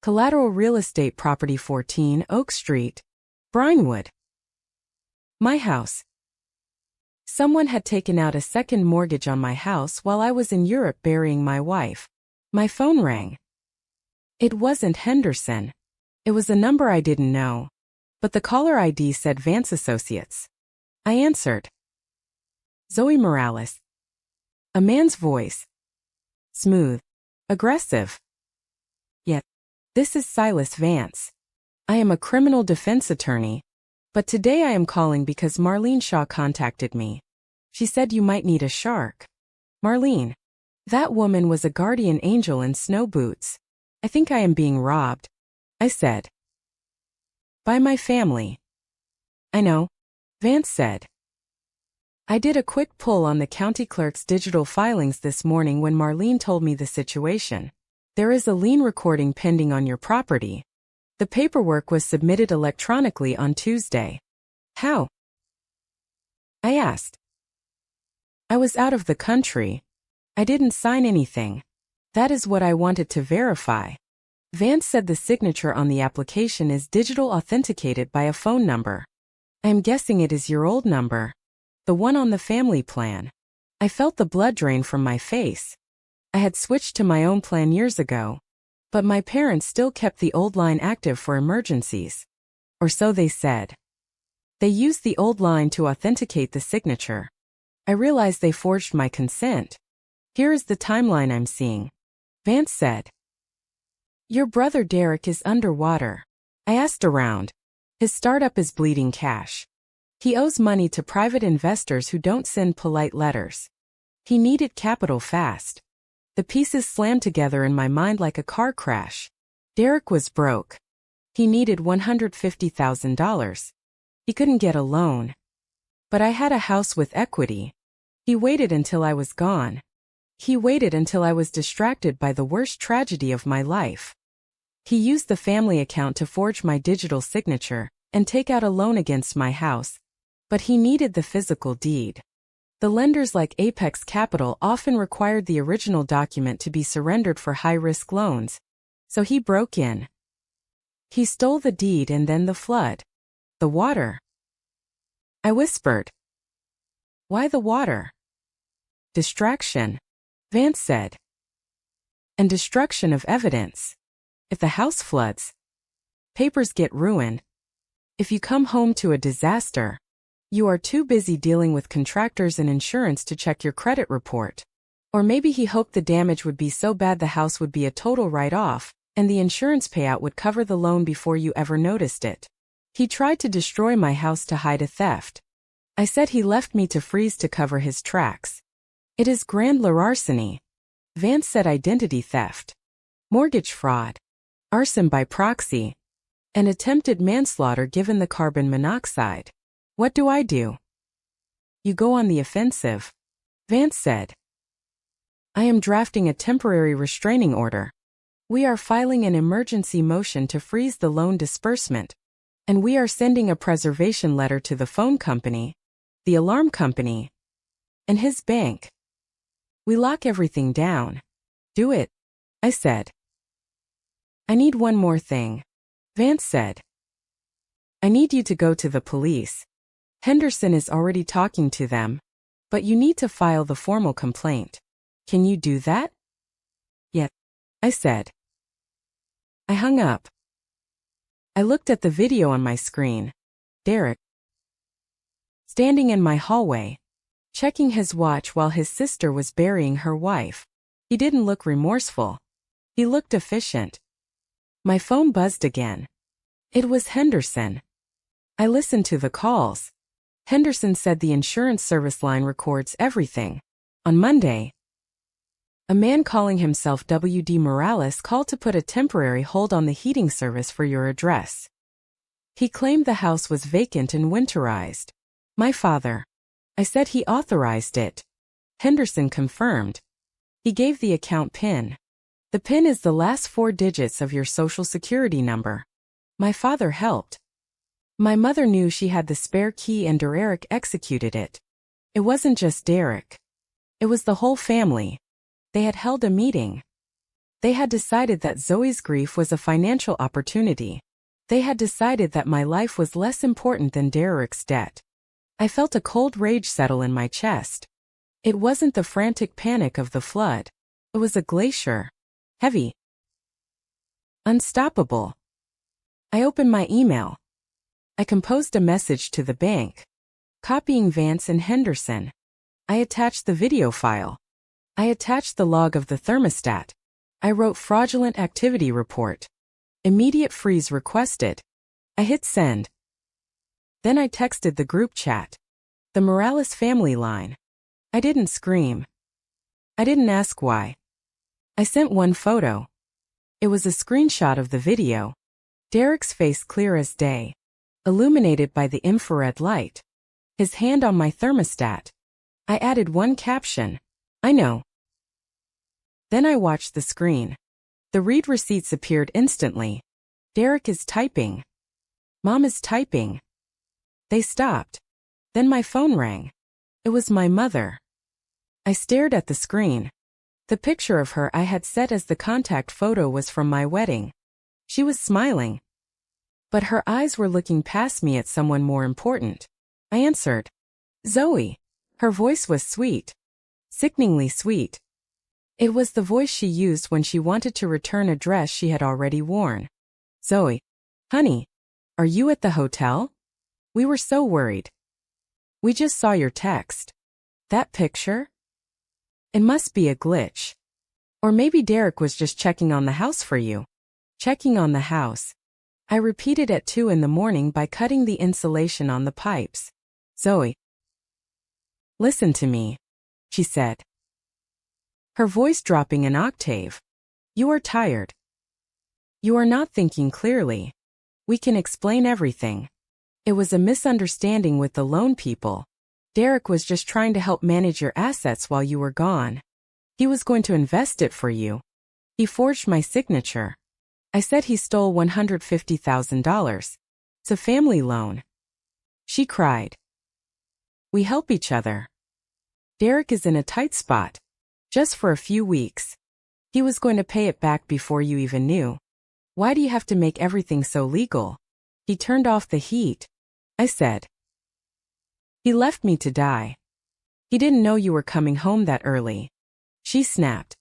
Collateral real estate property 14 Oak Street, Brinewood. My house. Someone had taken out a second mortgage on my house while I was in Europe burying my wife. My phone rang. It wasn't Henderson. It was a number I didn't know. But the caller ID said Vance Associates. I answered. Zoe Morales. A man's voice. Smooth. Aggressive. Yet, this is Silas Vance. I am a criminal defense attorney. But today I am calling because Marlene Shaw contacted me. She said you might need a shark. Marlene. That woman was a guardian angel in snow boots. I think I am being robbed. I said. By my family. I know. Vance said. I did a quick pull on the county clerk's digital filings this morning when Marlene told me the situation. There is a lien recording pending on your property. The paperwork was submitted electronically on Tuesday. How? I asked. I was out of the country. I didn't sign anything. That is what I wanted to verify. Vance said the signature on the application is digital authenticated by a phone number. I am guessing it is your old number. The one on the family plan. I felt the blood drain from my face. I had switched to my own plan years ago. But my parents still kept the old line active for emergencies. Or so they said. They used the old line to authenticate the signature. I realized they forged my consent. Here is the timeline I'm seeing. Vance said. Your brother Derek is underwater. I asked around. His startup is bleeding cash. He owes money to private investors who don't send polite letters. He needed capital fast. The pieces slammed together in my mind like a car crash. Derek was broke. He needed $150,000. He couldn't get a loan. But I had a house with equity. He waited until I was gone. He waited until I was distracted by the worst tragedy of my life. He used the family account to forge my digital signature and take out a loan against my house. But he needed the physical deed. The lenders like Apex Capital often required the original document to be surrendered for high-risk loans. So he broke in. He stole the deed and then the flood. The water. I whispered. Why the water? Distraction, Vance said. And destruction of evidence. If the house floods, papers get ruined. If you come home to a disaster, you are too busy dealing with contractors and insurance to check your credit report. Or maybe he hoped the damage would be so bad the house would be a total write-off, and the insurance payout would cover the loan before you ever noticed it. He tried to destroy my house to hide a theft. I said he left me to freeze to cover his tracks. It is grand larceny. Vance said identity theft, mortgage fraud, arson by proxy, and attempted manslaughter given the carbon monoxide. What do? You go on the offensive, Vance said. I am drafting a temporary restraining order. We are filing an emergency motion to freeze the loan disbursement. And we are sending a preservation letter to the phone company, the alarm company, and his bank. We lock everything down. Do it, I said. I need one more thing. Vance said. I need you to go to the police. Henderson is already talking to them. But you need to file the formal complaint. Can you do that? Yes, I said. I hung up. I looked at the video on my screen. Derek, standing in my hallway, checking his watch while his sister was burying her wife. He didn't look remorseful. He looked efficient. My phone buzzed again. It was Henderson. I listened to the calls. Henderson said the insurance service line records everything. On Monday, a man calling himself W.D. Morales called to put a temporary hold on the heating service for your address. He claimed the house was vacant and winterized. My father. I said he authorized it. Henderson confirmed. He gave the account PIN. The PIN is the last 4 digits of your social security number. My father helped. My mother knew she had the spare key and Derek executed it. It wasn't just Derek. It was the whole family. They had held a meeting. They had decided that Zoe's grief was a financial opportunity. They had decided that my life was less important than Derek's debt. I felt a cold rage settle in my chest. It wasn't the frantic panic of the flood. It was a glacier. Heavy. Unstoppable. I opened my email. I composed a message to the bank, copying Vance and Henderson. I attached the video file. I attached the log of the thermostat. I wrote fraudulent activity report. Immediate freeze requested. I hit send. Then I texted the group chat. The Morales family line. I didn't scream. I didn't ask why. I sent one photo. It was a screenshot of the video. Derek's face clear as day, illuminated by the infrared light. His hand on my thermostat. I added one caption. I know. Then I watched the screen. The read receipts appeared instantly. Derek is typing. Mom is typing. They stopped. Then my phone rang. It was my mother. I stared at the screen. The picture of her I had set as the contact photo was from my wedding. She was smiling. But her eyes were looking past me at someone more important. I answered. Zoe. Her voice was sweet. Sickeningly sweet. It was the voice she used when she wanted to return a dress she had already worn. Zoe. Honey. Are you at the hotel? We were so worried. We just saw your text. That picture? It must be a glitch. Or maybe Derek was just checking on the house for you. Checking on the house. I repeated at 2 in the morning by cutting the insulation on the pipes. Zoe. Listen to me, she said. Her voice dropping an octave. You are tired. You are not thinking clearly. We can explain everything. It was a misunderstanding with the loan people. Derek was just trying to help manage your assets while you were gone. He was going to invest it for you. He forged my signature. I said he stole $150,000. It's a family loan. She cried. We help each other. Derek is in a tight spot. Just for a few weeks. He was going to pay it back before you even knew. Why do you have to make everything so legal? He turned off the heat. I said. He left me to die. He didn't know you were coming home that early. She snapped.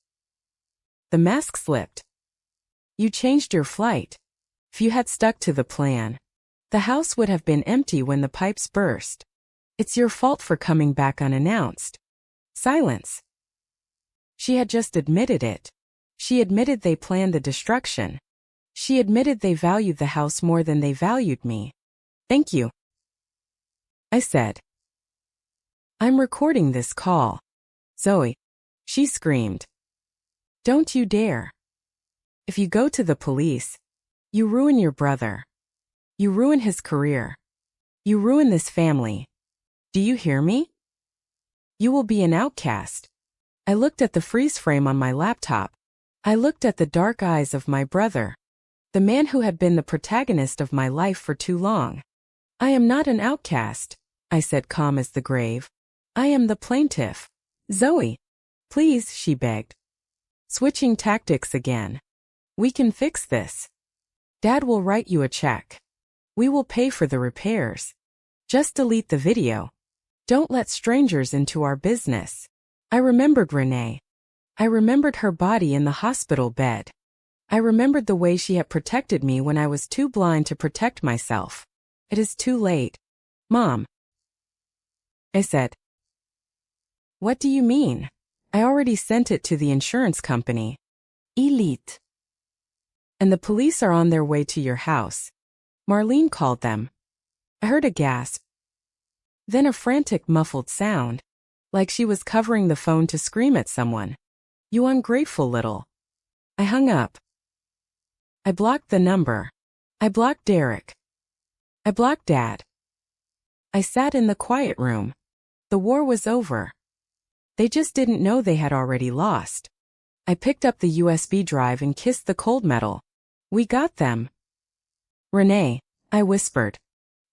The mask slipped. You changed your flight. If you had stuck to the plan, the house would have been empty when the pipes burst. It's your fault for coming back unannounced. Silence. She had just admitted it. She admitted they planned the destruction. She admitted they valued the house more than they valued me. Thank you, I said. I'm recording this call. Zoe. She screamed. Don't you dare. If you go to the police, you ruin your brother. You ruin his career. You ruin this family. Do you hear me? You will be an outcast. I looked at the freeze frame on my laptop. I looked at the dark eyes of my brother. The man who had been the protagonist of my life for too long. I am not an outcast, I said calm as the grave. I am the plaintiff. Zoe. Please, she begged. Switching tactics again. We can fix this. Dad will write you a check. We will pay for the repairs. Just delete the video. Don't let strangers into our business. I remembered Renee. I remembered her body in the hospital bed. I remembered the way she had protected me when I was too blind to protect myself. It is too late. Mom, I said. What do you mean? I already sent it to the insurance company. Elite. And the police are on their way to your house. Marlene called them. I heard a gasp. Then a frantic muffled sound, like she was covering the phone to scream at someone. You ungrateful little. I hung up. I blocked the number. I blocked Derek. I blocked Dad. I sat in the quiet room. The war was over. They just didn't know they had already lost. I picked up the USB drive and kissed the cold metal. We got them. Renee, I whispered.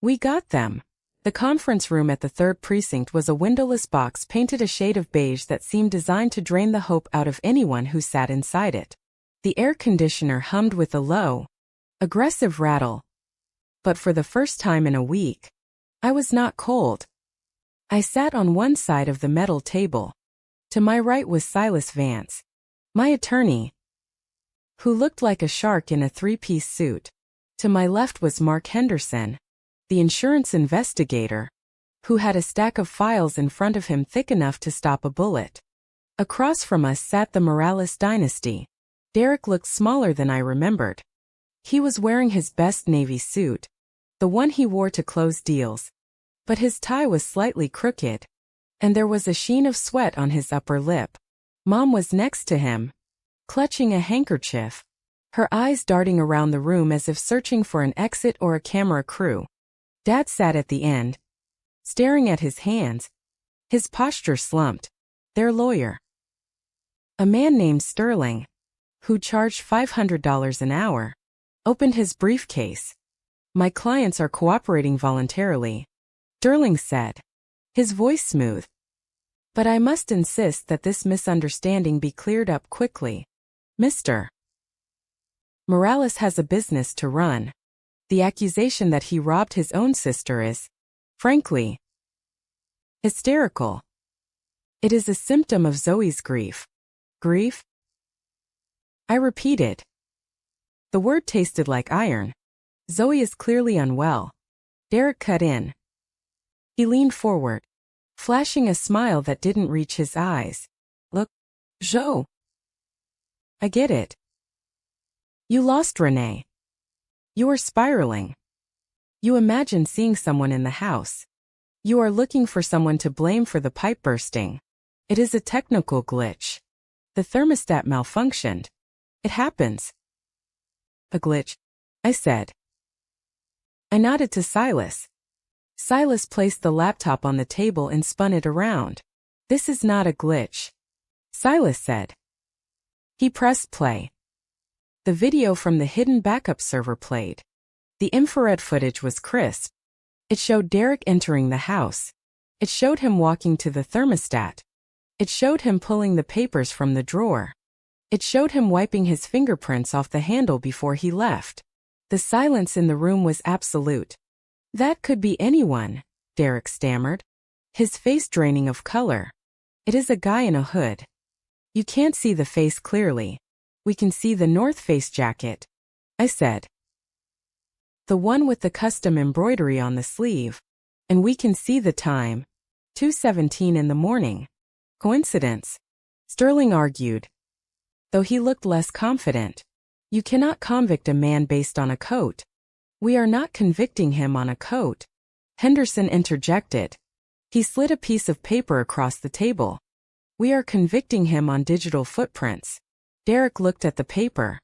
We got them. The conference room at the 3rd precinct was a windowless box painted a shade of beige that seemed designed to drain the hope out of anyone who sat inside it. The air conditioner hummed with a low, aggressive rattle. But for the first time in a week, I was not cold. I sat on one side of the metal table. To my right was Silas Vance, my attorney, who looked like a shark in a 3-piece suit. To my left was Mark Henderson, the insurance investigator, who had a stack of files in front of him thick enough to stop a bullet. Across from us sat the Morales dynasty. Derek looked smaller than I remembered. He was wearing his best navy suit, the one he wore to close deals. But his tie was slightly crooked, and there was a sheen of sweat on his upper lip. Mom was next to him, clutching a handkerchief, her eyes darting around the room as if searching for an exit or a camera crew. Dad sat at the end, staring at his hands, his posture slumped. Their lawyer, a man named Sterling, who charged $500 an hour, opened his briefcase. My clients are cooperating voluntarily, Sterling said, his voice smooth. But I must insist that this misunderstanding be cleared up quickly. Mr. Morales has a business to run. The accusation that he robbed his own sister is, frankly, hysterical. It is a symptom of Zoe's grief. Grief? I repeated. The word tasted like iron. Zoe is clearly unwell. Derek cut in. He leaned forward, flashing a smile that didn't reach his eyes. Look, Joe. I get it. You lost Renee. You are spiraling. You imagine seeing someone in the house. You are looking for someone to blame for the pipe bursting. It is a technical glitch. The thermostat malfunctioned. It happens. A glitch, I said. I nodded to Silas. Silas placed the laptop on the table and spun it around. This is not a glitch, Silas said. He pressed play. The video from the hidden backup server played. The infrared footage was crisp. It showed Derek entering the house. It showed him walking to the thermostat. It showed him pulling the papers from the drawer. It showed him wiping his fingerprints off the handle before he left. The silence in the room was absolute. That could be anyone, Derek stammered, his face draining of color. It is a guy in a hood. You can't see the face clearly. We can see the North Face jacket, I said. The one with the custom embroidery on the sleeve. And we can see the time. 2:17 in the morning. Coincidence? Sterling argued, though he looked less confident. You cannot convict a man based on a coat. We are not convicting him on a coat. Henderson interjected. He slid a piece of paper across the table. We are convicting him on digital footprints. Derek looked at the paper.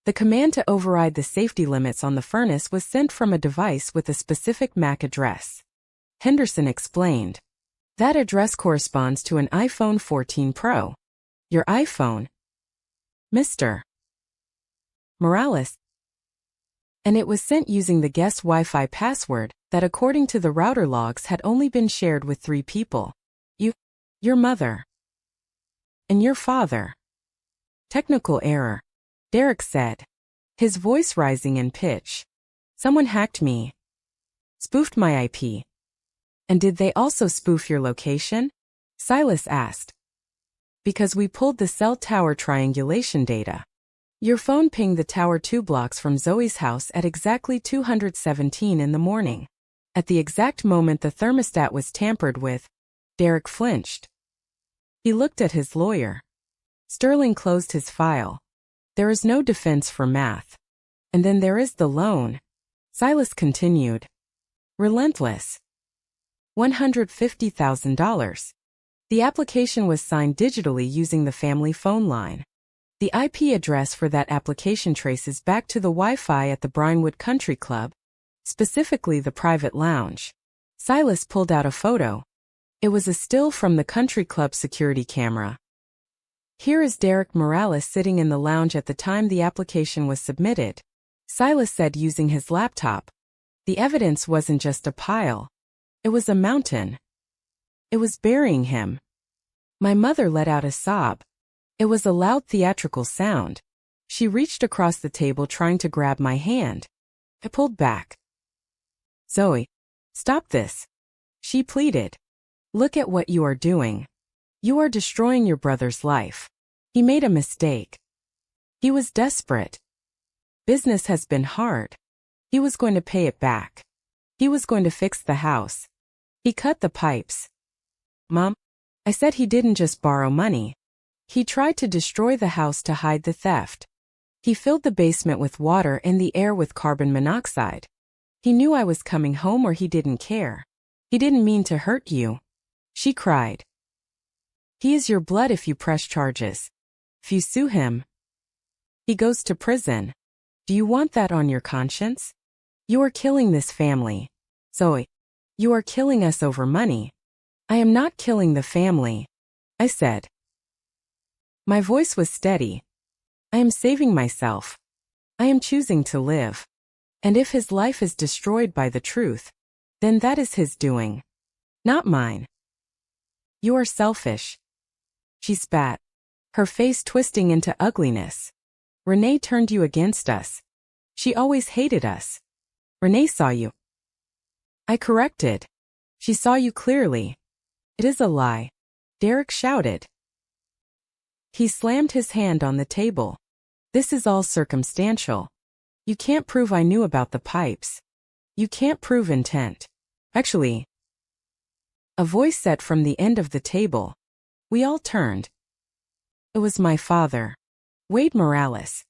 The command to override the safety limits on the furnace was sent from a device with a specific MAC address. Henderson explained. That address corresponds to an iPhone 14 Pro. Your iPhone, Mr. Morales. And it was sent using the guest Wi-Fi password that, according to the router logs, had only been shared with 3 people. You, your mother, and your father. Technical error, Derek said, his voice rising in pitch. Someone hacked me. Spoofed my IP. And did they also spoof your location? Silas asked. Because we pulled the cell tower triangulation data. Your phone pinged the tower 2 blocks from Zoe's house at exactly 2:17 in the morning. At the exact moment the thermostat was tampered with, Derek flinched. He looked at his lawyer. Sterling closed his file. There is no defense for math. And then there is the loan. Silas continued. Relentless. $150,000. The application was signed digitally using the family phone line. The IP address for that application traces back to the Wi-Fi at the Brinewood Country Club, specifically the private lounge. Silas pulled out a photo. It was a still from the country club security camera. Here is Derek Morales sitting in the lounge at the time the application was submitted, Silas said using his laptop. The evidence wasn't just a pile. It was a mountain. It was burying him. My mother let out a sob. It was a loud theatrical sound. She reached across the table trying to grab my hand. I pulled back. Zoe, stop this. She pleaded. Look at what you are doing. You are destroying your brother's life. He made a mistake. He was desperate. Business has been hard. He was going to pay it back. He was going to fix the house. He cut the pipes. Mom, I said he didn't just borrow money. He tried to destroy the house to hide the theft. He filled the basement with water and the air with carbon monoxide. He knew I was coming home or he didn't care. He didn't mean to hurt you. She cried. He is your blood if you press charges. If you sue him, he goes to prison. Do you want that on your conscience? You are killing this family. Zoe, you are killing us over money. I am not killing the family, I said. My voice was steady. I am saving myself. I am choosing to live. And if his life is destroyed by the truth, then that is his doing, not mine. You are selfish. She spat, her face twisting into ugliness. Renee turned you against us. She always hated us. Renee saw you. I corrected. She saw you clearly. It is a lie, Derek shouted. He slammed his hand on the table. This is all circumstantial. You can't prove I knew about the pipes. You can't prove intent. Actually, a voice said from the end of the table. We all turned. It was my father, Wade Morales.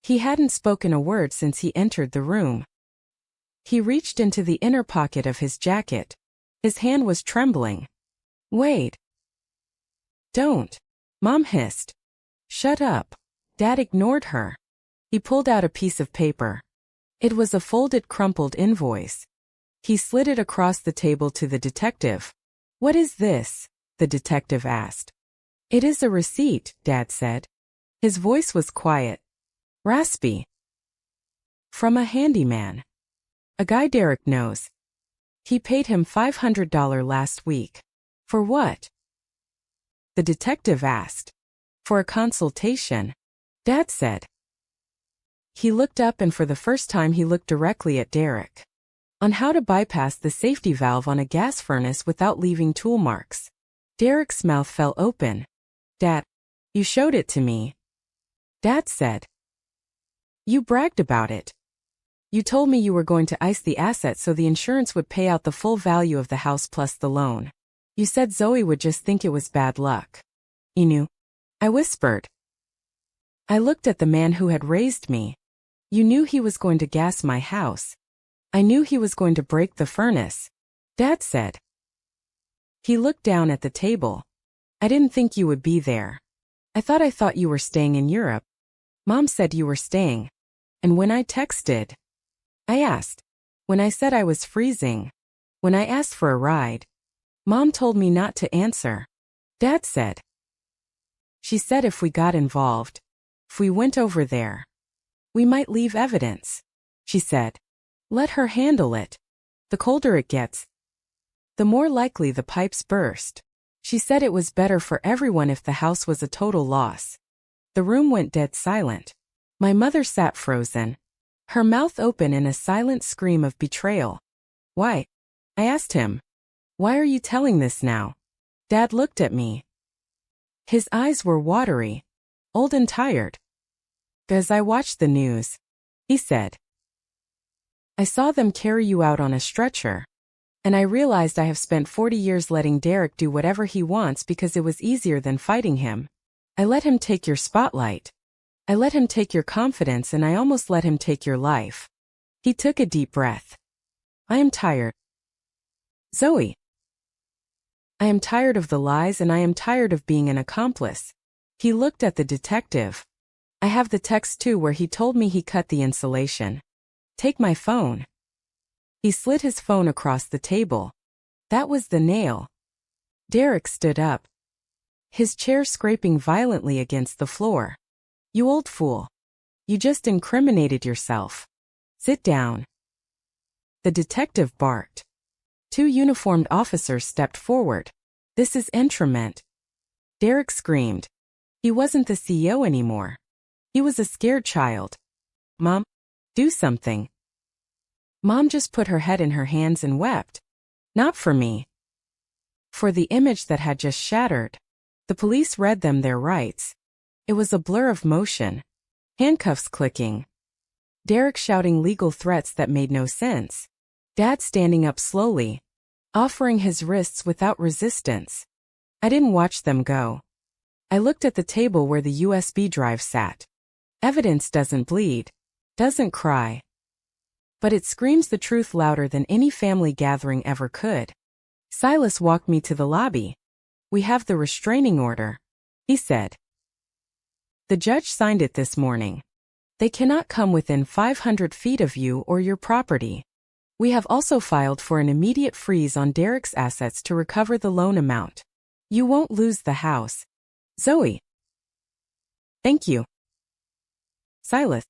He hadn't spoken a word since he entered the room. He reached into the inner pocket of his jacket. His hand was trembling. Wade. Don't. Mom hissed. Shut up. Dad ignored her. He pulled out a piece of paper. It was a folded, crumpled invoice. He slid it across the table to the detective. What is this? The detective asked. It is a receipt, Dad said. His voice was quiet. Raspy. From a handyman. A guy Derek knows. He paid him $500 last week. For what? The detective asked. For a consultation, Dad said. He looked up and for the first time he looked directly at Derek. On how to bypass the safety valve on a gas furnace without leaving tool marks. Derek's mouth fell open. Dad, you showed it to me. Dad said. You bragged about it. You told me you were going to ice the asset so the insurance would pay out the full value of the house plus the loan. You said Zoe would just think it was bad luck. You knew. I whispered. I looked at the man who had raised me. You knew he was going to gas my house. I knew he was going to break the furnace. Dad said. He looked down at the table. I didn't think you would be there. I thought you were staying in Europe. Mom said you were staying. And when I texted, I asked. When I said I was freezing. When I asked for a ride. Mom told me not to answer. Dad said. She said if we got involved, if we went over there, we might leave evidence. She said. Let her handle it. The colder it gets, the more likely the pipes burst. She said it was better for everyone if the house was a total loss. The room went dead silent. My mother sat frozen, her mouth open in a silent scream of betrayal. Why? I asked him. Why are you telling this now? Dad looked at me. His eyes were watery, old and tired. As I watched the news, he said, I saw them carry you out on a stretcher, and I realized I have spent 40 years letting Derek do whatever he wants because it was easier than fighting him. I let him take your spotlight. I let him take your confidence, and I almost let him take your life. He took a deep breath. I am tired. Zoe. I am tired of the lies, and I am tired of being an accomplice. He looked at the detective. I have the text too where he told me he cut the insulation. Take my phone. He slid his phone across the table. That was the nail. Derek stood up, his chair scraping violently against the floor. You old fool. You just incriminated yourself. Sit down. The detective barked. 2 uniformed officers stepped forward. This is entrapment. Derek screamed. He wasn't the CEO anymore. He was a scared child. Mom, do something. Mom just put her head in her hands and wept. Not for me. For the image that had just shattered. The police read them their rights. It was a blur of motion. Handcuffs clicking. Derek shouting legal threats that made no sense. Dad standing up slowly, offering his wrists without resistance. I didn't watch them go. I looked at the table where the USB drive sat. Evidence doesn't bleed, doesn't cry. But it screams the truth louder than any family gathering ever could. Silas walked me to the lobby. We have the restraining order, he said. The judge signed it this morning. They cannot come within 500 feet of you or your property. We have also filed for an immediate freeze on Derek's assets to recover the loan amount. You won't lose the house. Zoe. Thank you. Silas.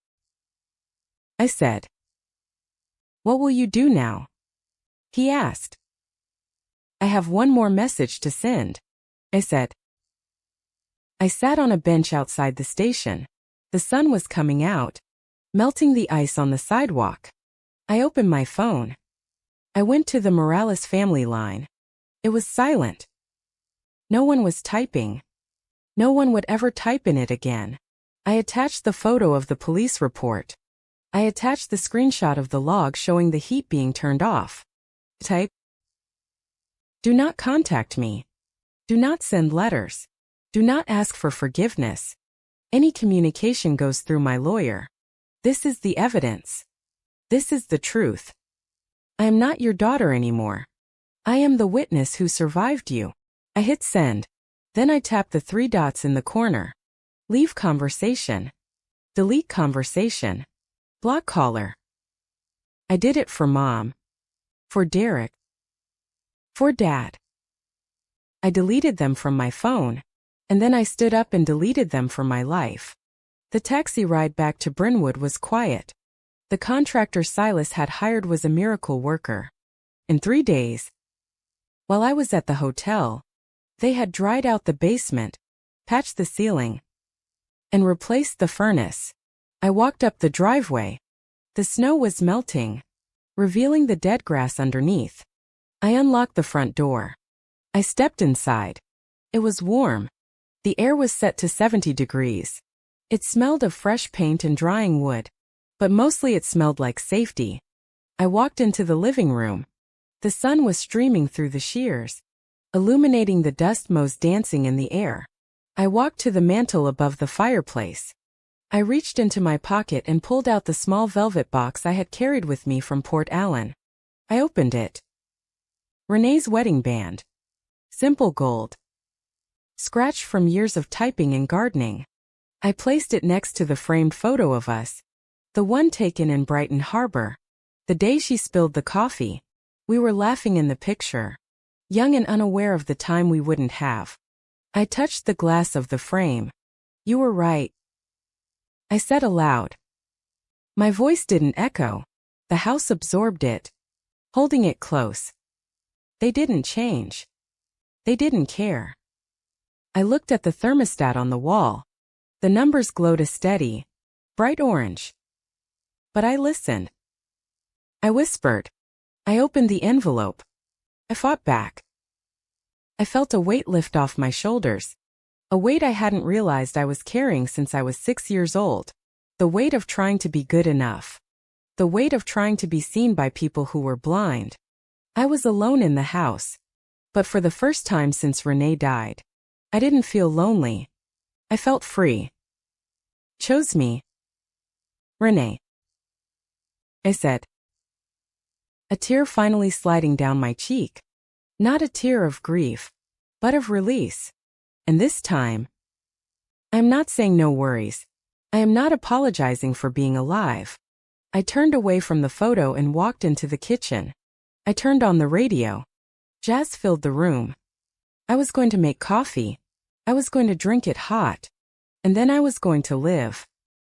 I said. What will you do now? He asked. I have one more message to send, I said. I sat on a bench outside the station. The sun was coming out, melting the ice on the sidewalk. I opened my phone. I went to the Morales family line. It was silent. No one was typing. No one would ever type in it again. I attached the photo of the police report. I attached the screenshot of the log showing the heat being turned off. Type. Do not contact me. Do not send letters. Do not ask for forgiveness. Any communication goes through my lawyer. This is the evidence. This is the truth. I am not your daughter anymore. I am the witness who survived you. I hit send. Then I tapped the 3 dots in the corner. Leave conversation. Delete conversation. Block caller. I did it for Mom. For Derek. For Dad. I deleted them from my phone, and then I stood up and deleted them from my life. The taxi ride back to Brynwood was quiet. The contractor Silas had hired was a miracle worker. In 3 days, while I was at the hotel, they had dried out the basement, patched the ceiling, and replaced the furnace. I walked up the driveway. The snow was melting, revealing the dead grass underneath. I unlocked the front door. I stepped inside. It was warm. The air was set to 70 degrees. It smelled of fresh paint and drying wood, but mostly it smelled like safety. I walked into the living room. The sun was streaming through the shears, illuminating the dust motes dancing in the air. I walked to the mantel above the fireplace. I reached into my pocket and pulled out the small velvet box I had carried with me from Port Allen. I opened it. Renee's wedding band. Simple gold. Scratched from years of typing and gardening. I placed it next to the framed photo of us, the one taken in Brighton Harbor. The day she spilled the coffee. We were laughing in the picture, young and unaware of the time we wouldn't have. I touched the glass of the frame. You were right, I said aloud. My voice didn't echo. The house absorbed it, holding it close. They didn't change. They didn't care. I looked at the thermostat on the wall. The numbers glowed a steady, bright orange. But I listened. I whispered. I opened the envelope. I fought back. I felt a weight lift off my shoulders. A weight I hadn't realized I was carrying since I was 6 years old. The weight of trying to be good enough. The weight of trying to be seen by people who were blind. I was alone in the house. But for the first time since Renee died, I didn't feel lonely. I felt free. Chose me. Renee. I said. A tear finally sliding down my cheek. Not a tear of grief, but of release. And this time, I am not saying no worries. I am not apologizing for being alive. I turned away from the photo and walked into the kitchen. I turned on the radio. Jazz filled the room. I was going to make coffee. I was going to drink it hot. And then I was going to live.